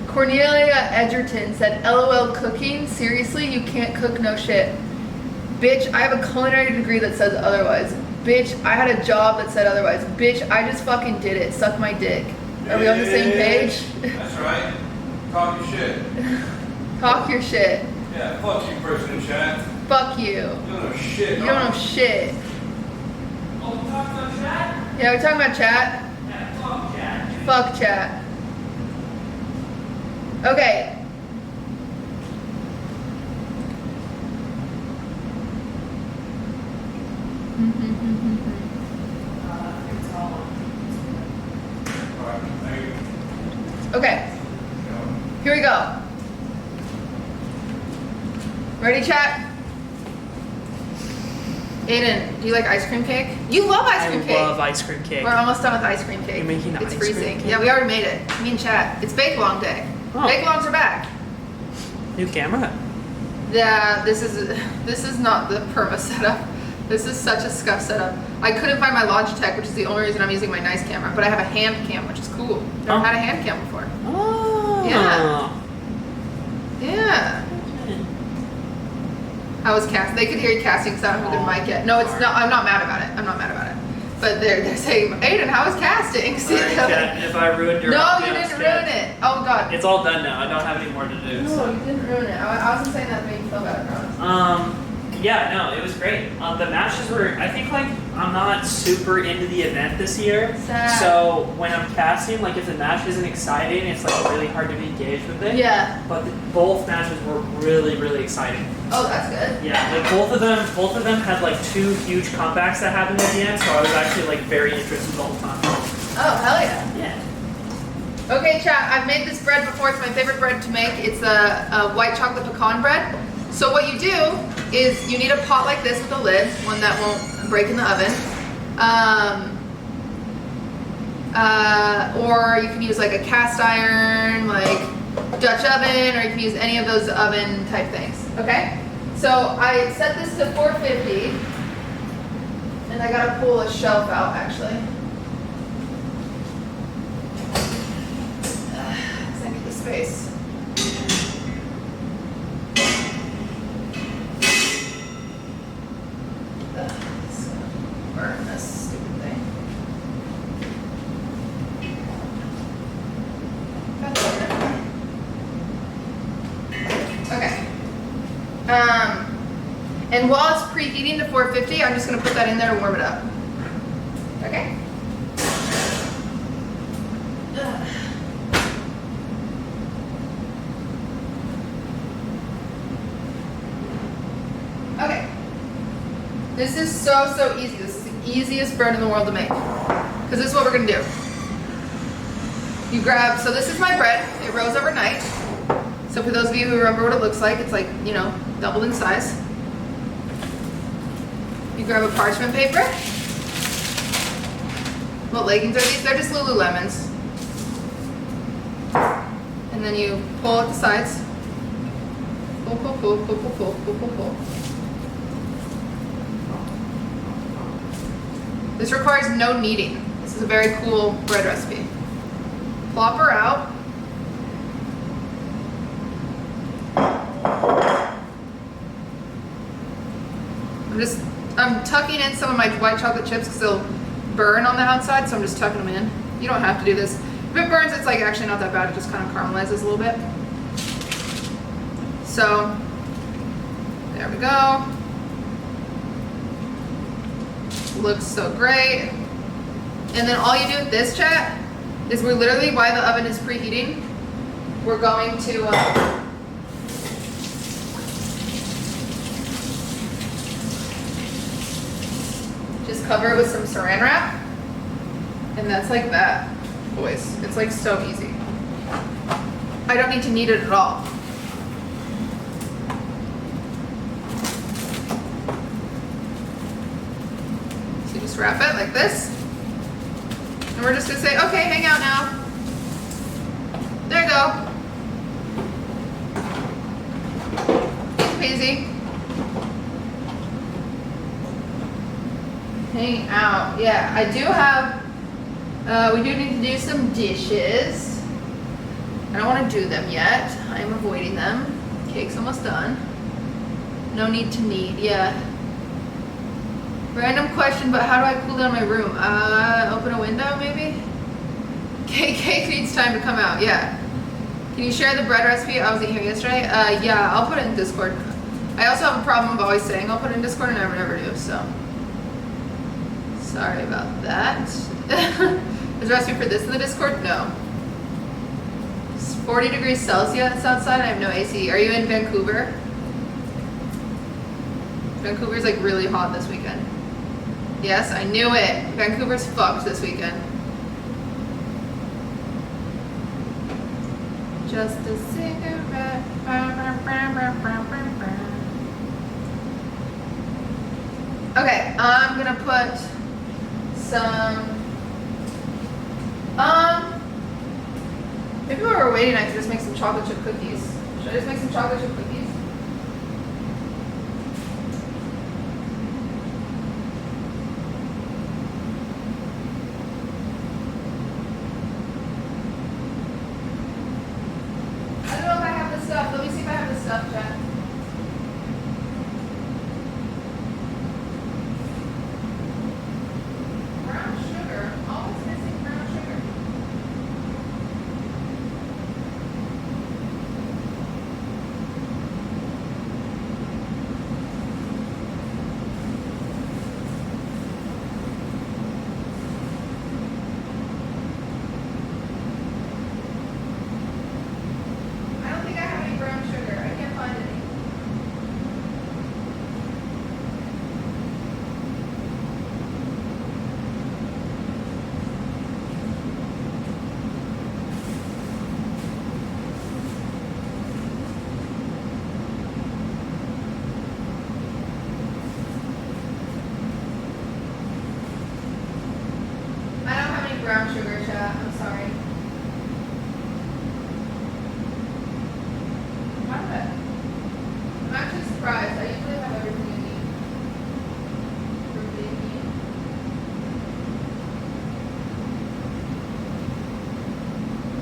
Cornelia Edgerton said, LOL cooking? Seriously? You can't cook no shit. Bitch, I have a culinary degree that says otherwise. Bitch, I had a job that said otherwise. Bitch, I just fucking did it. Suck my dick. Are we on the same page? That's right. Talk your shit. Talk your shit. Yeah, fuck you, person in chat. Fuck you. You don't know shit. You don't know shit. oh, we talked about chat? Yeah, we're talking about chat. Yeah, fuck chat. Fuck chat. Okay. Alright, thank you. Okay. Here we go. Ready, chat? Aiden, do you like ice cream cake? You love ice cream cake. I love ice cream cake. We're almost done with ice cream cake. You're making It's ice cream freezing. cake? Yeah, we already made it. Me and chat. It's Bake-a-Thon day. Oh. Bake-a-thons are back. New camera. Yeah, this is not the perma setup. This is such a scuff setup. I couldn't find my Logitech, which is the only reason I'm using my nice camera, but I have a hand cam, which is cool. Never had a hand cam before. Oh. Yeah. Yeah. I was cast. They could hear you casting because I don't have a good mic yet. No, it's not. I'm not mad about it. I'm not mad about it. But they're saying, Aiden, how was casting? See, Sorry, Kat, if I ruined your no, you ambiance, didn't Kat. ruin it. Oh God. It's all done now. I don't have any more to do. No, So. you didn't ruin it. I wasn't saying that to make you feel bad, I promise. Yeah, no, it was great. The matches were, I think, like, I'm not super into the event this year. Sad. So when I'm casting, like, if the match isn't exciting, it's, like, really hard to be engaged with it. Yeah. But both matches were really, really exciting. Oh, that's good. Yeah, like, both of them had, like, 2 huge comebacks that happened at the end, so I was actually, like, very interested the whole time. Oh, hell yeah. Yeah. Okay, chat, I've made this bread before. It's my favorite bread to make. It's a white chocolate pecan bread. So what you do is you need a pot like this with a lid, one that won't break in the oven. Or you can use like a cast iron, like Dutch oven, or you can use any of those oven type things, okay? So I set this to 450, and I gotta pull a shelf out actually. 'Cause I need the space. Burn this stupid thing. Okay. And while it's preheating to 450, I'm just gonna put that in there to warm it up. Okay? Okay. This is so easy. This is the easiest bread in the world to make. Because this is what we're gonna do. You grab, so this is my bread. It rose overnight. So for those of you who remember what it looks like, it's like, you know, doubled in size. You grab a parchment paper. What leggings are these? They're just Lululemons. And then you pull at the sides. Pull, pull, pull, pull, pull, pull, pull, pull, pull. This requires no kneading. This is a very cool bread recipe. Plop her out. I'm tucking in some of my white chocolate chips because they'll burn on the outside, so I'm just tucking them in. You don't have to do this. If it burns, it's like actually not that bad. It just kind of caramelizes a little bit. So, there we go. Looks so great. And then all you do with this, chat, is we're literally, while the oven is preheating, we're going to just cover it with some saran wrap. And that's like that, boys. It's like so easy. I don't need to knead it at all. So you just wrap it like this. And we're just gonna say, okay, hang out now. There you go. Easy peasy. Hang out. Yeah, I do have, we do need to do some dishes. I don't want to do them yet. I'm avoiding them. Cake's almost done. No need to knead, yeah. Random question, but how do I cool down my room? Open a window maybe? Cake needs time to come out, yeah. Can you share the bread recipe? I wasn't here yesterday. Yeah, I'll put it in Discord. I also have a problem of always saying I'll put it in Discord and I never do, so. Sorry about that. Is the recipe for this in the Discord? No. It's 40 degrees Celsius outside. I have no AC. Are you in Vancouver? Vancouver's like really hot this weekend. Yes, I knew it. Vancouver's fucked this weekend. Just a cigarette. Okay, I'm gonna put some, maybe while we're waiting I could just make some chocolate chip cookies. Should I just make some chocolate chip cookies? I don't know if I have the stuff. Let me see if I have the stuff, Jen. Brown sugar. Always missing brown sugar. I don't think I have any brown sugar. I can't find any. I don't have any brown sugar, chat. I'm sorry. How did I? I'm actually surprised. I usually have everything I need. For baking.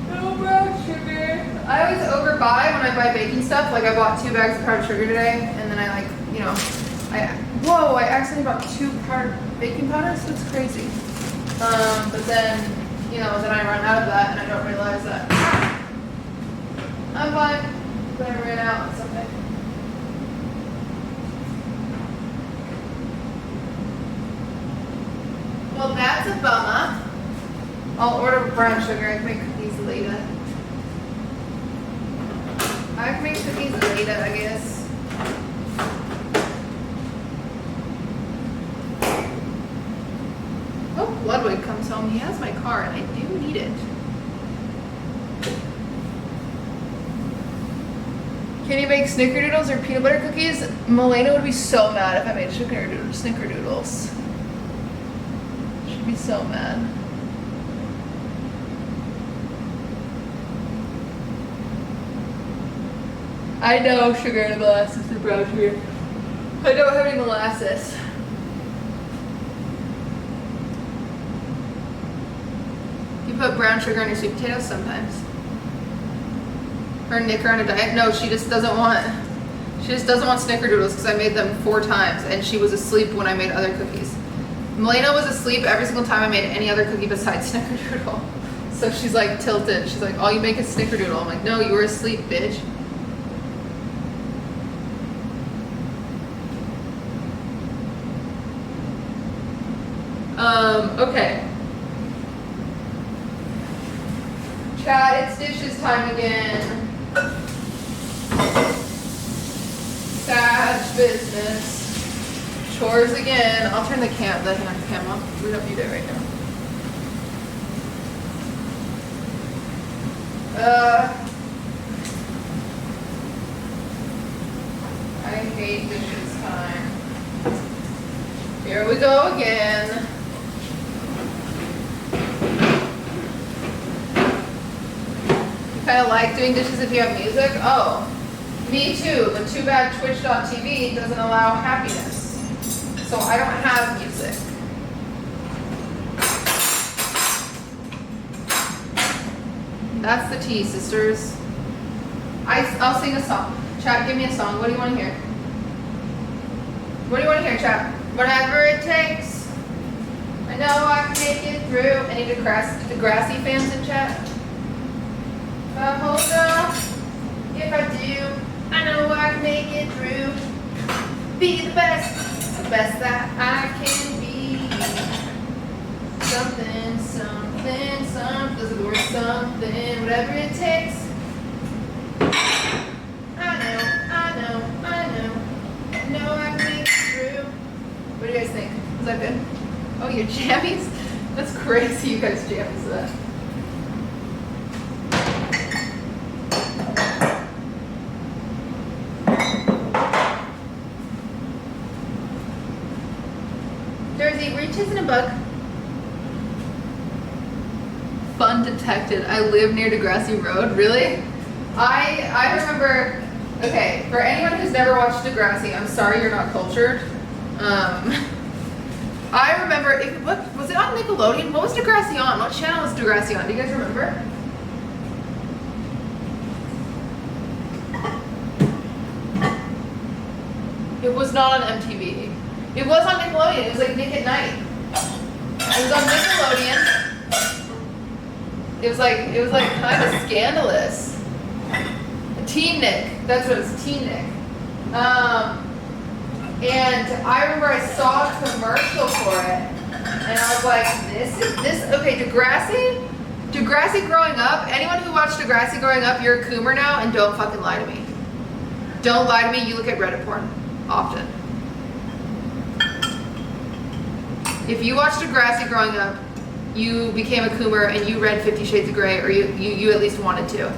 No brown sugar. I always overbuy when I buy baking stuff. Like I bought 2 bags of powdered sugar today, and then I like, you know, I accidentally bought 2 powdered baking powders. That's crazy. But then, you know, then I run out of that, and I don't realize that. I'm fine. But I ran out on something. Well, that's a bummer. I'll order brown sugar. I can make cookies later. I can make cookies later, I guess. Ludwig comes home, he has my car, and I do need it. Can you make snickerdoodles or peanut butter cookies? Milena would be so mad if I made snickerdoodles. She'd be so mad. I know sugar and molasses and brown sugar. I don't have any molasses. You put brown sugar on your sweet potatoes sometimes. Or Nick her on a diet? No, she just doesn't want snickerdoodles because I made them 4 times and she was asleep when I made other cookies. Milena was asleep every single time I made any other cookie besides snickerdoodle. So she's like tilted. She's like, all you make is snickerdoodle. I'm like, no, you were asleep, bitch. Okay. Chat, it's dishes time again. Sad business. Chores again. I'll turn the cam off. We don't need it right now. I hate dishes time. Here we go again. Kind of like doing dishes if you have music? Oh, me too, but too bad Twitch.tv doesn't allow happiness. So I don't have music. That's the tea, sisters. I'll sing a song. Chat, give me a song. What do you want to hear? What do you want to hear, chat? Whatever it takes. I know I can make it through. Any Degrassi fans in chat? Hold on, if I do, I know I can make it through. Be the best that I can be. Something, those are the words, something, whatever it takes. I know I can make it through. What do you guys think? Is that good? Oh, your jammies? That's crazy, you guys jammies to that. Chasing a bug. Fun detected. I live near Degrassi Road. Really? I remember. Okay, for anyone who's never watched Degrassi, I'm sorry you're not cultured. I remember. What was it on Nickelodeon? What was Degrassi on? What channel was Degrassi on? Do you guys remember? It was not on MTV. It was on Nickelodeon. It was like Nick at Night. It was on Nickelodeon. It was like kind of scandalous. Teen Nick. That's what it was. Teen Nick. And I remember I saw a commercial for it, and I was like, this. Okay, Degrassi growing up. Anyone who watched Degrassi growing up, you're a Coomer now, and don't fucking lie to me. Don't lie to me. You look at Reddit porn often. If you watched Degrassi growing up, you became a Coomer and you read 50 Shades of Grey, or you at least wanted to.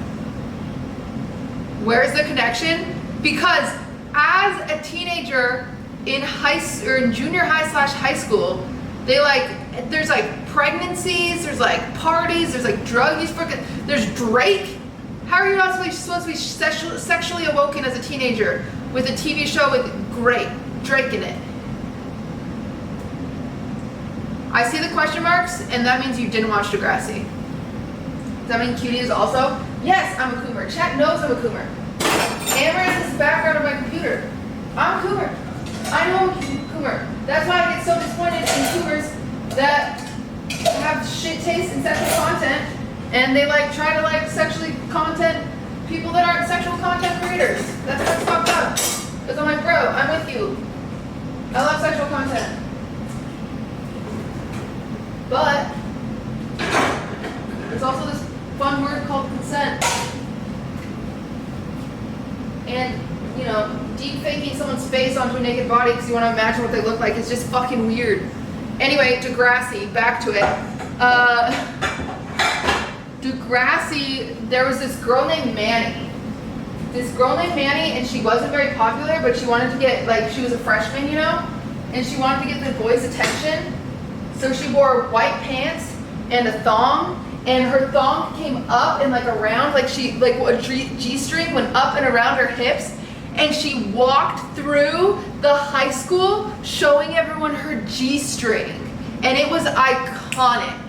Where's the connection? Because as a teenager in junior high / high school, there's like pregnancies, there's like parties, there's like drug use, there's Drake. How are you not supposed to be sexually awoken as a teenager with a TV show with Drake in it? I see the question marks, and that means you didn't watch Degrassi. Does that mean Cutie is also? Yes, I'm a Coomer. Chat knows I'm a Coomer. Amber is the background of my computer. I'm a Coomer. I know I'm a Coomer. That's why I get so disappointed in Coomers that have shit taste in sexual content, and they try to sexually content people that aren't sexual content creators. That's what's fucked up. Because I'm like, bro, I'm with you. I love sexual content. But there's also this fun word called consent. And, deep faking someone's face onto a naked body because you want to imagine what they look like is just fucking weird. Anyway, Degrassi, back to it. Degrassi, there was this girl named Manny. And she wasn't very popular, but she wanted to get, like, she was a freshman, you know? And she wanted to get the boys' attention. So she wore white pants and a thong, and her thong came up and like around, like a G-string went up and around her hips, and she walked through the high school showing everyone her G-string. And it was iconic.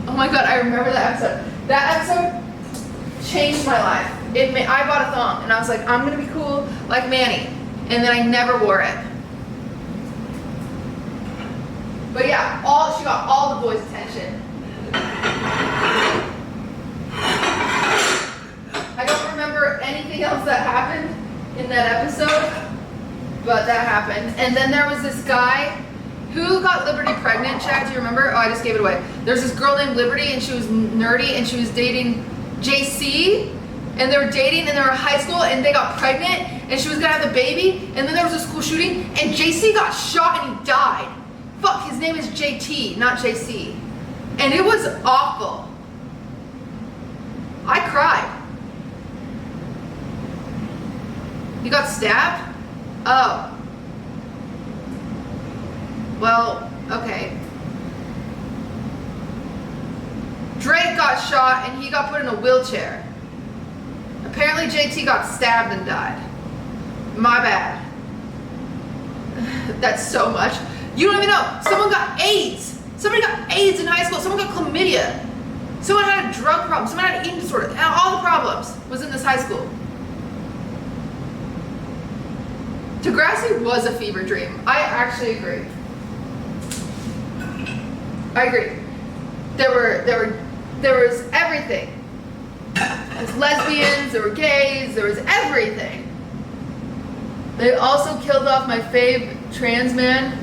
Oh my god, I remember that episode. That episode changed my life. I bought a thong and I was like, I'm gonna be cool like Manny. And then I never wore it. But yeah, she got all the boys' attention. I don't remember anything else that happened in that episode, but that happened. And then there was this guy who got Liberty pregnant, Jack, do you remember? Oh, I just gave it away. There's this girl named Liberty, and she was nerdy, and she was dating JC, and they were dating, and they were in high school, and they got pregnant, and she was gonna have the baby, and then there was a school shooting, and JC got shot and he died. Fuck, his name is JT, not JC. And it was awful. I cried. He got stabbed? Oh. Well, okay. Drake got shot and he got put in a wheelchair. Apparently JT got stabbed and died. My bad. That's so much. You don't even know. Someone got AIDS. Somebody got AIDS in high school. Someone got chlamydia. Someone had a drug problem. Someone had an eating disorder. And all the problems was in this high school. Degrassi was a fever dream. I actually agree. I agree. There was everything. There was lesbians, there were gays, there was everything. They also killed off my fave trans man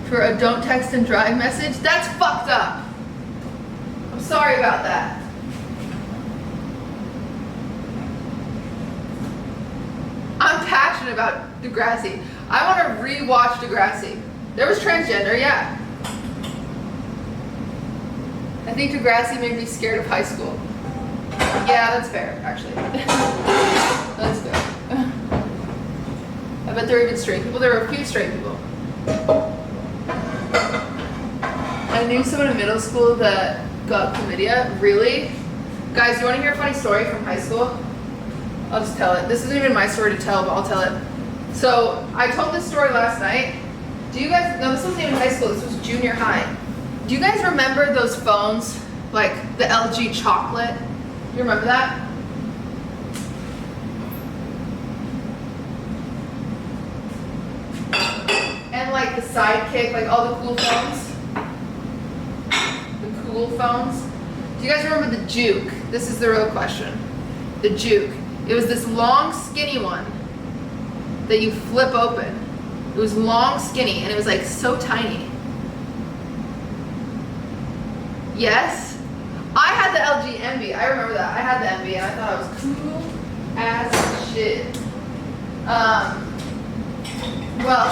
for a don't text and drive message. That's fucked up. I'm sorry about that. I'm passionate about Degrassi. I want to rewatch Degrassi. There was transgender, yeah. I think Degrassi made me scared of high school. Yeah, that's fair, actually. That's fair. I bet there were even straight people. There were a few straight people. I knew someone in middle school that got chlamydia. Really? Guys, do you want to hear a funny story from high school? I'll just tell it. This isn't even my story to tell, but I'll tell it. So, I told this story last night. Do you guys, no, this wasn't even high school, this was junior high. Do you guys remember those phones, like the LG chocolate? Do you remember that? And like the Sidekick, like all the cool phones? The cool phones? Do you guys remember the Juke? This is the real question. The Juke. It was this long, skinny one that you flip open. It was long, skinny, and it was like so tiny. Yes? I had the LG Envy. I remember that. I had the Envy, and I thought I was cool as shit. Well,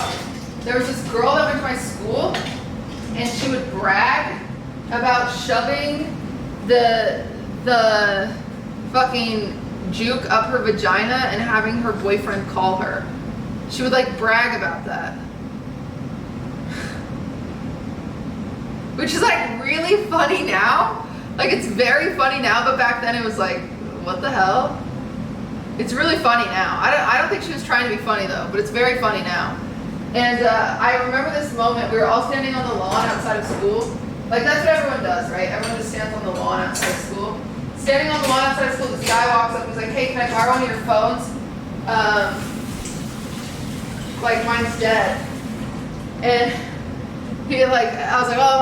there was this girl that went to my school, and she would brag about shoving the fucking Juke up her vagina and having her boyfriend call her. She would like brag about that. Which is like really funny now. Like it's very funny now, but back then it was like, what the hell? It's really funny now. I don't think she was trying to be funny though, but it's very funny now. And I remember this moment, we were all standing on the lawn outside of school. Like that's what everyone does, right? Everyone just stands on the lawn outside of school. Standing on the lawn outside of school, this guy walks up and he's like, hey, can I borrow one of your phones? Like mine's dead. And he like, I was like, oh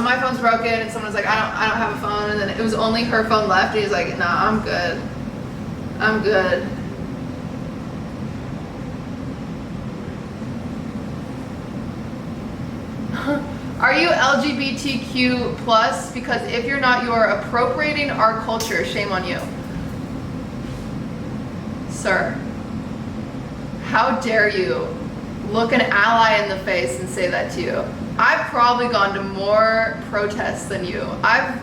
my phone's broken, and someone was like, I don't have a phone, and then it was only her phone left, and he was like, nah, I'm good. I'm good. Are you LGBTQ plus? Because if you're not, you are appropriating our culture. Shame on you, sir. how dare you look an ally in the face and say that to you? I've probably gone to more protests than you. I've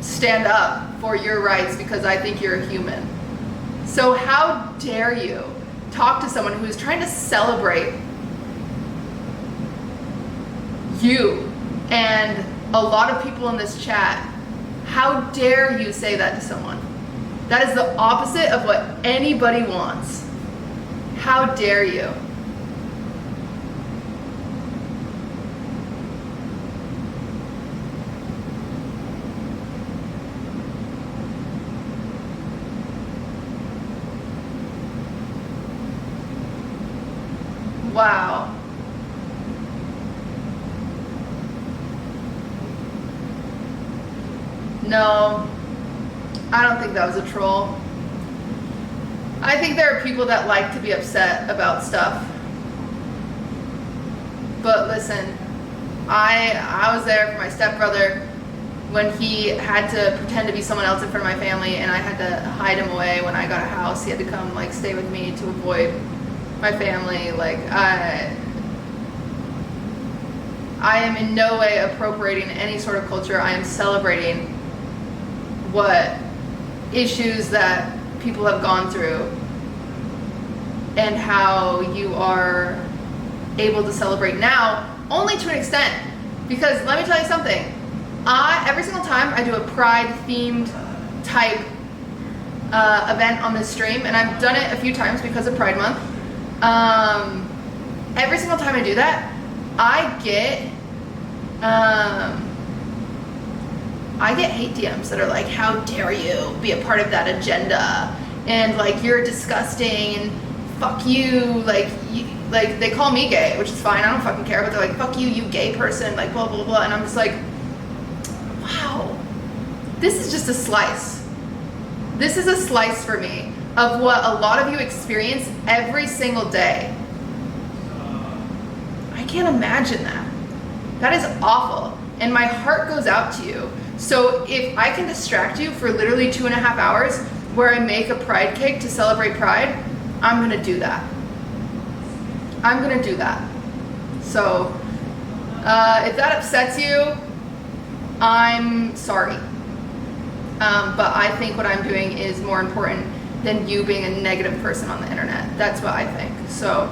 stand up for your rights because I think you're a human. So how dare you talk to someone who is trying to celebrate you and a lot of people in this chat? How dare you say that to someone? That is the opposite of what anybody wants. How dare you? Wow. No, I don't think that was a troll. I think there are people that like to be upset about stuff. But listen, I was there for my stepbrother when he had to pretend to be someone else in front of my family, and I had to hide him away when I got a house. He had to come like stay with me to avoid my family. Like I am in no way appropriating any sort of culture. I am celebrating what issues that people have gone through and how you are able to celebrate now, only to an extent. Because let me tell you something, every single time I do a pride themed type event on this stream, and I've done it a few times because of Pride Month, every single time I do that, I get hate DMs that are like, how dare you be a part of that agenda, and like, you're disgusting, and fuck you, like they call me gay, which is fine, I don't fucking care, but they're like, fuck you, you gay person, like blah blah blah, and I'm just like, wow, this is just a slice. This is a slice for me of what a lot of you experience every single day. I can't imagine that. That is awful, and my heart goes out to you. So if I can distract you for literally 2.5 hours where I make a pride cake to celebrate pride, I'm gonna do that. I'm gonna do that. So if that upsets you, I'm sorry. But I think what I'm doing is more important than you being a negative person on the internet. That's what I think. So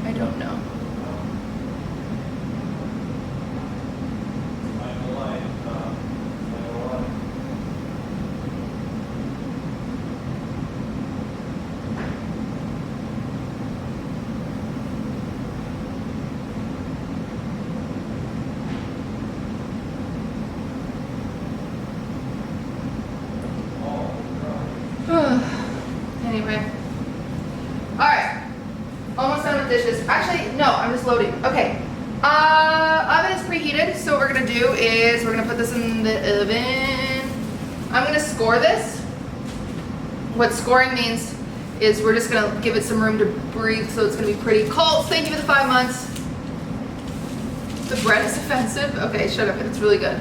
I don't know. Anyway. Alright. Almost done with dishes. Actually, no, I'm just loading. Okay. Oven is preheated, so what we're gonna do is we're gonna put this in the oven. I'm gonna score this. What scoring means is we're just gonna give it some room to breathe, so it's gonna be pretty cold. Thank you for the 5 months. The bread is offensive. Okay, shut up. It's really good.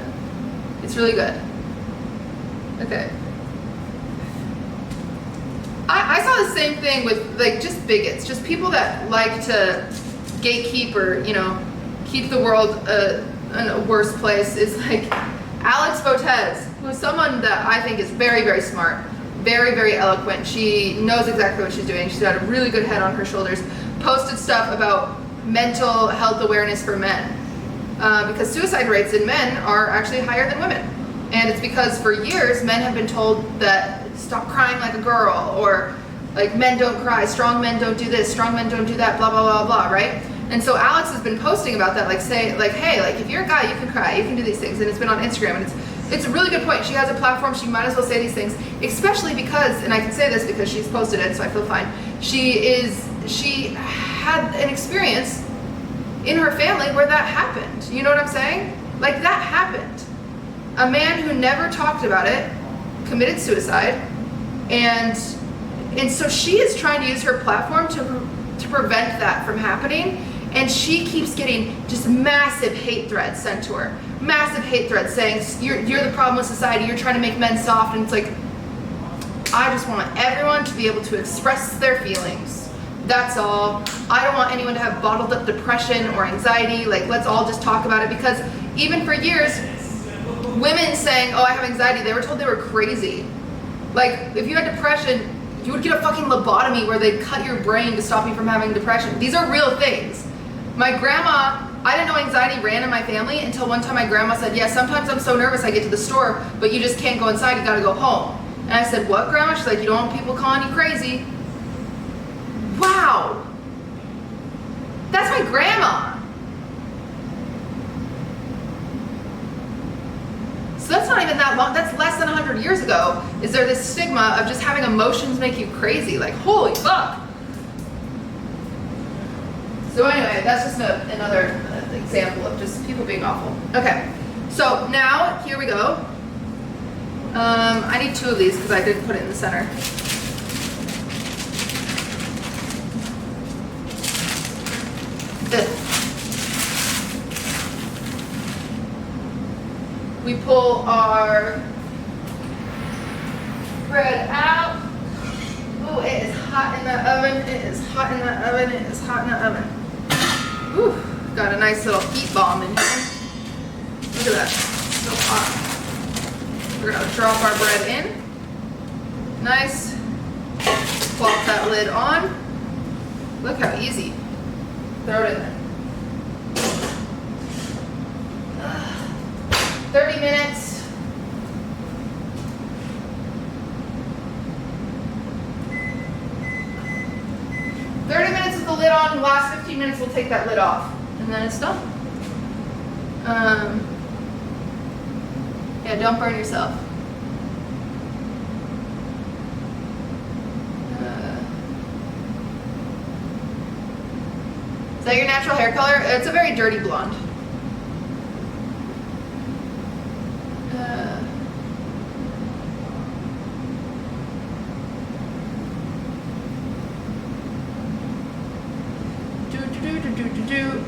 It's really good. Okay. I saw the same thing with like just bigots, just people that like to gatekeep or, you know, keep the world in a worse place. Is like Alex Botez, who is someone that I think is very, very smart, very, very eloquent. She knows exactly what she's doing. She's got a really good head on her shoulders. Posted stuff about mental health awareness for men, because suicide rates in men are actually higher than women. And it's because for years men have been told that stop crying like a girl, or like men don't cry, strong men don't do this, strong men don't do that, blah blah blah blah, right? And so Alex has been posting about that, like say like, hey, like if you're a guy you can cry, you can do these things, and it's been on Instagram, and it's a really good point. She has a platform, she might as well say these things, especially because, and I can say this because she's posted it, so I feel fine. She had an experience in her family where that happened. You know what I'm saying? Like that happened. A man who never talked about it committed suicide, and so she is trying to use her platform to prevent that from happening, and she keeps getting just massive hate threads sent to her, massive hate threads saying you're the problem with society, you're trying to make men soft, and it's like, I just want everyone to be able to express their feelings. That's all. I don't want anyone to have bottled up depression or anxiety. Like, let's all just talk about it, because even for years, women saying, oh, I have anxiety, they were told they were crazy. Like, if you had depression, you would get a fucking lobotomy where they'd cut your brain to stop you from having depression. These are real things. My grandma, I didn't know anxiety ran in my family until one time my grandma said, yeah, sometimes I'm so nervous I get to the store, but you just can't go inside, you gotta go home. And I said, what, Grandma? She's like, you don't want people calling you crazy. Wow. That's my grandma. So that's not even that long, that's less than 100 years ago. Is there this stigma of just having emotions make you crazy? Like, holy fuck. So anyway, that's just another example of just people being awful. Okay, so now, here we go. I need 2 of these because I didn't put it in the center. We pull our bread out. Oh, it is hot in the oven. It is hot in the oven. It is hot in the oven. Whew, got a nice little heat bomb in here. Look at that. So hot. We're gonna drop our bread in. Nice. Plop that lid on. Look how easy. Throw it in there. 30 minutes. With the lid on. Last 15 minutes we'll take that lid off, and then it's done. Yeah, don't burn yourself. Is that your natural hair color? It's a very dirty blonde.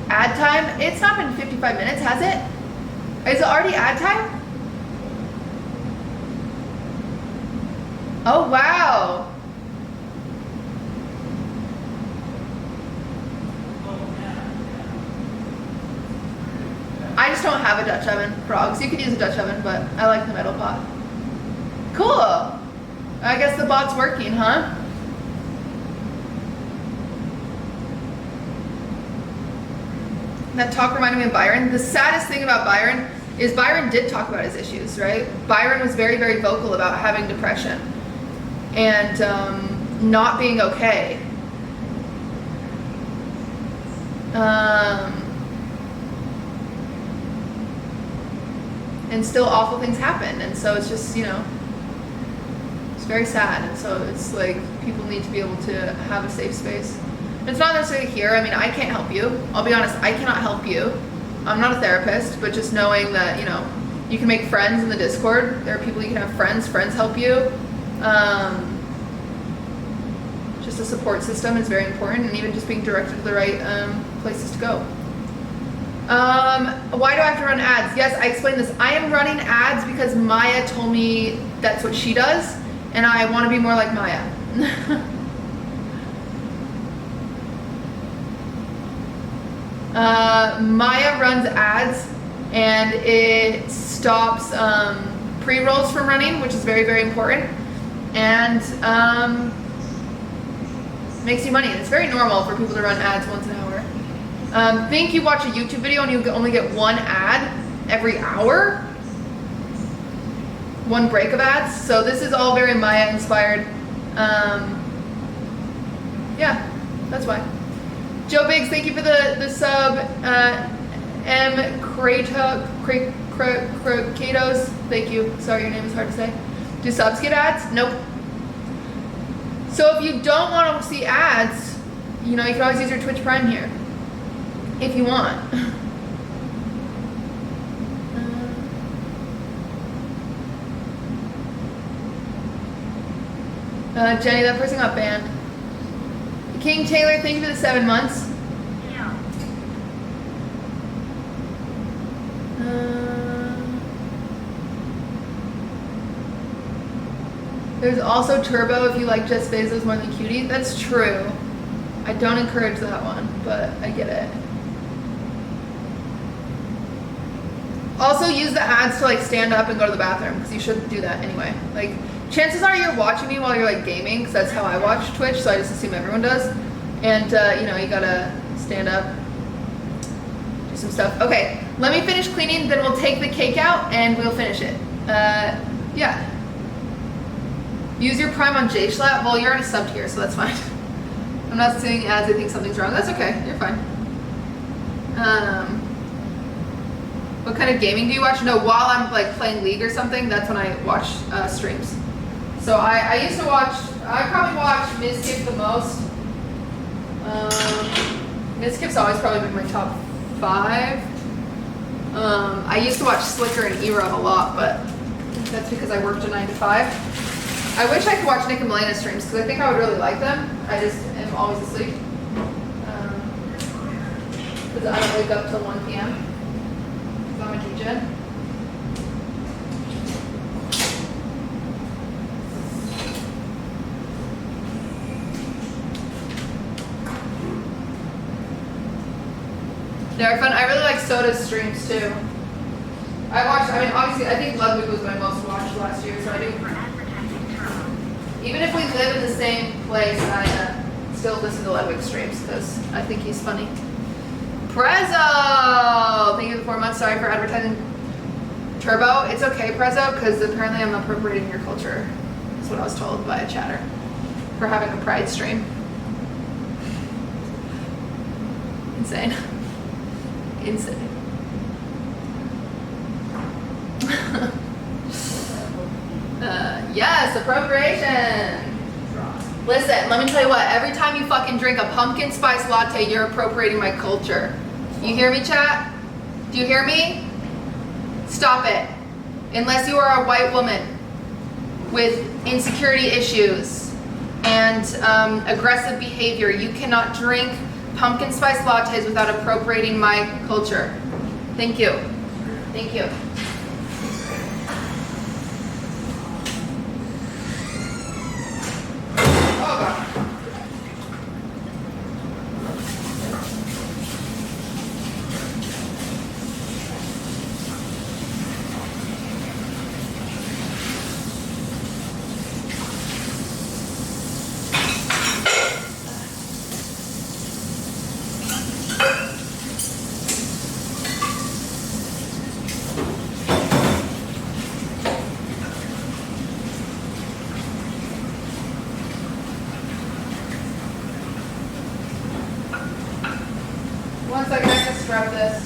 Ad time? It's not been 55 minutes, has it? Is it already ad time? Oh, wow. I just don't have a Dutch oven, frogs. You could use a Dutch oven, but I like the metal pot. Cool. I guess the bot's working, huh? That talk reminded me of Byron. The saddest thing about Byron is Byron did talk about his issues, right? Byron was very, very vocal about having depression and not being okay. And still awful things happen. And so it's just, you know, it's very sad. And so it's like people need to be able to have a safe space. It's not necessarily here. I mean, I can't help you. I'll be honest, I cannot help you. I'm not a therapist, but just knowing that, you know, you can make friends in the Discord. There are people you can have friends help you. Just a support system is very important, and even just being directed to the right places to go. Why do I have to run ads? Yes, I explained this. I am running ads because Maya told me that's what she does, and I want to be more like Maya. Maya runs ads, and it stops pre-rolls from running, which is very, very important, and makes you money. And it's very normal for people to run ads once an hour. Think you watch a YouTube video and you only get one ad every hour? One break of ads? So this is all very Maya inspired. Yeah, that's why. Joe Biggs, thank you for the sub. M. Kratos, thank you. Sorry, your name is hard to say. Do subs get ads? Nope. So if you don't want to see ads, you know, you can always use your Twitch Prime here. If you want. Jenny, that person got banned. King Taylor, thank you for the 7 months. Yeah. There's also Turbo if you like Jeff Bezos more than Cutie. That's true. I don't encourage that one, but I get it. Also use the ads to like stand up and go to the bathroom because you should do that anyway. Like chances are you're watching me while you're like gaming because that's how I watch Twitch, so I just assume everyone does. And you know, you gotta stand up, do some stuff. Okay, let me finish cleaning, then we'll take the cake out and we'll finish it. Yeah. Use your Prime on JShlat. Well, you're already subbed here, so that's fine. I'm not seeing ads. I think something's wrong. That's okay. You're fine. What kind of gaming do you watch? No, while I'm like playing League or something, that's when I watch streams. So I used to watch. I probably watch Mizkif the most. Mizkif's always probably been my top 5. I used to watch Slicker and E-Run a lot, but that's because I worked a 9 to 5. I wish I could watch Nick and Melena streams because I think I would really like them. I just am always asleep. Because I don't wake up till 1 p.m. because I'm a DJ. They're fun. I really like Soda's streams too. I mean, obviously, I think Ludwig was my most watched last year, so I do. Even if we live in the same place, I still listen to Ludwig's streams because I think he's funny. Prezzo! Thank you for the 4 months. Sorry for advertising Turbo. It's okay, Prezzo, because apparently I'm appropriating your culture. That's what I was told by a chatter for having a Pride stream. Insane. Insane. Yes, appropriation. Listen, let me tell you what, every time you fucking drink a pumpkin spice latte, you're appropriating my culture. You hear me, chat? Do you hear me? Stop it. Unless you are a white woman with insecurity issues and aggressive behavior, you cannot drink pumpkin spice lattes without appropriating my culture. Thank you. Thank you. One second, I have to scrub this.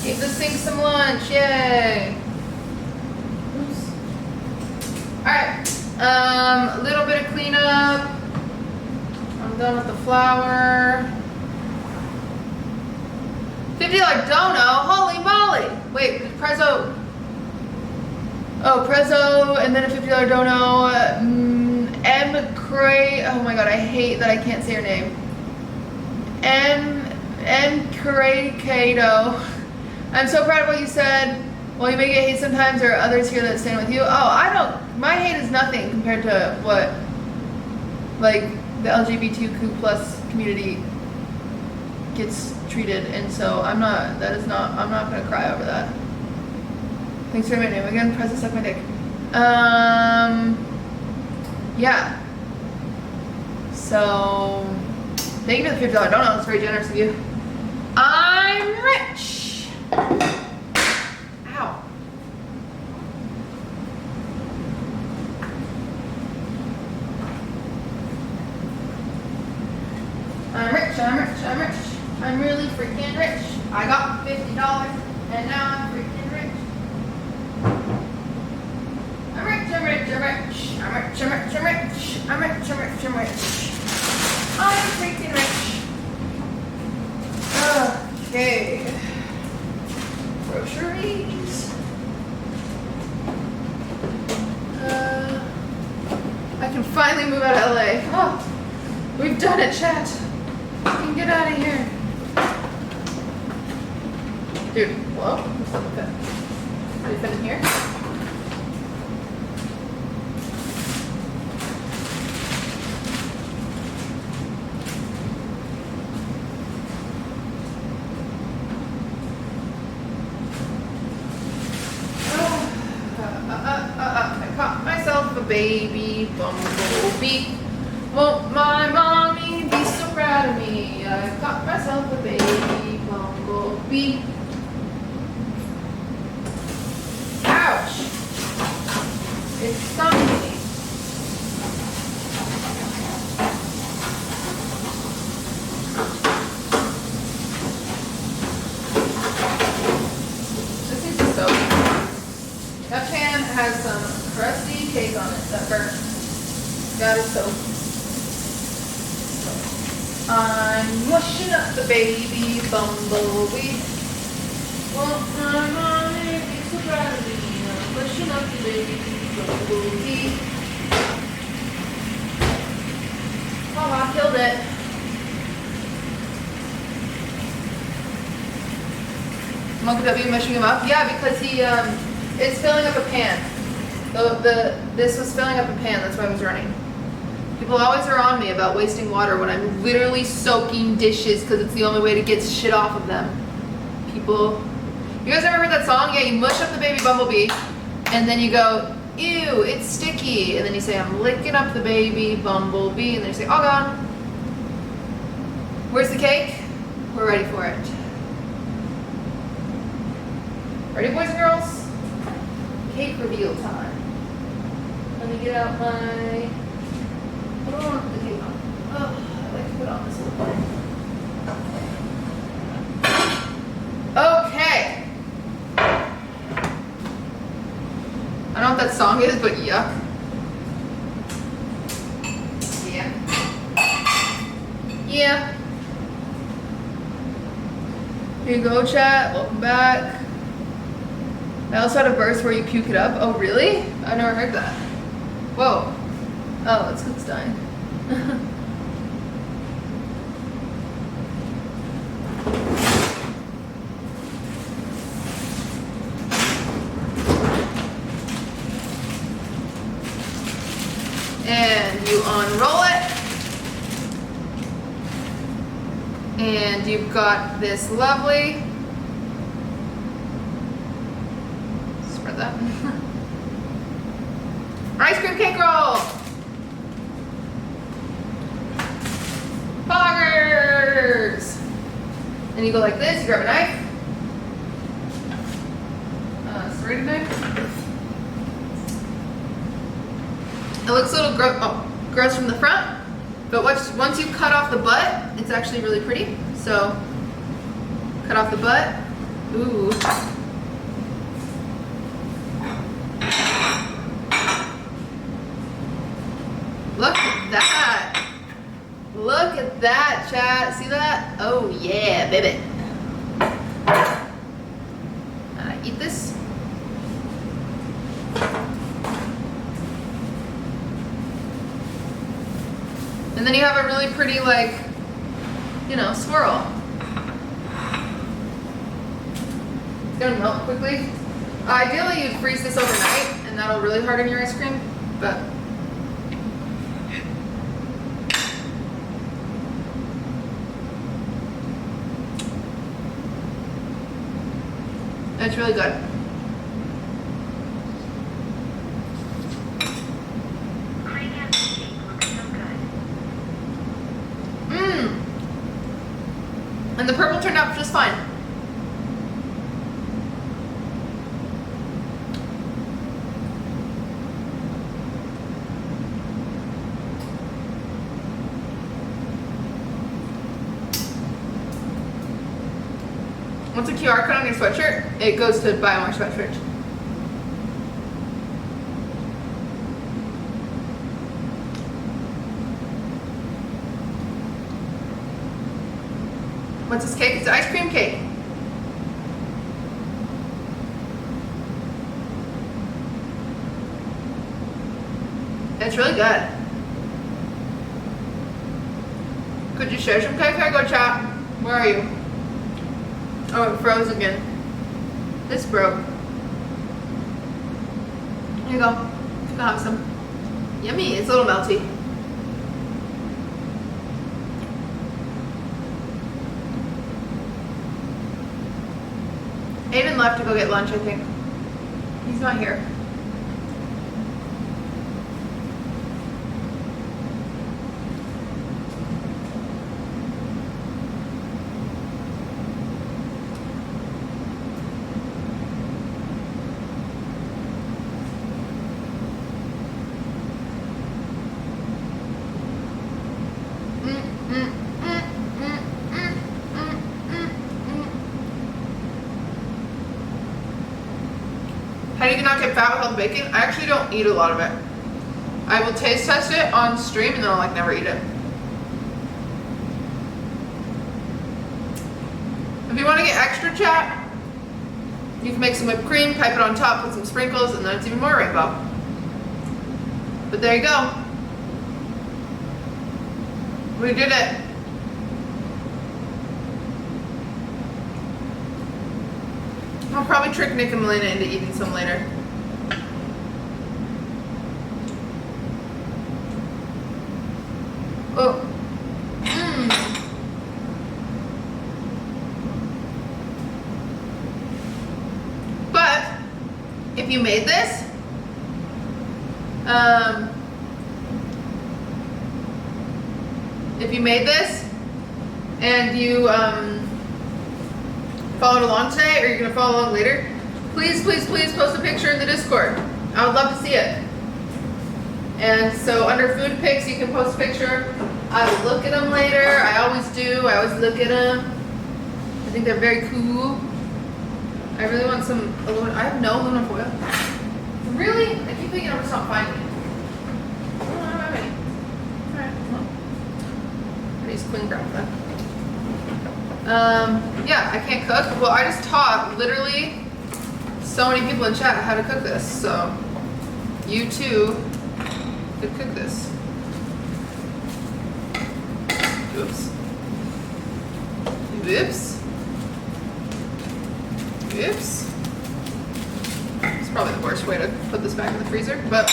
Give the sink some lunch, yay! Oops. Alright, a little bit of cleanup. I'm done with the flour. $50 dono, holy moly! Wait, Prezzo. Oh, Prezzo, and then a $50 dono. M. Cray, oh my god, I hate that I can't say her name. M. Cray Kato. I'm so proud of what you said. While you may get hate sometimes, there are others here that stand with you. Oh, I don't, my hate is nothing compared to what, like, the LGBTQ plus community gets treated, and so I'm not gonna cry over that. Thanks for my name again. Press to suck my dick. Yeah. So, thank you for the $50 donut. That's very generous of you. I'm rich. Ow. I'm rich, I'm rich, I'm rich. I'm really freaking rich. I got $50 and now I'm freaking rich. I'm rich, I'm rich, I'm rich. I'm rich, I'm rich, I'm rich. I'm rich, I'm rich, I'm rich. I'm freaking rich. Okay. Groceries. I can finally move out of LA. Oh, we've done it, chat. We can get out of here. Dude, hello? What's up with that? Are you fit in here? I caught myself a baby bumblebee. Won't my mommy be so proud of me? I got myself a baby bumblebee. Ouch! It stung me. This needs to soak. That pan has some crusty cake on it that burnt. Gotta soak. I'm mushing up the baby bumblebee. Won't my mommy be so proud of me? I'm mushing up the baby bumblebee. Oh, I killed it. Monkey W mushing him up? Yeah, because he, it's filling up a pan. This was filling up a pan, that's why I was running. People always are on me about wasting water when I'm literally soaking dishes because it's the only way to get shit off of them. People, you guys ever heard that song? Yeah, you mush up the baby bumblebee and then you go, ew, it's sticky. And then you say, I'm licking up the baby bumblebee. And then you say, all gone. Where's the cake? We're ready for it. Ready, boys and girls? Cake reveal time. Let me get out my... I don't want the cake on. Oh, I like to put on this little thing. Okay. I don't know what that song is, but yuck. Yeah. Yeah. Here you go, chat. Welcome back. I also had a verse where you puke it up. Oh, really? I never heard that. Whoa. Oh, that's good dying. And you unroll it. And you've got this lovely, spread that, ice cream cake roll. Poggers! And you go like this, you grab a knife. Serrated knife. It looks a little gross from the front, but once you cut off the butt, it's actually really pretty. So, cut off the butt. Ooh. Look at that. Look at that, chat. See that? Oh yeah, baby. Eat this. And then you have a really pretty, like, you know, swirl. It's gonna melt quickly. Ideally, you'd freeze this overnight, and that'll really harden your ice cream, but it's really good. Gradient cake looks so good. And the purple turned out just fine. Once a QR code on your sweatshirt, it goes to buy more sweatshirts. What's this cake? It's an ice cream cake. It's really good. Could you share some cake? Can I go chat? Where are you? Oh, it froze again. This broke. Here you go. You can have some. Yummy. It's a little melty. Aiden left to go get lunch, I think. He's not here. How do you not get fat with all the bacon? I actually don't eat a lot of it. I will taste test it on stream and then I'll like never eat it. If you want to get extra chat, you can make some whipped cream, pipe it on top, put some sprinkles, and then it's even more rainbow. But there you go. We did it. I'll probably trick Nick and Melina into eating some later. Oh. But if you made this, and you followed along today, or you're gonna follow along later, please post a picture in the Discord. I would love to see it. And so under food pics, you can post a picture. I will look at them later. I always do. I always look at them. I think they're very cool. I really want some aluminum. I have no aluminum foil. Really? I keep thinking I'm just not finding it. I don't have any. Alright, well. I use cling wrap then. Yeah, I can't cook. Well, I just taught literally so many people in chat how to cook this, so you too could cook this. Oops. Oops. Oops. It's probably the worst way to put this back in the freezer, but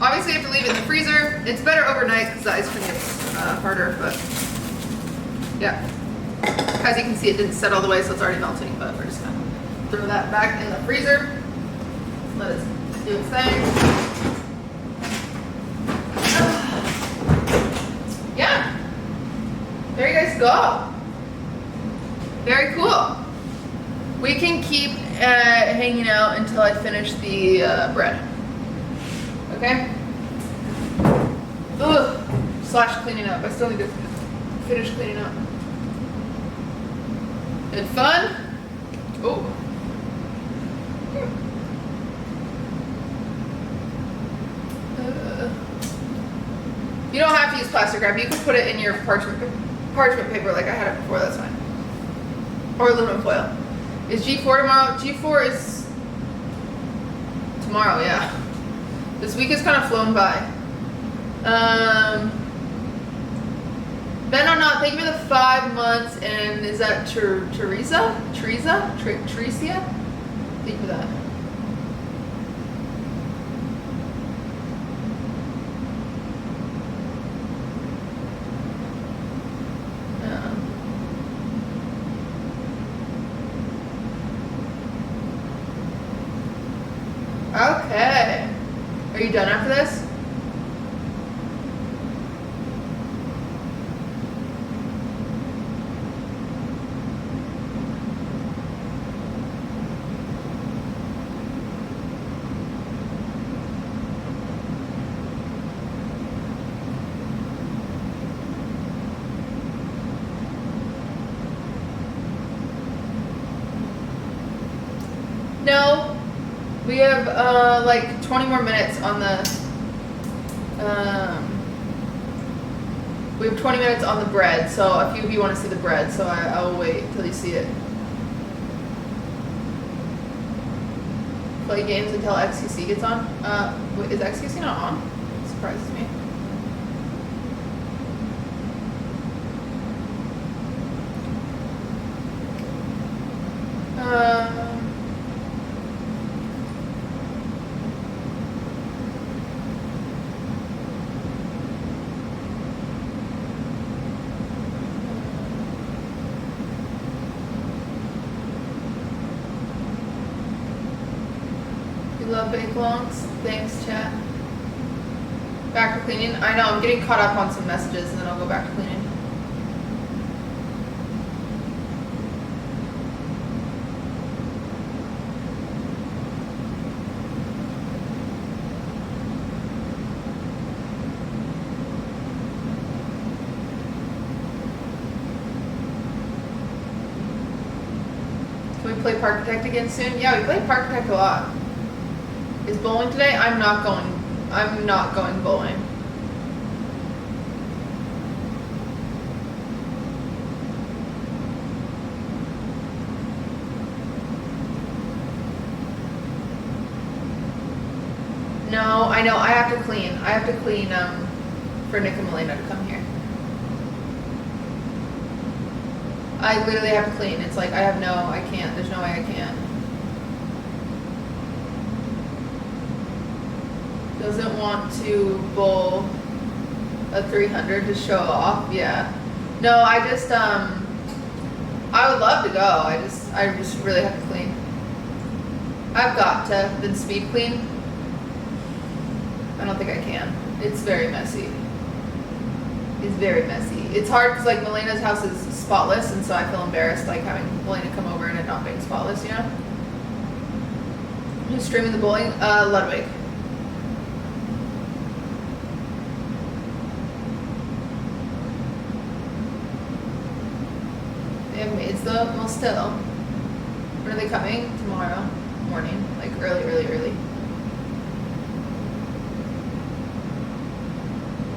obviously you have to leave it in the freezer. It's better overnight because the ice cream gets harder, but yeah. As you can see, it didn't set all the way, so it's already melting, but we're just gonna throw that back in the freezer. Let it do its thing. Yeah. There you guys go. Very cool. We can keep hanging out until I finish the bread. Okay? Ugh. / cleaning up. I still need to finish cleaning up. And fun? Oh. You don't have to use plastic wrap. You can put it in your parchment paper like I had it before. That's fine. Or aluminum foil. Is G4 tomorrow? G4 is tomorrow, yeah. This week has kind of flown by. Ben or not, thank you for the 5 months, and is that Teresa? Tricia? Thank you for that. Okay. Are you done after this? We have like 20 more minutes on the. We have 20 minutes on the bread, so a few of you want to see the bread, so I will wait till you see it. Play games until XQC gets on. Wait, is XQC not on? It surprises me. You love bake-alongs? Thanks, chat. Back to cleaning. I know, I'm getting caught up on some messages and then I'll go back to cleaning. Can we play Park Protect again soon? Yeah, we played Park Protect a lot. Is bowling today? I'm not going bowling. No, I know, I have to clean. I have to clean for Nick and Melena to come here. I literally have to clean. It's like I can't. There's no way I can't. Doesn't want to bowl a 300 to show off. Yeah. No, I would love to go. I just really have to clean. I've got to then speed clean. I don't think I can. It's very messy. It's very messy. It's hard because like Melena's house is spotless, and so I feel embarrassed like having Melena come over and it not being spotless, you know? Who's streaming the bowling? Ludwig. They have maids though? Well, still. When are they coming? Tomorrow morning, like early.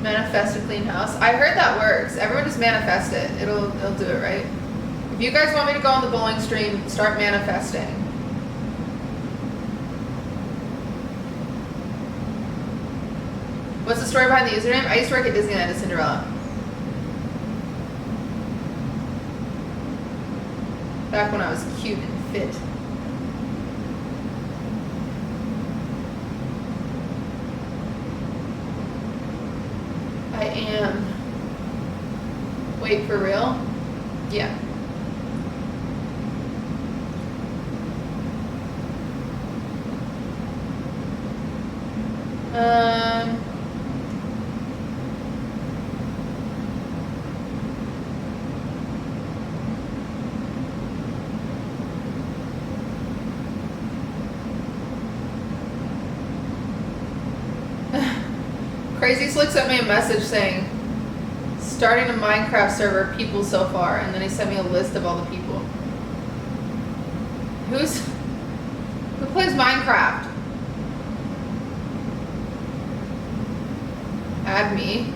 Manifest a clean house. I heard that works. Everyone just manifest it. It'll do it, right? If you guys want me to go on the bowling stream, start manifesting. What's the story behind the username? I used to work at Disneyland as Cinderella. Back when I was cute and fit. I am. Wait, for real? Yeah. Crazy Slick sent me a message saying, starting a Minecraft server, people so far, and then he sent me a list of all the people. Who plays Minecraft? Add me.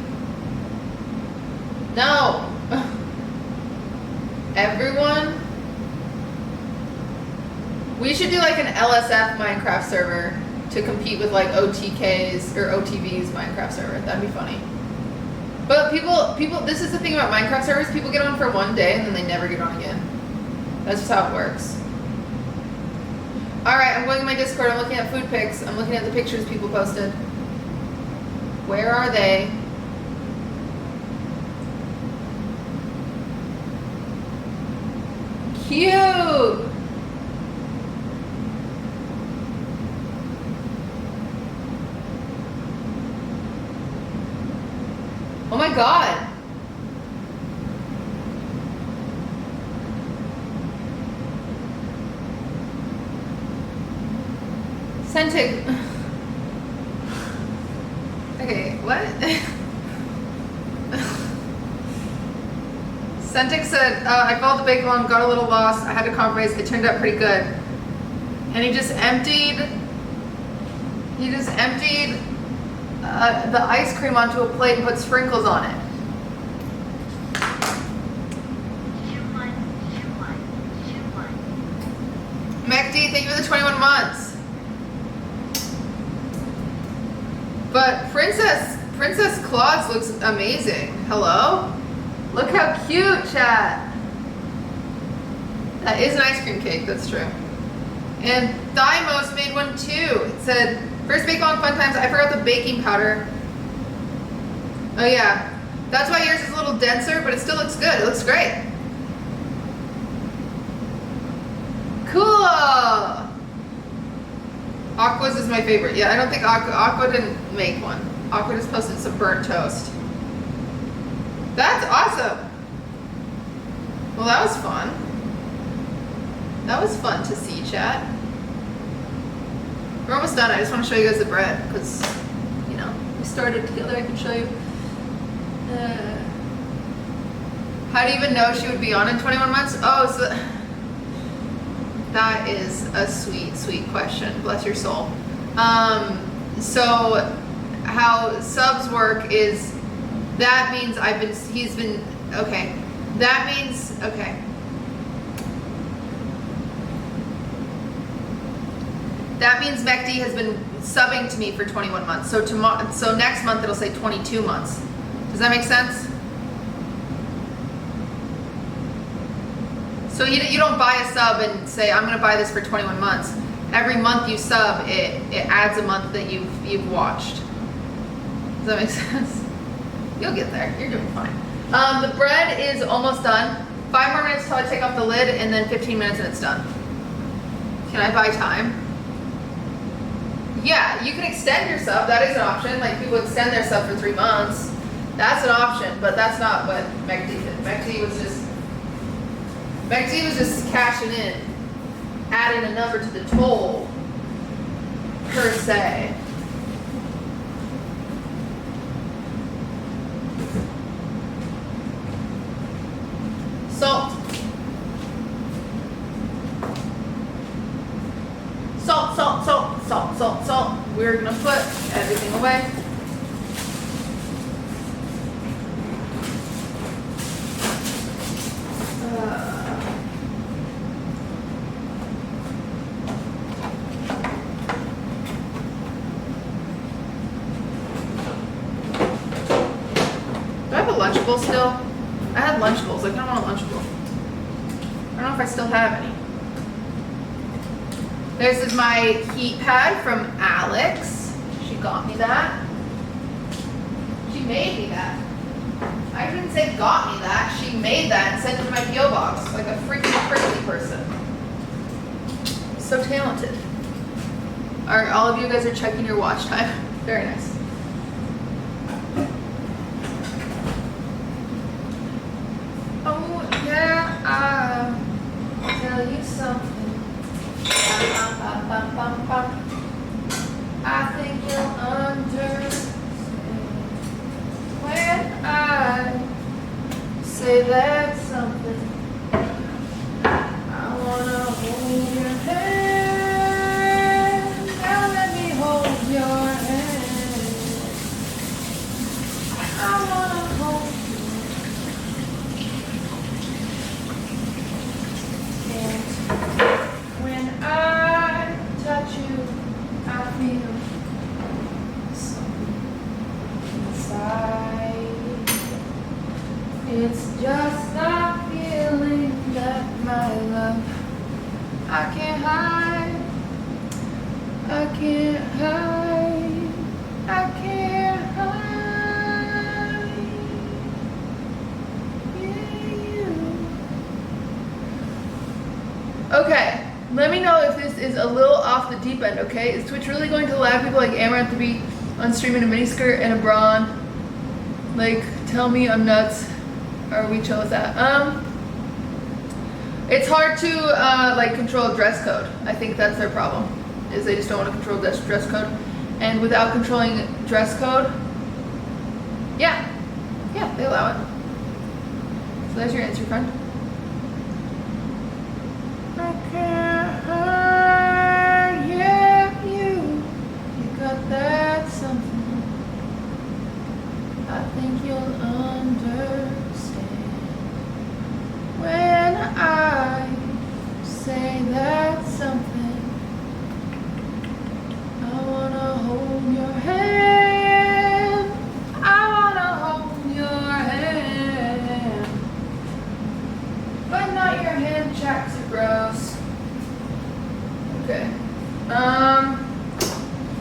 No. Everyone? We should do like an LSF Minecraft server to compete with like OTK's or OTV's Minecraft server. That'd be funny. But people, this is the thing about Minecraft servers, people get on for one day and then they never get on again. That's just how it works. Alright, I'm going to my Discord, I'm looking at food pics, I'm looking at the pictures people posted. Where are they? Cute! Oh my god! Centig. Okay, what? Centig said, I followed the Bake-a-Thon, got a little lost, I had to compromise, it turned out pretty good. And he just emptied He just emptied the ice cream onto a plate and put sprinkles on it. 212121. MacD, thank you for the 21 months. But Princess Claus looks amazing. Hello? Look how cute, chat. That is an ice cream cake, that's true. And Thymos made one too. It said, first Bake-a-Thon fun times, I forgot the baking powder. Oh yeah. That's why yours is a little denser, but it still looks good. It looks great. Cool. Aqua's is my favorite. Yeah, I don't think Aqua didn't make one. Aqua just posted some burnt toast. That's awesome. Well, that was fun. That was fun to see, chat. We're almost done. I just want to show you guys the bread because, you know, we started together. I can show you. How do you even know she would be on in 21 months? Oh, so that is a sweet, sweet question. Bless your soul. So how subs work is that means he's been, okay. That means, okay. That means MacD has been subbing to me for 21 months. So so next month it'll say 22 months. Does that make sense? So you don't buy a sub and say, I'm gonna buy this for 21 months. Every month you sub, it adds a month that you've watched. Does that make sense? You'll get there, you're doing fine. The bread is almost done. 5 more minutes till I take off the lid and then 15 minutes and it's done. Can I buy time? Yeah, you can extend your sub, that is an option. Like people extend their sub for 3 months. That's an option, but that's not what MacD did. MacD was just cashing in, adding a number to the toll, per se. Salt. Salt, salt, salt, salt, salt, salt. We're gonna put everything away. Do I have a Lunchable still? I had Lunchables. I kind of want a Lunchable. I don't know if I still have any. This is my heat pad from Alex. She got me that. She made me that. I didn't say got me that. She made that and sent it to my P.O. box like a freaking crazy person. So talented. All of you guys are checking your watch time. Very nice. Oh yeah, I'll tell you something. I think you'll understand when I say that something. I wanna hold your hand. Now let me hold your hand. I wanna hold you. And when I touch you, I feel something inside. It's just a feeling that my love I can't hide. I can't hide. I can't hide. Yeah, you. Okay. Let me know if this is a little off the deep end, okay? Is Twitch really going to allow people like Amaranth to be on stream in a miniskirt and a bra on? Like, tell me I'm nuts. Or are we chill with that? It's hard to like control dress code. I think that's their problem, is they just don't want to control dress code. And without controlling dress code, yeah, they allow it. So there's your answer, friend. I can't hide, yeah, you got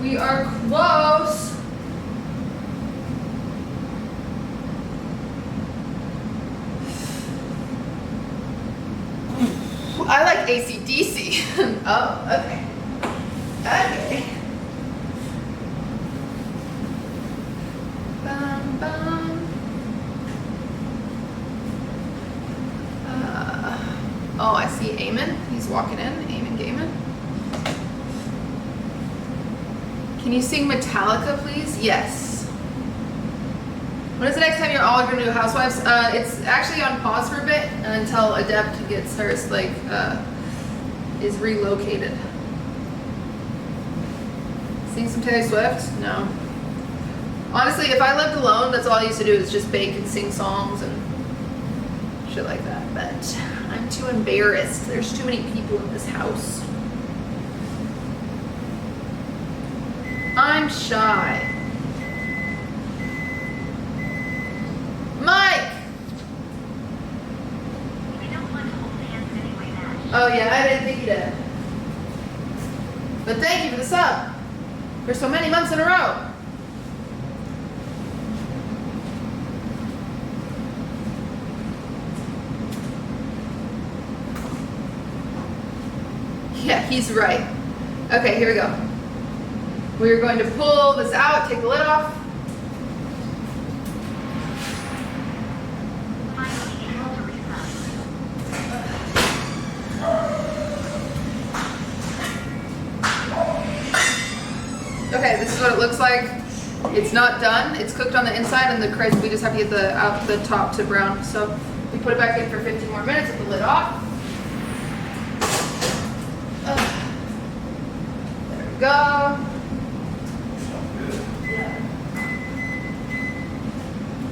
We are close. I like AC/DC. Oh, okay. Okay. Bum, bum. Oh, I see Eamon. He's walking in. Eamon Gaiman. Can you sing Metallica, please? Yes. When is the next time you're all gonna do Housewives? It's actually on pause for a bit until Adept gets hers, like, is relocated. Sing some Taylor Swift? No. Honestly, if I lived alone, that's all I used to do is just bake and sing songs and shit like that. But I'm too embarrassed. There's too many people in this house. I'm shy. Mike! We don't want to hold hands anyway, Nash. Oh yeah, I didn't think you did. But thank you for the sub. For so many months in a row. Yeah, he's right. Okay, here we go. We're going to pull this out, take the lid off. Finally able to resub. Okay, this is what it looks like. It's not done. It's cooked on the inside and the crisp. We just have to get the out the top to brown. So we put it back in for 15 more minutes with the lid off. There we go.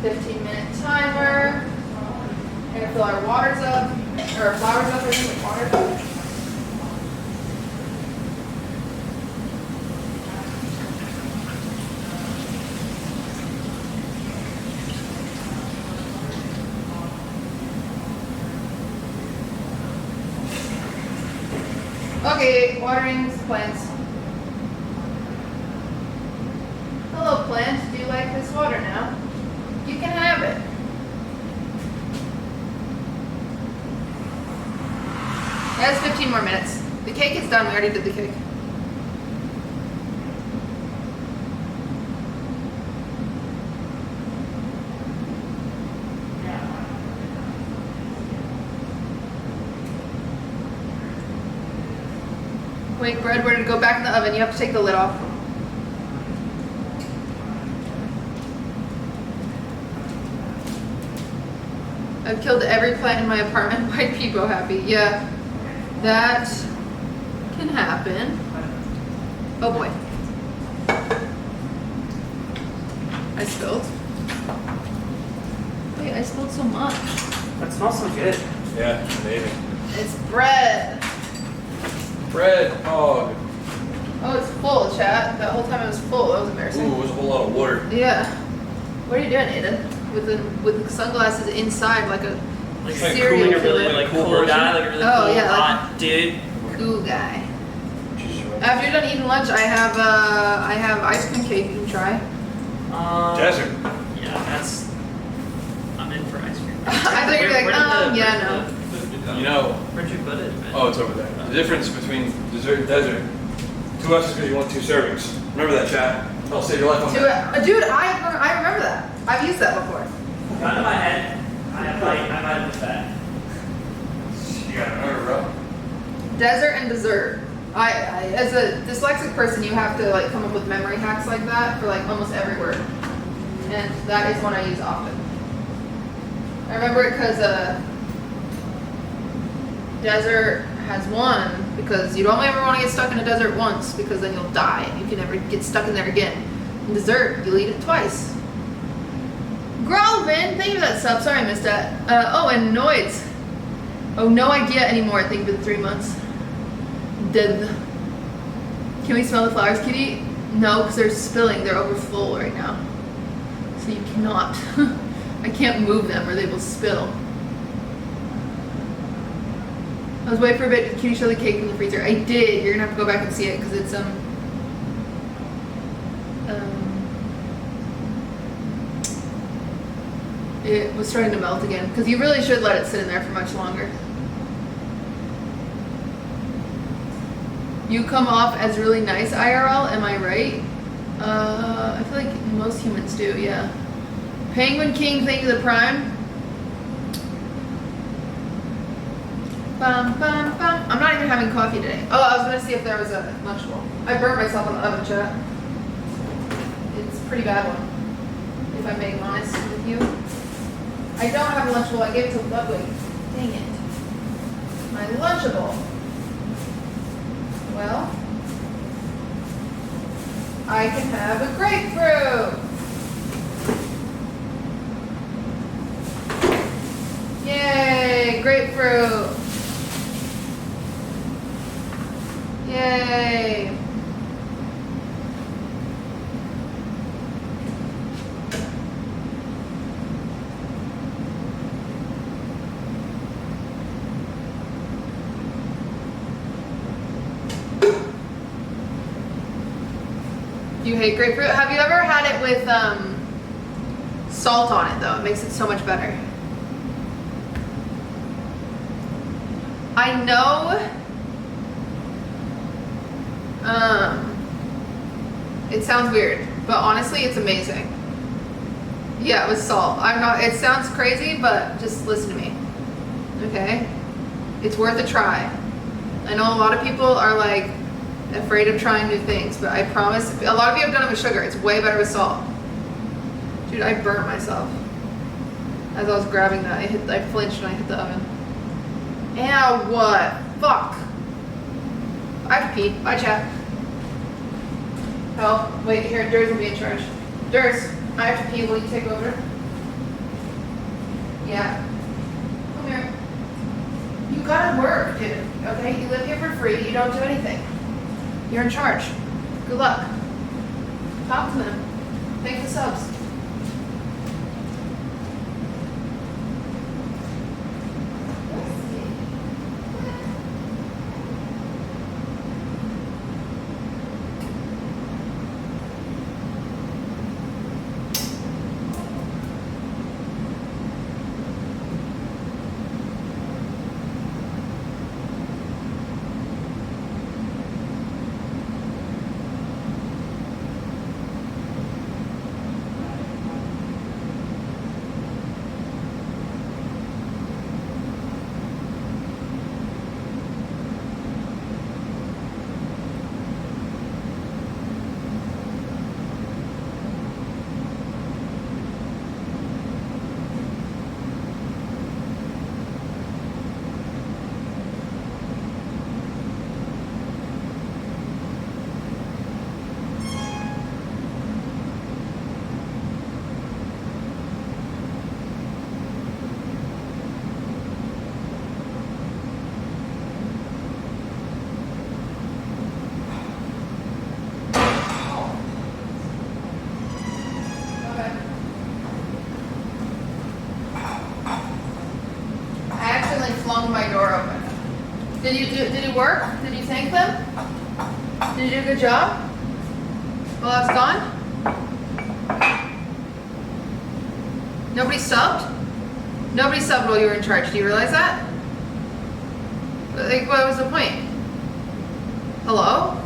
15-minute timer. We're gonna fill our waters up, or our flours up with water. Okay, watering plants. Hello plant, do you like this water now? You can have it. That's 15 more minutes. The cake is done, we already did the cake. Wait, bread, we're gonna go back in the oven. You have to take the lid off. I've killed every plant in my apartment. White people happy. Yeah, that can happen. Oh boy. I spilled. Wait, I spilled so much. That smells so good. Yeah, amazing. It's bread. Bread hog. Oh, it's full, chat. That whole time it was full. That was embarrassing. Ooh, it was a whole lot of water. Yeah. What are you doing, Aiden? With the sunglasses inside, like a Like serial cooling a killer. really like Cool cool person? guy, like a really Oh, cool yeah, like- hot dude. Cool guy. After you're done eating lunch, I have ice cream cake you can try. Desert. Yeah, that's. I'm in for ice cream. I thought you'd be like, yeah, no. You know, Where'd you put it, man? oh, it's over there. The difference between dessert and desert. 2 ounces because you want 2 servings. Remember that, chat. I'll save your life on that. Dude, I remember that. I've used that before. Gun to my head. I might have missed that. You gotta remember, bro. Desert and dessert. I as a dyslexic person, you have to like come up with memory hacks like that for like almost every word, and that is one I use often. I remember it because desert has one because you'd only ever want to get stuck in a desert once because then you'll die and you can never get stuck in there again. In dessert, you'll eat it twice. Grovin, thank you for that sub. Sorry I missed that. Oh, and Noids. Oh, no idea anymore. I think for the 3 months. Dead. Can we smell the flowers, Kitty? No, because they're spilling. They're over full right now. So you cannot. I can't move them or they will spill. I was waiting for a bit. Did Kitty show the cake in the freezer? I did. You're gonna have to go back and see it because it's It was starting to melt again because you really should let it sit in there for much longer. You come off as really nice IRL, am I right? I feel like most humans do, yeah. Penguin King, thank you, the Prime. Bum, bum, bum. I'm not even having coffee today. Oh, I was gonna see if there was a Lunchable. I burnt myself on the oven, chat. It's a pretty bad one, if I'm being honest with you. I don't have a Lunchable. I gave it to Ludwig. Dang it. My Lunchable. Well, I can have a grapefruit. Yay, grapefruit. Yay. Do you hate grapefruit? Have you ever had it with salt on it though? It makes it so much better. I know it sounds weird, but honestly it's amazing. Yeah, it was salt. It sounds crazy, but just listen to me. Okay? It's worth a try. I know a lot of people are like afraid of trying new things, but I promise, a lot of you have done it with sugar. It's way better with salt. Dude, I burnt myself as I was grabbing that. I flinched when I hit the oven. Ow, what? Fuck. I have to pee. Bye, chat. Oh, wait, here, Durs will be in charge. Durs, I have to pee. Will you take over? Yeah. Come here. You gotta work, dude. Okay? You live here for free. You don't do anything. You're in charge. Good luck. Talk to them. Thank the subs. My door open. Did it work? Did you thank them? Did you do a good job? Well, that's gone? Nobody subbed? Nobody subbed while you were in charge. Do you realize that? Like, what was the point? Hello?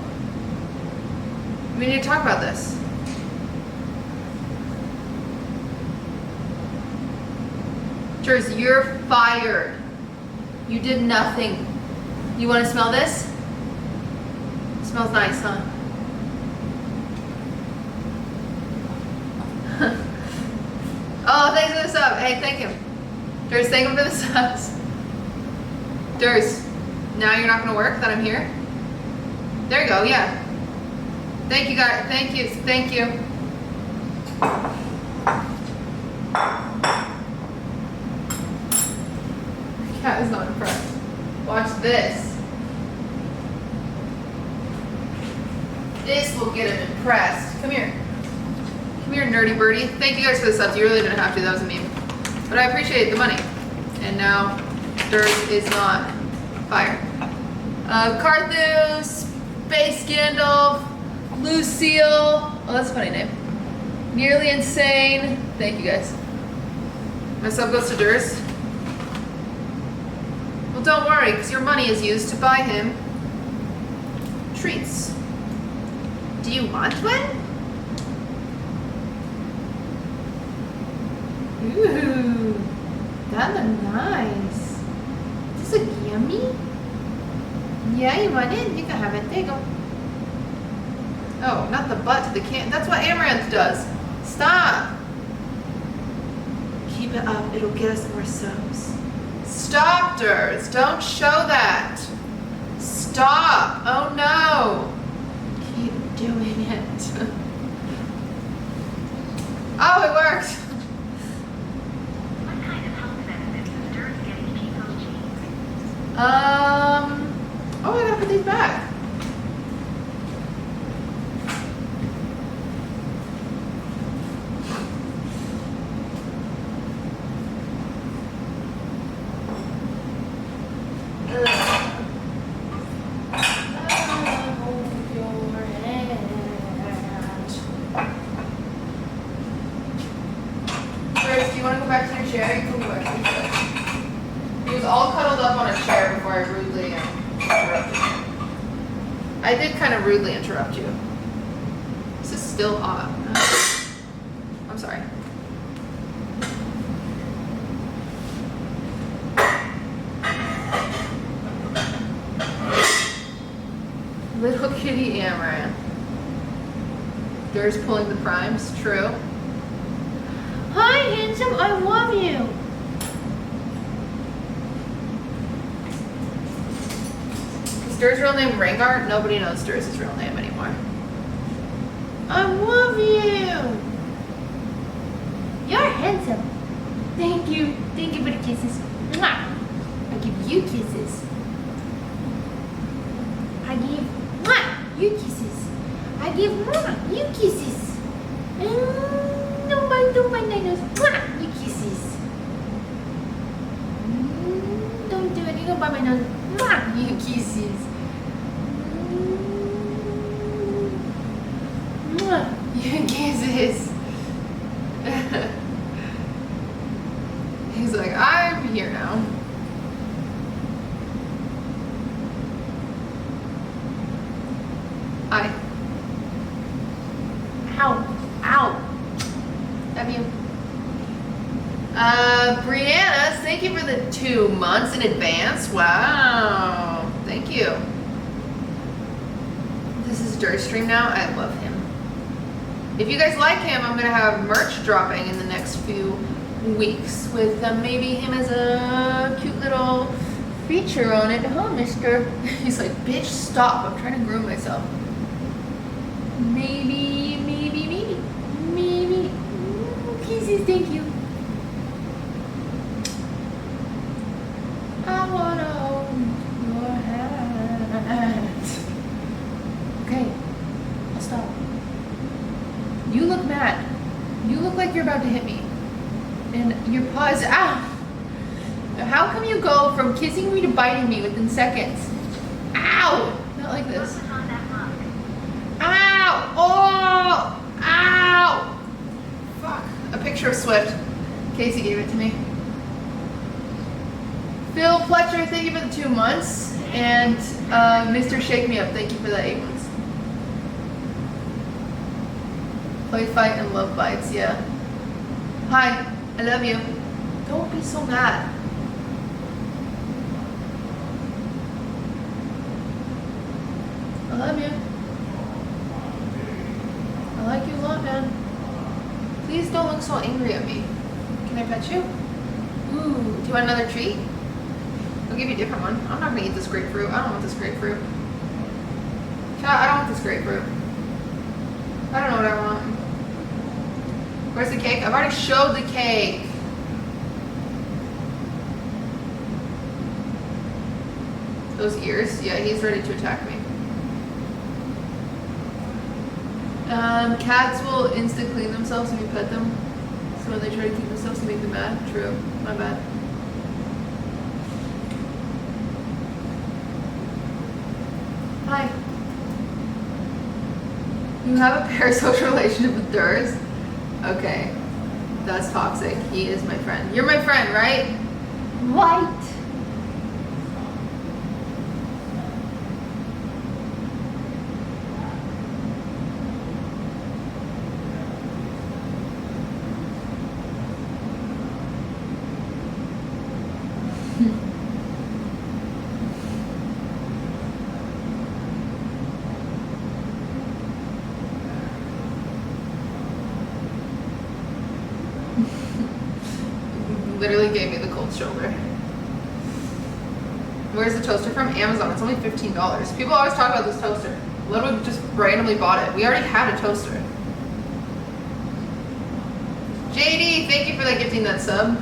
We need to talk about this. Jers, you're fired. You did nothing. You want to smell this? It smells nice, huh? Oh, thanks for the sub. Hey, thank him. Durs, thank him for the subs. Durs, now you're not going to work that I'm here? There you go, yeah. Thank you, guys. Thank you. Thank you. Cat is not impressed. Watch this. This will get him impressed. Come here. Come here, nerdy birdie. Thank you guys for the subs. You really didn't have to. That was a meme. But I appreciate the money. And now, Durs is not fired. Carthus, Space Gandalf, Lucy. Lucille. Oh, that's a funny name. Nearly Insane. Thank you guys. My sub goes to Durs. Well, don't worry, because your money is used to buy him treats. Do you want one? Ooh, that looks nice. Does it look yummy? Yeah, you want it? You can have it. There you go. Oh, not the butt to the can. That's what Amaranth does. Stop. Keep it up. It'll get us more subs. Stop, Durs. Don't show that. Stop. Oh, no. Keep doing it. Oh, it worked. What kind of health benefits is Dirk getting Pico cheese? Oh, I gotta put these back. Chris, do you want to go back to your chair? You can go back to your chair. He was all cuddled up on a chair before I rudely interrupted you. I did kind of rudely interrupt you. This is still hot. I'm sorry. Little kitty Amaranth. There's pulling the primes, true. Hi, handsome, I love you. Is Dur's real name Rangard? Nobody knows Dur's real name anymore. I love you. You're handsome. Thank you. Thank you for the kisses. Mwah. I give you kisses. I give you kisses. I give you kisses. Don't bite my nose. You kisses. Don't do it. You don't bite my nose. You kisses. You kisses. He's like, I'm here now. Hi. Ow. Ow. Love you. Brianna, thank you for the 2 months in advance. Wow. Thank you. This is Dirt Stream now. I love him. If you guys like him, I'm going to have merch dropping in the next few weeks with maybe him as a cute little feature on it. Huh, mister? He's like, bitch, stop. I'm trying to groom myself. Maybe. Kisses, thank you. I wanna hold your hand. Okay, I'll stop. You look mad. You look like you're about to hit me. And your paw is ow. How come you go from kissing me to biting me within seconds? Ow! Not like this. Focus on that mug. Ow! Oh! Ow! Fuck. A picture of Swift. Casey gave it to me. Phil Fletcher, thank you for the 2 months. And Mr. Shake Me Up, thank you for the 8 months. Play fight and love bites, yeah. Hi, I love you. Don't be so mad. I love you. I like you a lot, man. Please don't look so angry at me. Can I pet you? Ooh, do you want another treat? I'll give you a different one. I'm not gonna eat this grapefruit. I don't want this grapefruit. Chat, I don't want this grapefruit. I don't know what I want. Where's the cake? I've already showed the cake. Those ears? Yeah, he's ready to attack me. Cats will insta clean themselves when you pet them. So when they try to keep themselves to make them mad. True. My bad. Hi. You have a parasocial relationship with Durs? Okay. That's toxic. He is my friend. You're my friend, right? Right. Literally gave me the cold shoulder. Where's the toaster from? Amazon. It's only $15. People always talk about this toaster. Literally just randomly bought it. We already had a toaster. JD, thank you for that gifting that sub.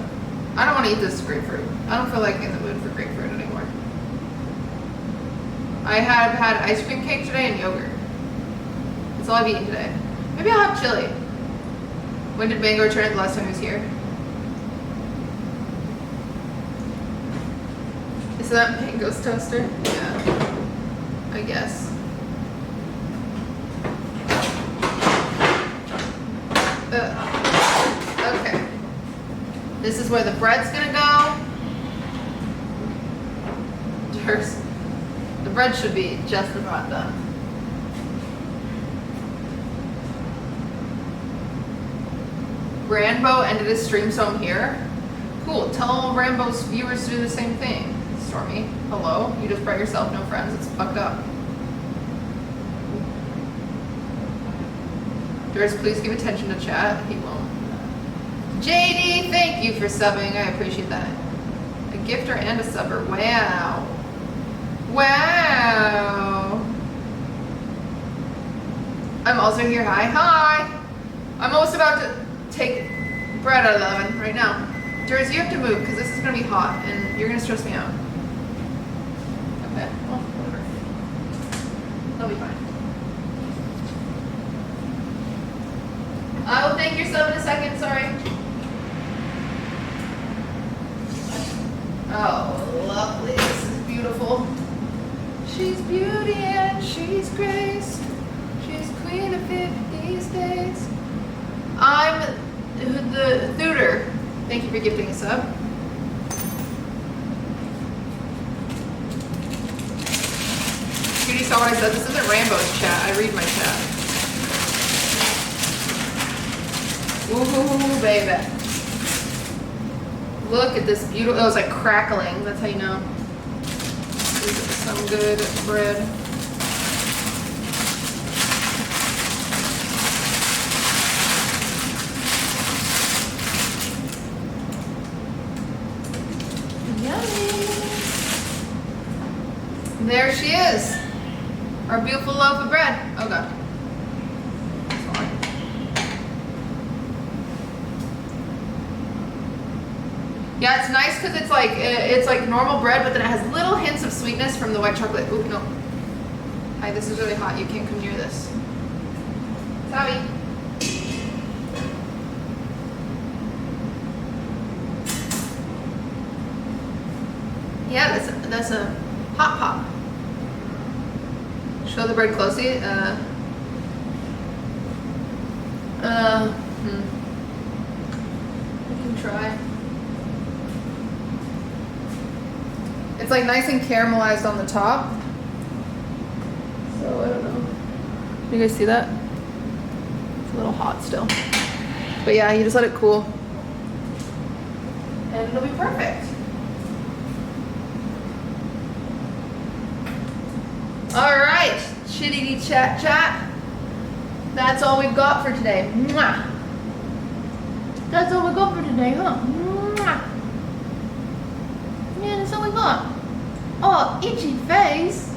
I don't want to eat this grapefruit. I don't feel like in the mood for grapefruit anymore. I have had ice cream cake today and yogurt. That's all I've eaten today. Maybe I'll have chili. When did Mango return the last time he was here? Is that Mango's toaster? Yeah, I guess. Okay. This is where the bread's gonna go. The bread should be just about done. Rambo ended his stream, so I'm here. Cool. Tell Rambo's viewers to do the same thing. Stormy, hello? You just brought yourself no friends. It's fucked up. Doris, please give attention to chat. He won't. JD, thank you for subbing. I appreciate that. A gifter and a subber. Wow. Wow. I'm also here. Hi. Hi. I'm almost about to take bread out of the oven right now. Doris, you have to move because this is going to be hot and you're going to stress me out. Okay, well, whatever. That'll be fine. I will thank your sub in a second, sorry. Oh, lovely. This is beautiful. She's beauty and she's grace. She's queen of 50 states. I'm the Thuder. Thank you for gifting a sub. Judy saw what I said. This isn't Rambo's chat. I read my chat. Ooh, baby. Look at this beautiful. Oh, it's like crackling. That's how you know. This is some good bread. There she is. Our beautiful loaf of bread. Oh god. Sorry. Yeah, it's nice because it's like normal bread, but then it has little hints of sweetness from the white chocolate. Ooh, no. Hi, this is really hot. You can't come near this. Sorry. Yeah, that's a hot pop. Show the bread closely. You can try. It's like nice and caramelized on the top. So I don't know. Do you guys see that? It's a little hot still. But yeah, you just let it cool. And it'll be perfect. Alright, chitty chat chat. That's all we've got for today. Mwah. That's all we got for today, huh? Mwah. Yeah, that's all we got. Oh, itchy face.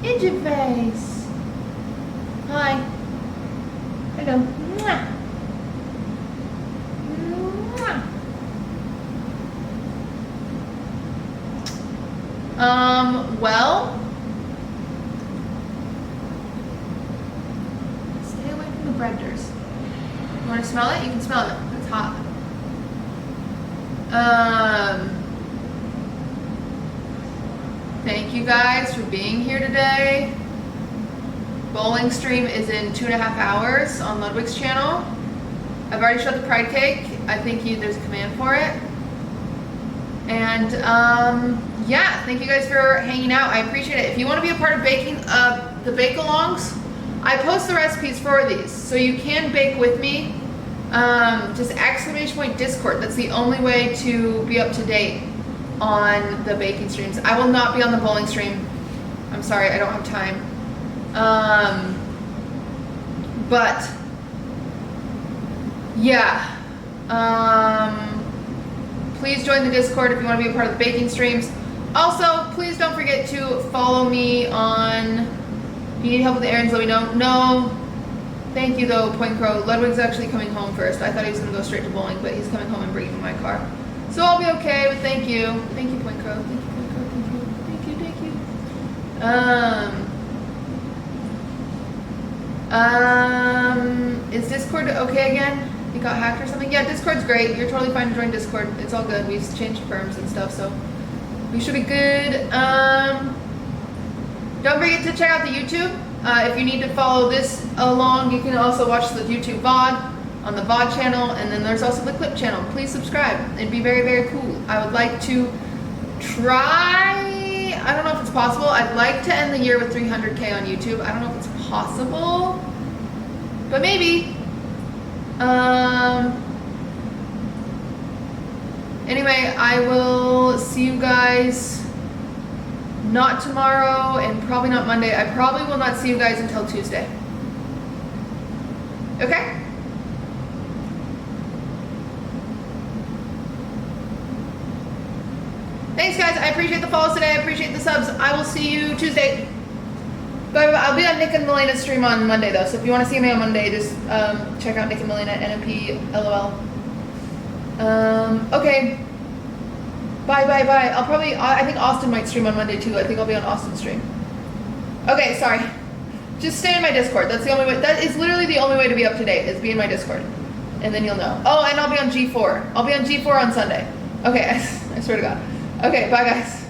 Itchy face. Hi. Hello. Mwah. Mwah. Well, stay away from the breaders. You want to smell it? You can smell it. It's hot. Thank you guys for being here today. bowling stream is in 2.5 hours on Ludwig's channel. I've already shot the pride cake. I think there's a command for it. And yeah, thank you guys for hanging out. I appreciate it. If you want to be a part of baking the bake-alongs, I post the recipes for these, so you can bake with me. Just !! Discord. That's the only way to be up to date on the baking streams. I will not be on the bowling stream. I'm sorry, I don't have time. But yeah, please join the Discord if you want to be a part of the baking streams. Also, please don't forget to follow me on, if you need help with the errands, let me know. No, thank you though, Point Crow. Ludwig's actually coming home first. I thought he was going to go straight to bowling, but he's coming home and bringing me my car. So I'll be okay, but thank you. Thank you, Point Crow. Thank you, Point Crow. Thank you. Thank you, thank you. Is Discord okay again? You got hacked or something? Yeah, Discord's great. You're totally fine to join Discord. It's all good. We've changed firms and stuff, so we should be good. Don't forget to check out the YouTube. If you need to follow this along, you can also watch the YouTube VOD on the VOD channel, and then there's also the clip channel. Please subscribe. It'd be very, very cool. I would like to try, I don't know if it's possible, I'd like to end the year with 300K on YouTube. I don't know if it's possible, but maybe. Anyway, I will see you guys not tomorrow and probably not Monday. I probably will not see you guys until Tuesday. Okay? Thanks guys, I appreciate the follows today, I appreciate the subs. I will see you Tuesday. Bye, bye. I'll be on Nick and Melena's stream on Monday though, so if you want to see me on Monday, just check out Nick and Melena, NMP, LOL. Okay. Bye, bye, bye. I think Austin might stream on Monday too. I think I'll be on Austin's stream. Okay, sorry. Just stay in my Discord. That's the only way, that is literally the only way to be up to date, is be in my Discord. And then you'll know. Oh, and I'll be on G4. I'll be on G4 on Sunday. Okay, I swear to God. Okay, bye guys.